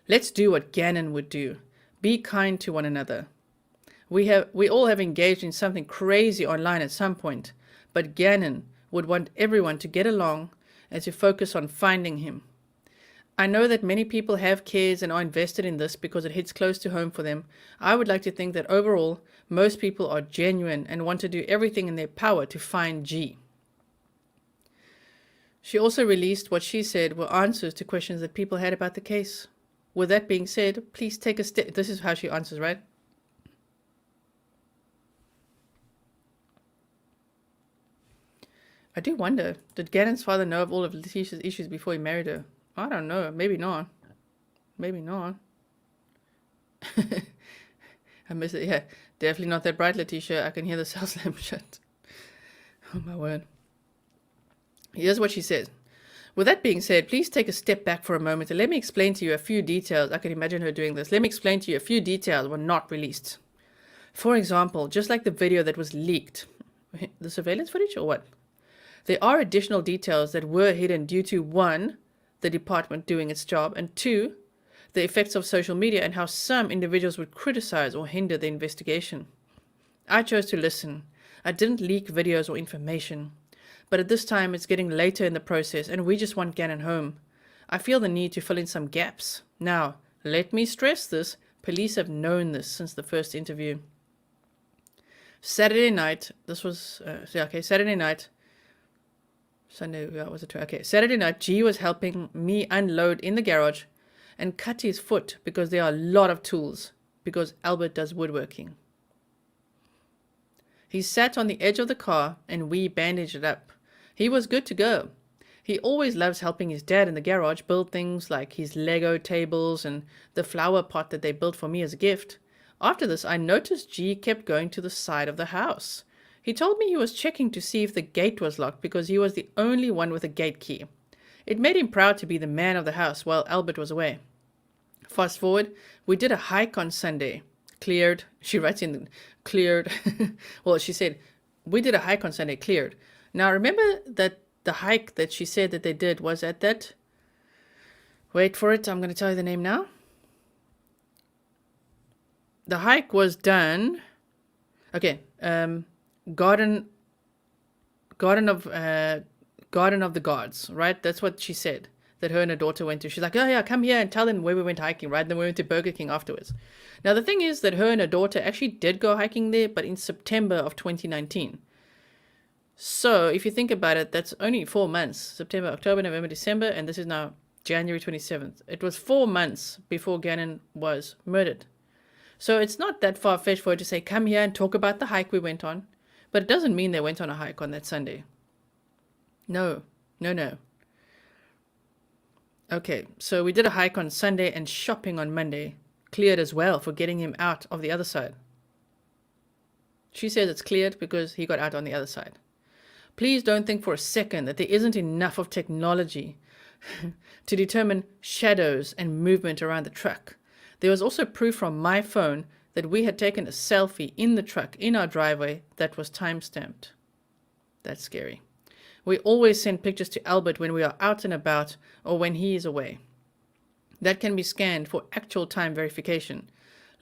let's do what Gannon would do. Be kind to one another. We all have engaged in something crazy online at some point, but Gannon would want everyone to get along and to focus on finding him. I know that many people have cares and are invested in this because it hits close to home for them. I would like to think that overall, most people are genuine and want to do everything in their power to find G. She also released what she said were answers to questions that people had about the case. With that being said, please take a step. This is how she answers, right? I do wonder, did Gannon's father know of all of Letecia's issues before he married her? I don't know. Maybe not. Maybe not. I miss it. Yeah, definitely not that bright, Letecia. I can hear the cell slam shut. Oh, my word. Here's what she says. With that being said, please take a step back for a moment and let me explain to you a few details. I can imagine her doing this. Let me explain to you a few details were not released. For example, just like the video that was leaked. The surveillance footage or what? There are additional details that were hidden due to 1, the department doing its job, and 2, the effects of social media and how some individuals would criticize or hinder the investigation. I chose to listen. I didn't leak videos or information. But at this time, it's getting later in the process, and we just want Gannon home. I feel the need to fill in some gaps. Now, let me stress this. Police have known this since the first interview. Saturday night, this was, Saturday night, Sunday, was it? Okay, Saturday night, G was helping me unload in the garage and cut his foot because there are a lot of tools, because Albert does woodworking. He sat on the edge of the car and we bandaged it up. He was good to go. He always loves helping his dad in the garage build things like his Lego tables and the flower pot that they built for me as a gift. After this, I noticed G kept going to the side of the house. He told me he was checking to see if the gate was locked because he was the only one with a gate key. It made him proud to be the man of the house while Albert was away. Fast forward, we did a hike on Sunday. Cleared. She writes in cleared. Well, she said, we did a hike on Sunday, cleared. Now, remember that the hike that she said that they did was at that, wait for it, I'm going to tell you the name now. The hike was done, okay, Garden of the Gods, right? That's what she said, that her and her daughter went to. She's like, oh yeah, come here and tell them where we went hiking, right? And then we went to Burger King afterwards. Now, the thing is that her and her daughter actually did go hiking there, but in September of 2019. So if you think about it, that's only 4 months, September, October, November, December, and this is now January 27th. It was 4 months before Gannon was murdered. So it's not that far-fetched for her to say, come here and talk about the hike we went on. But it doesn't mean they went on a hike on that Sunday. No. Okay, so we did a hike on Sunday and shopping on Monday. Cleared as well for getting him out of the other side. She says it's cleared because he got out on the other side. Please don't think for a second that there isn't enough of technology to determine shadows and movement around the truck. There was also proof from my phone that we had taken a selfie in the truck in our driveway that was time-stamped. That's scary. We always send pictures to Albert when we are out and about or when he is away. That can be scanned for actual time verification.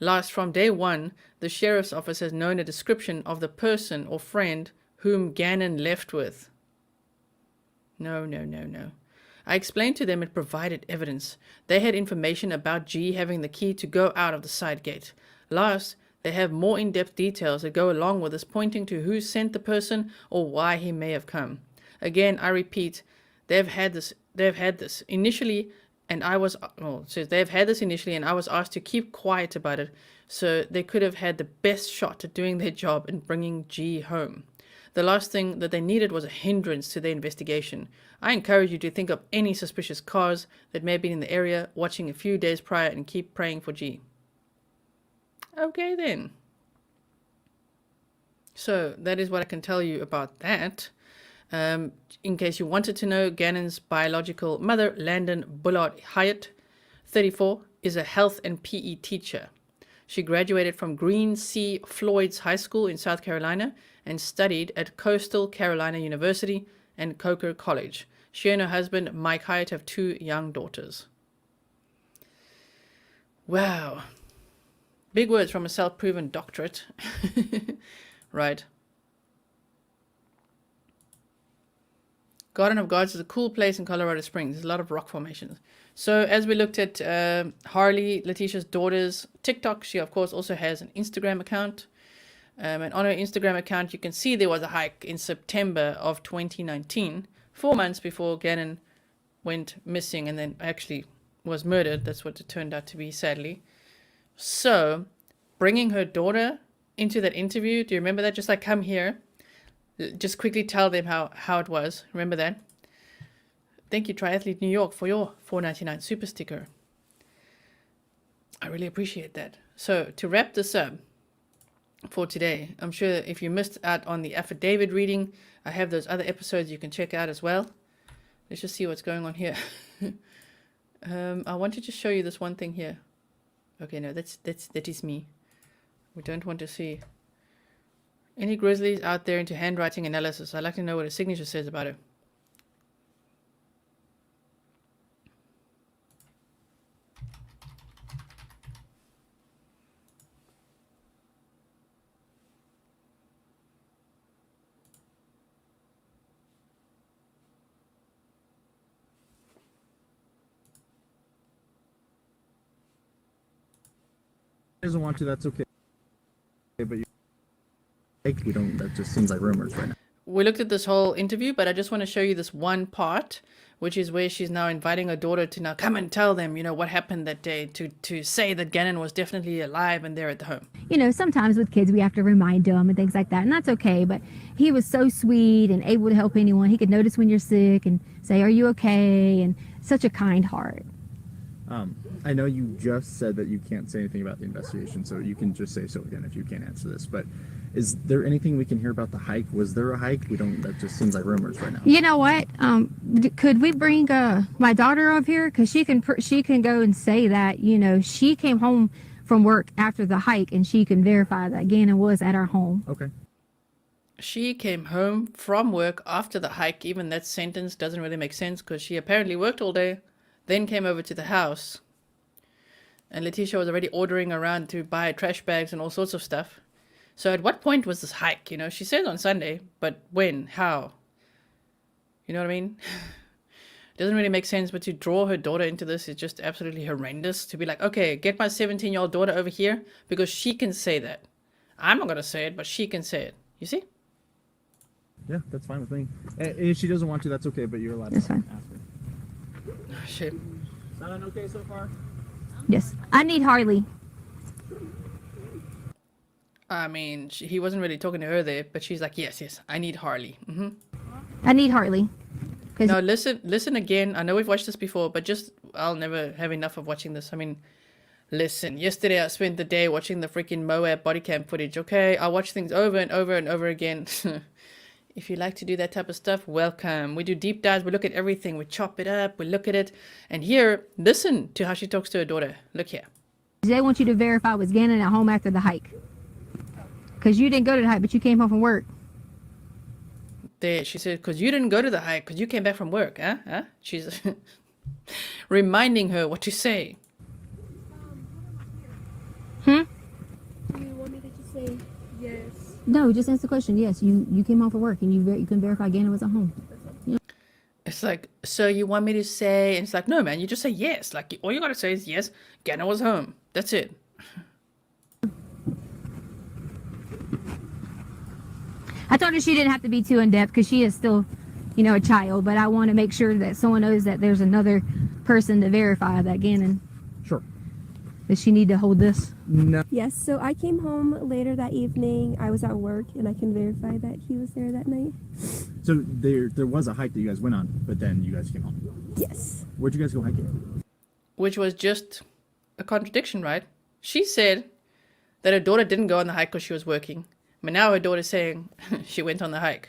Last, from day one, the sheriff's office has known a description of the person or friend whom Gannon left with. No. I explained to them it provided evidence. They had information about G having the key to go out of the side gate. Last, they have more in-depth details that go along with this, pointing to who sent the person or why he may have come. Again, I repeat, they've had this initially, and I was asked to keep quiet about it, so they could have had the best shot at doing their job and bringing G home. The last thing that they needed was a hindrance to their investigation. I encourage you to think of any suspicious cars that may have been in the area watching a few days prior and keep praying for G. Okay then. So that is what I can tell you about that. In case you wanted to know, Gannon's biological mother, Landon Bullard Hyatt, 34, is a health and PE teacher. She graduated from Green C. Floyd's High School in South Carolina and studied at Coastal Carolina University and Coker College. She and her husband, Mike Hyatt, have 2 young daughters. Wow. Big words from a self-proven doctorate. Right. Garden of Gods is a cool place in Colorado Springs. There's a lot of rock formations. So as we looked at Harley, Letecia's daughter's TikTok, she of course also has an Instagram account. And on her Instagram account, you can see there was a hike in September of 2019, 4 months before Gannon went missing and then actually was murdered. That's what it turned out to be, sadly. So bringing her daughter into that interview, do you remember that? Just like, come here. Just quickly tell them how it was. Remember that? Thank you, Triathlete New York, for your $4.99 super sticker. I really appreciate that. So to wrap this up for today, I'm sure if you missed out on the affidavit reading, I have those other episodes you can check out as well. Let's just see what's going on here. I want to just show you this one thing here. Okay, no, that is me. We don't want to see any Grizzlies out there into handwriting analysis. I'd like to know what a signature says about it. Doesn't want to, that's okay. But we don't, that just seems like rumors right now. We looked at this whole interview, but I just want to show you this one part, which is where she's now inviting her daughter to now come and tell them, what happened that day, to say that Gannon was definitely alive and there at the home. Sometimes with kids we have to remind them and things like that, and that's okay, but he was so sweet and able to help anyone. He could notice when you're sick and say, are you okay? And such a kind heart. I know you just said that you can't say anything about the investigation, so you can just say so again if you can't answer this, but is there anything we can hear about the hike? Was there a hike? That just seems like rumors right now. You know what? Could we bring my daughter up here? Because she can go and say that, she came home from work after the hike and she can verify that Gannon was at our home. Okay. She came home from work after the hike. Even that sentence doesn't really make sense because she apparently worked all day, then came over to the house. And Letecia was already ordering around to buy trash bags and all sorts of stuff. So at what point was this hike? She says on Sunday, but when? How? You know what I mean? It doesn't really make sense, but to draw her daughter into this is just absolutely horrendous. To be like, okay, get my 17-year-old daughter over here because she can say that. I'm not going to say it, but she can say it. You see? Yeah, that's fine with me. And if she doesn't want to, that's okay, but you're allowed That's to fine. ask her. Oh, shit. Sound okay so far? Yes. I need Harley. I mean, he wasn't really talking to her there, but she's like, yes, I need Harley. Mm-hmm. I need Harley. Now listen again. I know we've watched this before, but I'll never have enough of watching this. I mean, listen, yesterday I spent the day watching the freaking Moab body cam footage, okay? I watch things over and over and over again. If you like to do that type of stuff, welcome. We do deep dives. We look at everything. We chop it up. We look at it. And here, listen to how she talks to her daughter. Look here. They want you to verify was Gannon at home after the hike. Because you didn't go to the hike, but you came home from work. There, she said, because you didn't go to the hike, because you came back from work, huh? She's reminding her what to say. Do you want me to just say yes? No, just answer the question. Yes, you came home from work and you can verify Gannon was at home. It's like, so you want me to say, and it's like, no, man, you just say yes. Like, all you got to say is yes, Gannon was home. That's it. I told her she didn't have to be too in-depth because she is still, a child. But I want to make sure that someone knows that there's another person to verify that Gannon. Sure. Does she need to hold this? No. Yes, so I came home later that evening. I was at work, and I can verify that he was there that night. So there was a hike that you guys went on, but then you guys came home. Yes. Where'd you guys go hiking? Which was just a contradiction, right? She said that her daughter didn't go on the hike because she was working. But now her daughter's saying she went on the hike.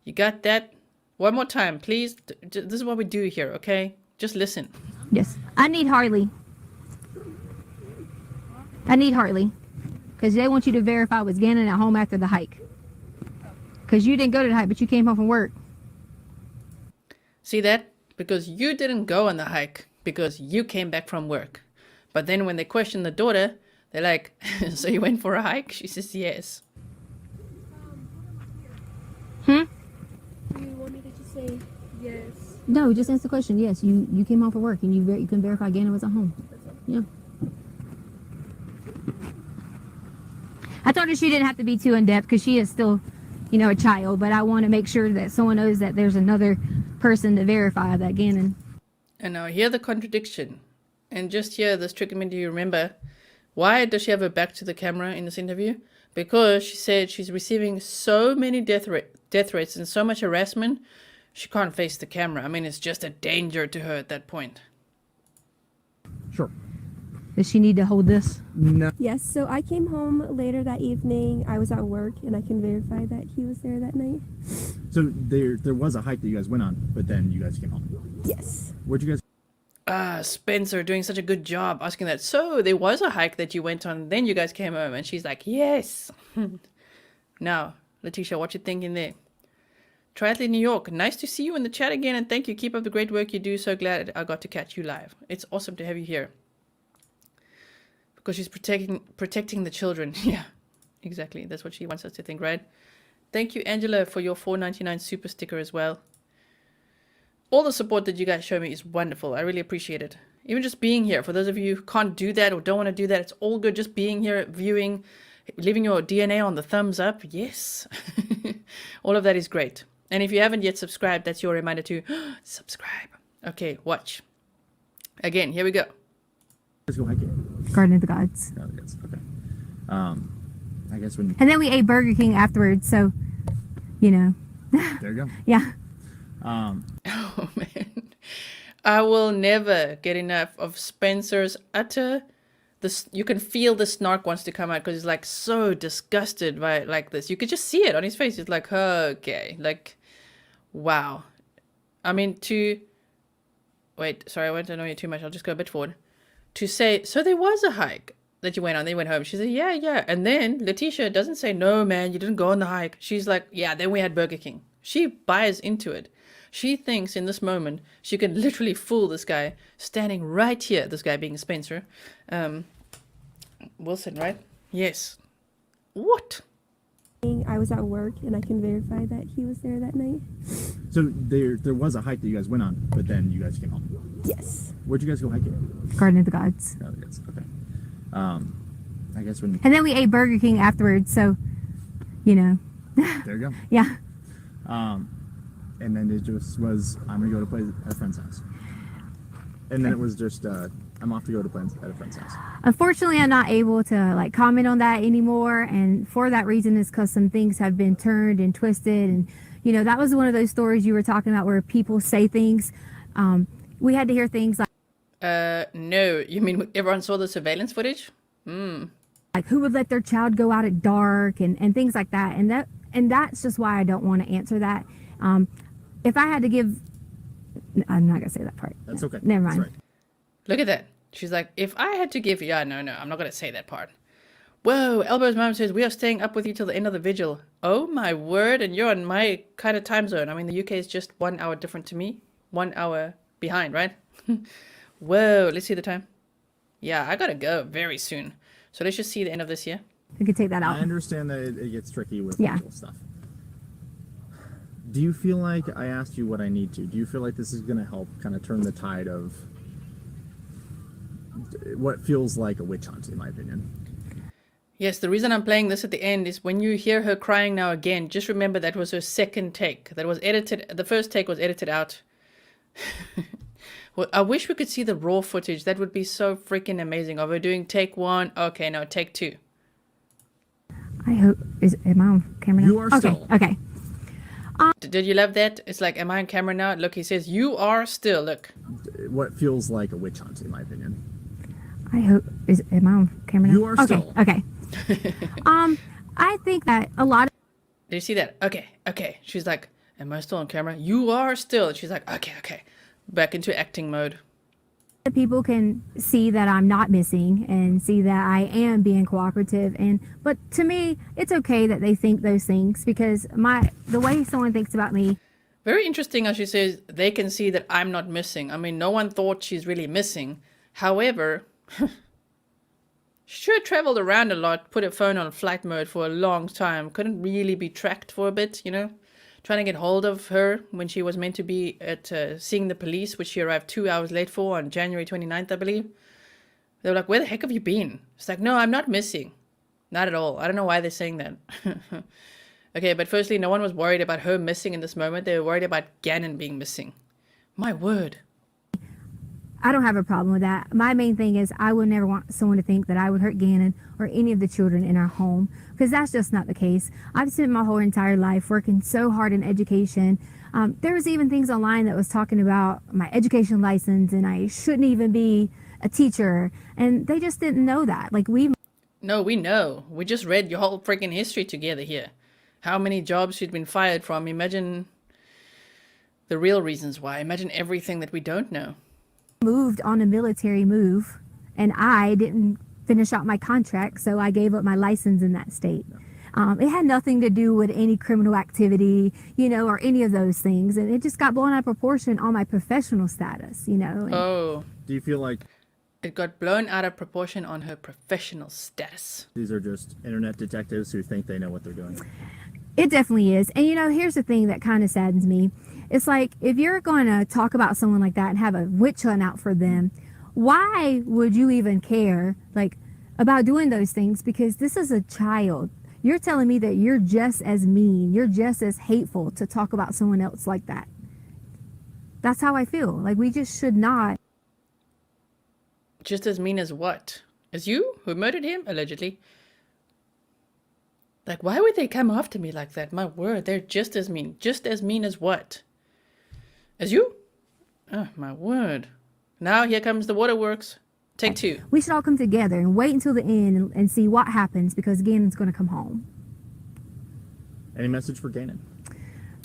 You got that? One more time, please. This is what we do here, okay? Just listen. Yes. I need Harley. I need Hartley. Because they want you to verify was Gannon at home after the hike. Because you didn't go to the hike, but you came home from work. See that? Because you didn't go on the hike, because you came back from work. But then when they question the daughter, they're like, so you went for a hike? She says yes. Hmm? Do you want me to just say yes? No, just answer the question. Yes, you came home from work and you can verify Gannon was at home. Yeah. I told her she didn't have to be too in-depth because she is still, you know, a child. But I want to make sure that someone knows that there's another person to verify that Gannon. And now hear the contradiction. And just hear this trigger me. Do you remember? Why does she have her back to the camera in this interview? Because she said she's receiving so many death threats and so much harassment, she can't face the camera. I mean, it's just a danger to her at that point. Sure. Does she need to hold this? No. Yes, so I came home later that evening. I was at work, and I can verify that he was there that night. So there was a hike that you guys went on, but then you guys came home. Yes. Where'd you guys? Spencer doing such a good job asking that. So there was a hike that you went on, then you guys came home, and she's like, yes. Now, Letecia, what you thinking there? Triathlete New York, nice to see you in the chat again, and thank you. Keep up the great work you do. So glad I got to catch you live. It's awesome to have you here. Because she's protecting the children. Yeah, exactly. That's what she wants us to think, right? Thank you, Angela, for your $4.99 super sticker as well. All the support that you guys show me is wonderful. I really appreciate it. Even just being here. For those of you who can't do that or don't want to do that, it's all good. Just being here, viewing, leaving your DNA on the thumbs up. Yes. All of that is great. And if you haven't yet subscribed, that's your reminder to subscribe. Okay, watch. Again, here we go. Let's go hiking. Garden of the Gods. Oh, yes. Okay. I guess when. And then we ate Burger King afterwards, so, you know. There you go. Yeah. Oh, man. I will never get enough of Spencer's utter... You can feel the snark wants to come out because he's like so disgusted by it like this. You could just see it on his face. It's like, okay. Like, wow. I mean, Wait, sorry, I won't annoy you too much. I'll just go a bit forward. To say, so there was a hike that you went on. Then you went home. She said, yeah. And then Letecia doesn't say, no, man, you didn't go on the hike. She's like, yeah, then we had Burger King. She buys into it. She thinks in this moment she can literally fool this guy standing right here. This guy being Spencer. Wilson, right? Yes. What? I was at work, and I can verify that he was there that night. So there was a hike that you guys went on, but then you guys came home. Yes. Where'd you guys go hiking? Garden of the Gods. Oh, yes. Okay. I guess when. And then we ate Burger King afterwards, so, you know. There you go. Yeah. And then it just was, I'm gonna go to play at a friend's house. And then it was just, I'm off to go to play at a friend's house. Unfortunately, I'm not able to like comment on that anymore, and for that reason is because some things have been turned and twisted, and you know that was one of those stories you were talking about where people say things. We had to hear things like, no, you mean everyone saw the surveillance footage? like who would let their child go out at dark and things like that, and that's just why I don't want to answer that. If I had to give, I'm not gonna say that part. That's okay. Never mind. That's right. Look at that. She's like, if I had to give... Yeah, no, I'm not going to say that part. Whoa, Elbow's mom says, we are staying up with you till the end of the vigil. Oh, my word. And you're on my kind of time zone. I mean, the UK is just 1 hour different to me. 1 hour behind, right? Whoa, let's see the time. Yeah, I got to go very soon. So let's just see the end of this year. We could take that out. I understand that it gets tricky with Yeah. legal stuff. Do you feel like I asked you what I need to? Do you feel like this is going to help kind of turn the tide of what feels like a witch hunt, in my opinion? Yes, the reason I'm playing this at the end is when you hear her crying now again, just remember that was her second take. That was edited. The first take was edited out. Well, I wish we could see the raw footage. That would be so freaking amazing. Of her doing take one. Okay, no, take two. I hope am I on camera now? You are still. Okay. Did you love that? It's like, am I on camera now? Look, he says, you are still. Look. What feels like a witch hunt, in my opinion. I hope am I on camera now? You are still. Okay. I think that a lot of... Did you see that? Okay. She's like, am I still on camera? You are still. She's like, okay. Back into acting mode. that people can see that I'm not missing and see that I am being cooperative. But to me, it's okay that they think those things, because the way someone thinks about me. Very interesting how she says they can see that I'm not missing. I mean, no one thought she's really missing. However, she sure traveled around a lot, put her phone on flight mode for a long time, couldn't really be tracked for a bit, trying to get hold of her when she was meant to be at seeing the police, which she arrived 2 hours late for on January 29th, I believe. They were like, where the heck have you been? It's like, no, I'm not missing. Not at all. I don't know why they're saying that. Okay, but firstly, no one was worried about her missing in this moment. They were worried about Gannon being missing. My word. I don't have a problem with that. My main thing is I would never want someone to think that I would hurt Gannon or any of the children in our home, because that's just not the case. I've spent my whole entire life working so hard in education. There was even things online that was talking about my education license and I shouldn't even be a teacher. And they just didn't know that. No, we know. We just read your whole freaking history together here. How many jobs she'd been fired from. Imagine the real reasons why. Imagine everything that we don't know. Moved on a military move, and I didn't finish out my contract, so I gave up my license in that state. It had nothing to do with any criminal activity, or any of those things, and it just got blown out of proportion on my professional status, Oh. Do you feel like It got blown out of proportion on her professional status. these are just internet detectives who think they know what they're doing? It definitely is. And here's the thing that kind of saddens me. It's like, if you're going to talk about someone like that and have a witch hunt out for them, why would you even care about doing those things? Because this is a child. You're telling me that you're just as mean, you're just as hateful to talk about someone else like that. That's how I feel. We just should not. Just as mean as what? As you, who murdered him, allegedly? Why would they come after me like that? My word, they're just as mean. Just as mean as what? As you? Oh, my word. Now here comes the waterworks. Take two. We should all come together and wait until the end and see what happens, because Gannon's going to come home. Any message for Gannon?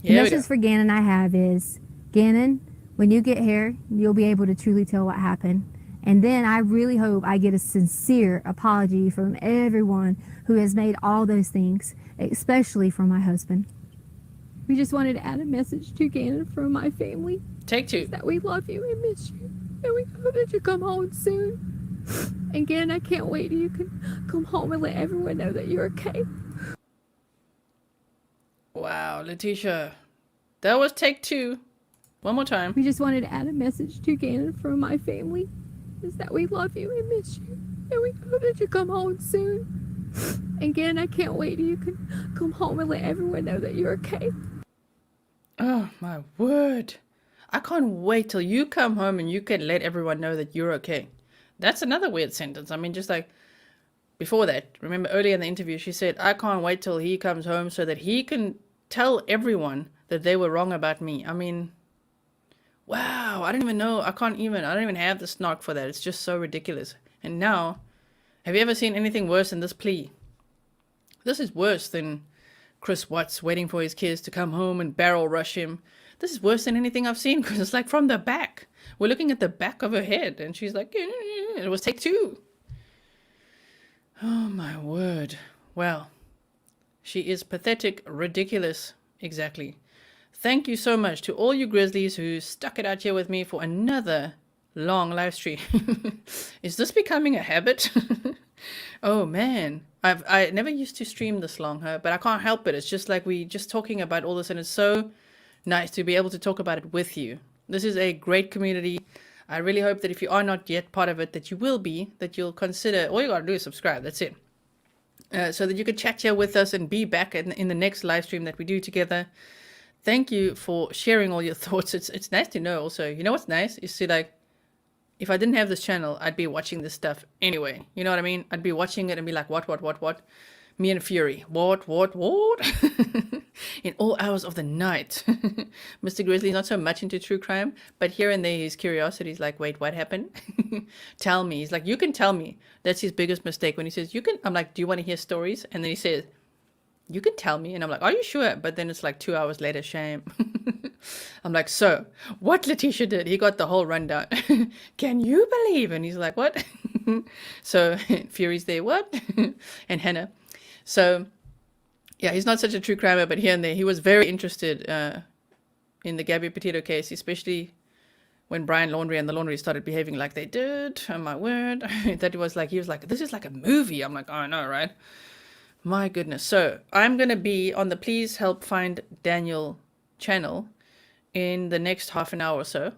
The message for Gannon I have is, Gannon, when you get here, you'll be able to truly tell what happened. And then I really hope I get a sincere apology from everyone who has made all those things, especially from my husband. We just wanted to add a message to Gannon from my family. Take two. That we love you and miss you. And we hope that you come home soon. And Gannon, I can't wait till you can come home and let everyone know that you're okay. Wow, Letecia. That was take two. One more time. We just wanted to add a message to Gannon from my family. Is that we love you and miss you. And we hope that you come home soon. And Gannon, I can't wait till you can come home and let everyone know that you're okay. Oh, my word. I can't wait till you come home and you can let everyone know that you're okay. That's another weird sentence. I mean, just before that, remember earlier in the interview, she said, I can't wait till he comes home so that he can tell everyone that they were wrong about me. I mean, wow, I don't even know. I don't even have the snark for that. It's just so ridiculous. And now, have you ever seen anything worse than this plea? This is worse than Chris Watts waiting for his kids to come home and barrel rush him. This is worse than anything I've seen, because it's from the back. We're looking at the back of her head, and she's like, it was take two. Oh, my word. Well, she is pathetic, ridiculous, exactly. Thank you so much to all you Grizzlies who stuck it out here with me for another long live stream. Is this becoming a habit? Oh, man. I never used to stream this long, but I can't help it. It's just we just talking about all this, and it's so nice to be able to talk about it with you. This is a great community. I really hope that if you are not yet part of it, that you will be, that you'll consider, all you gotta do is subscribe, that's it. So that you can chat here with us and be back in the next live stream that we do together. Thank you for sharing all your thoughts. It's nice to know also. You know what's nice? Is to if I didn't have this channel, I'd be watching this stuff anyway. You know what I mean? I'd be watching it and be like, what? Me and Fury. What? In all hours of the night. Mr. Grizzly not so much into true crime, but here and there his curiosity is like, wait, what happened? Tell me. He's like, you can tell me. That's his biggest mistake when he says, I'm like, do you want to hear stories? And then he says, you can tell me. And I'm like, are you sure? But then it's like 2 hours later, shame. I'm like, so what Letecia did, he got the whole rundown. Can you believe? And he's like, what? So Fury's there, what? And Hannah. So yeah, he's not such a true crimer, but here and there, he was very interested in the Gabby Petito case, especially when Brian Laundrie and the Laundrie started behaving like they did. Oh my word. That was like, he was like, this is like a movie. I'm like, oh, I know, right? My goodness. So I'm going to be on the Please Help Find Daniel channel in the next half an hour or so.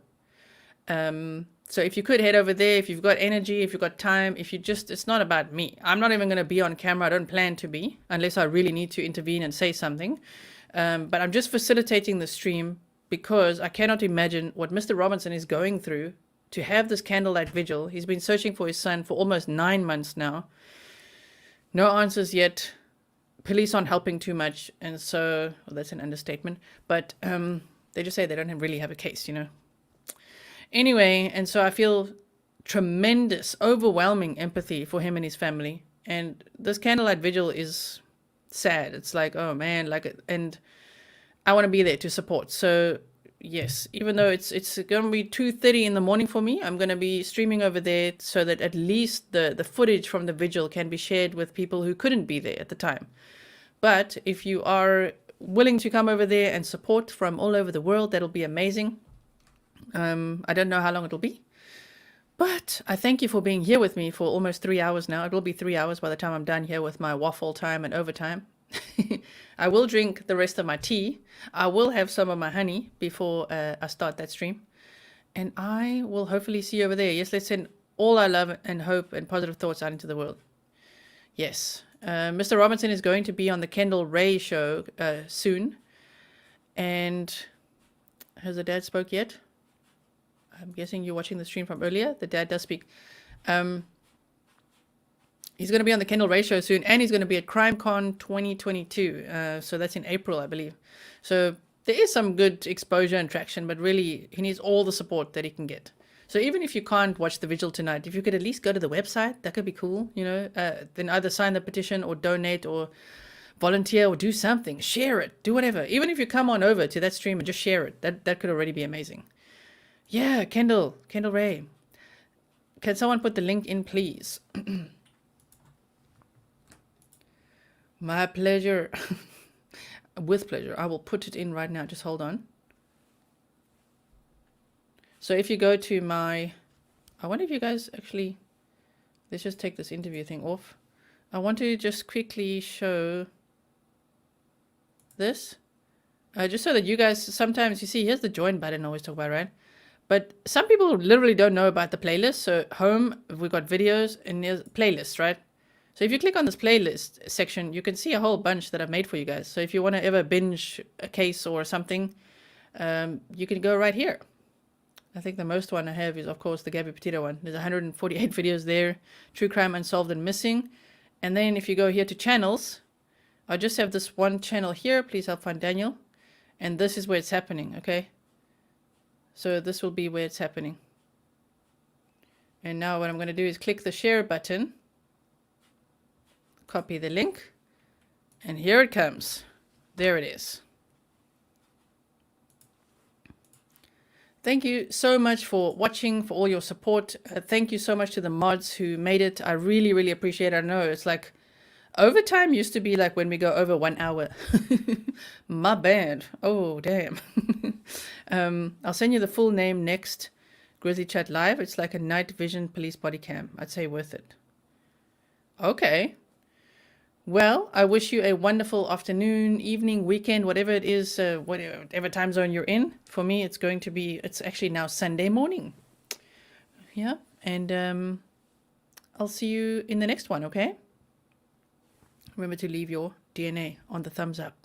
So if you could head over there, if you've got energy, if you've got time, if you just, it's not about me. I'm not even going to be on camera. I don't plan to be unless I really need to intervene and say something. But I'm just facilitating the stream because I cannot imagine what Mr. Robinson is going through to have this candlelight vigil. He's been searching for his son for almost 9 months now. No answers yet. Police aren't helping too much. And so, well, that's an understatement. But they just say they don't really have a case, you know. Anyway, and so I feel tremendous, overwhelming empathy for him and his family. And this candlelight vigil is sad. It's like, oh man, like, and I want to be there to support. So yes, even though it's going to be 2:30 in the morning for me, I'm going to be streaming over there so that at least the footage from the vigil can be shared with people who couldn't be there at the time. But if you are willing to come over there and support from all over the world, that'll be amazing. I don't know how long it'll be, but I thank you for being here with me for almost 3 hours now. It will be 3 hours by the time I'm done here with my waffle time and overtime. I will drink the rest of my tea. I will have some of my honey before I start that stream. And I will hopefully see you over there. Yes, let's send all our love and hope and positive thoughts out into the world. Yes. Mr. Robinson is going to be on the Kendall Ray show soon. And has the dad spoke yet? I'm guessing you're watching the stream from earlier. The dad does speak. He's going to be on the Kendall Ray show soon, and he's going to be at CrimeCon 2022. So that's in April, I believe. So there is some good exposure and traction, but really he needs all the support that he can get. So even if you can't watch the vigil tonight, if you could at least go to the website, that could be cool. You know, then either sign the petition or donate or volunteer or do something. Share it. Do whatever. Even if you come on over to that stream and just share it, that could already be amazing. Yeah, Kendall Ray. Can someone put the link in, please? My pleasure. With pleasure. I will put it in right now. Just hold on. So if you go to my... I wonder if you guys actually... Let's just take this interview thing off. I want to just quickly show this. Just so that you guys... Sometimes, you see, here's the join button I always talk about, right? But some people literally don't know about the playlist. So home, we've got videos and there's playlists, right? So if you click on this playlist section, you can see a whole bunch that I've made for you guys. So if you want to ever binge a case or something, you can go right here. I think the most one I have is, of course, the Gabby Petito one. There's 148 videos there. True Crime Unsolved and Missing. And then if you go here to channels, I just have this one channel here. Please help find Daniel. And this is where it's happening, okay? So this will be where it's happening. And now what I'm going to do is click the share button. Copy the link. And here it comes. There it is. Thank you so much for watching, for all your support. Thank you so much to the mods who made it. I really, really appreciate it. I know it's like overtime used to be like when we go over 1 hour. My bad. Oh, damn. I'll send you the full name next. Grizzly Chat Live. It's like a night vision police body cam. I'd say worth it. Okay. Well, I wish you a wonderful afternoon, evening, weekend, whatever it is, whatever time zone you're in. For me, it's going to be, it's actually now Sunday morning. Yeah. And I'll see you in the next one, okay? Remember to leave your DNA on the thumbs up.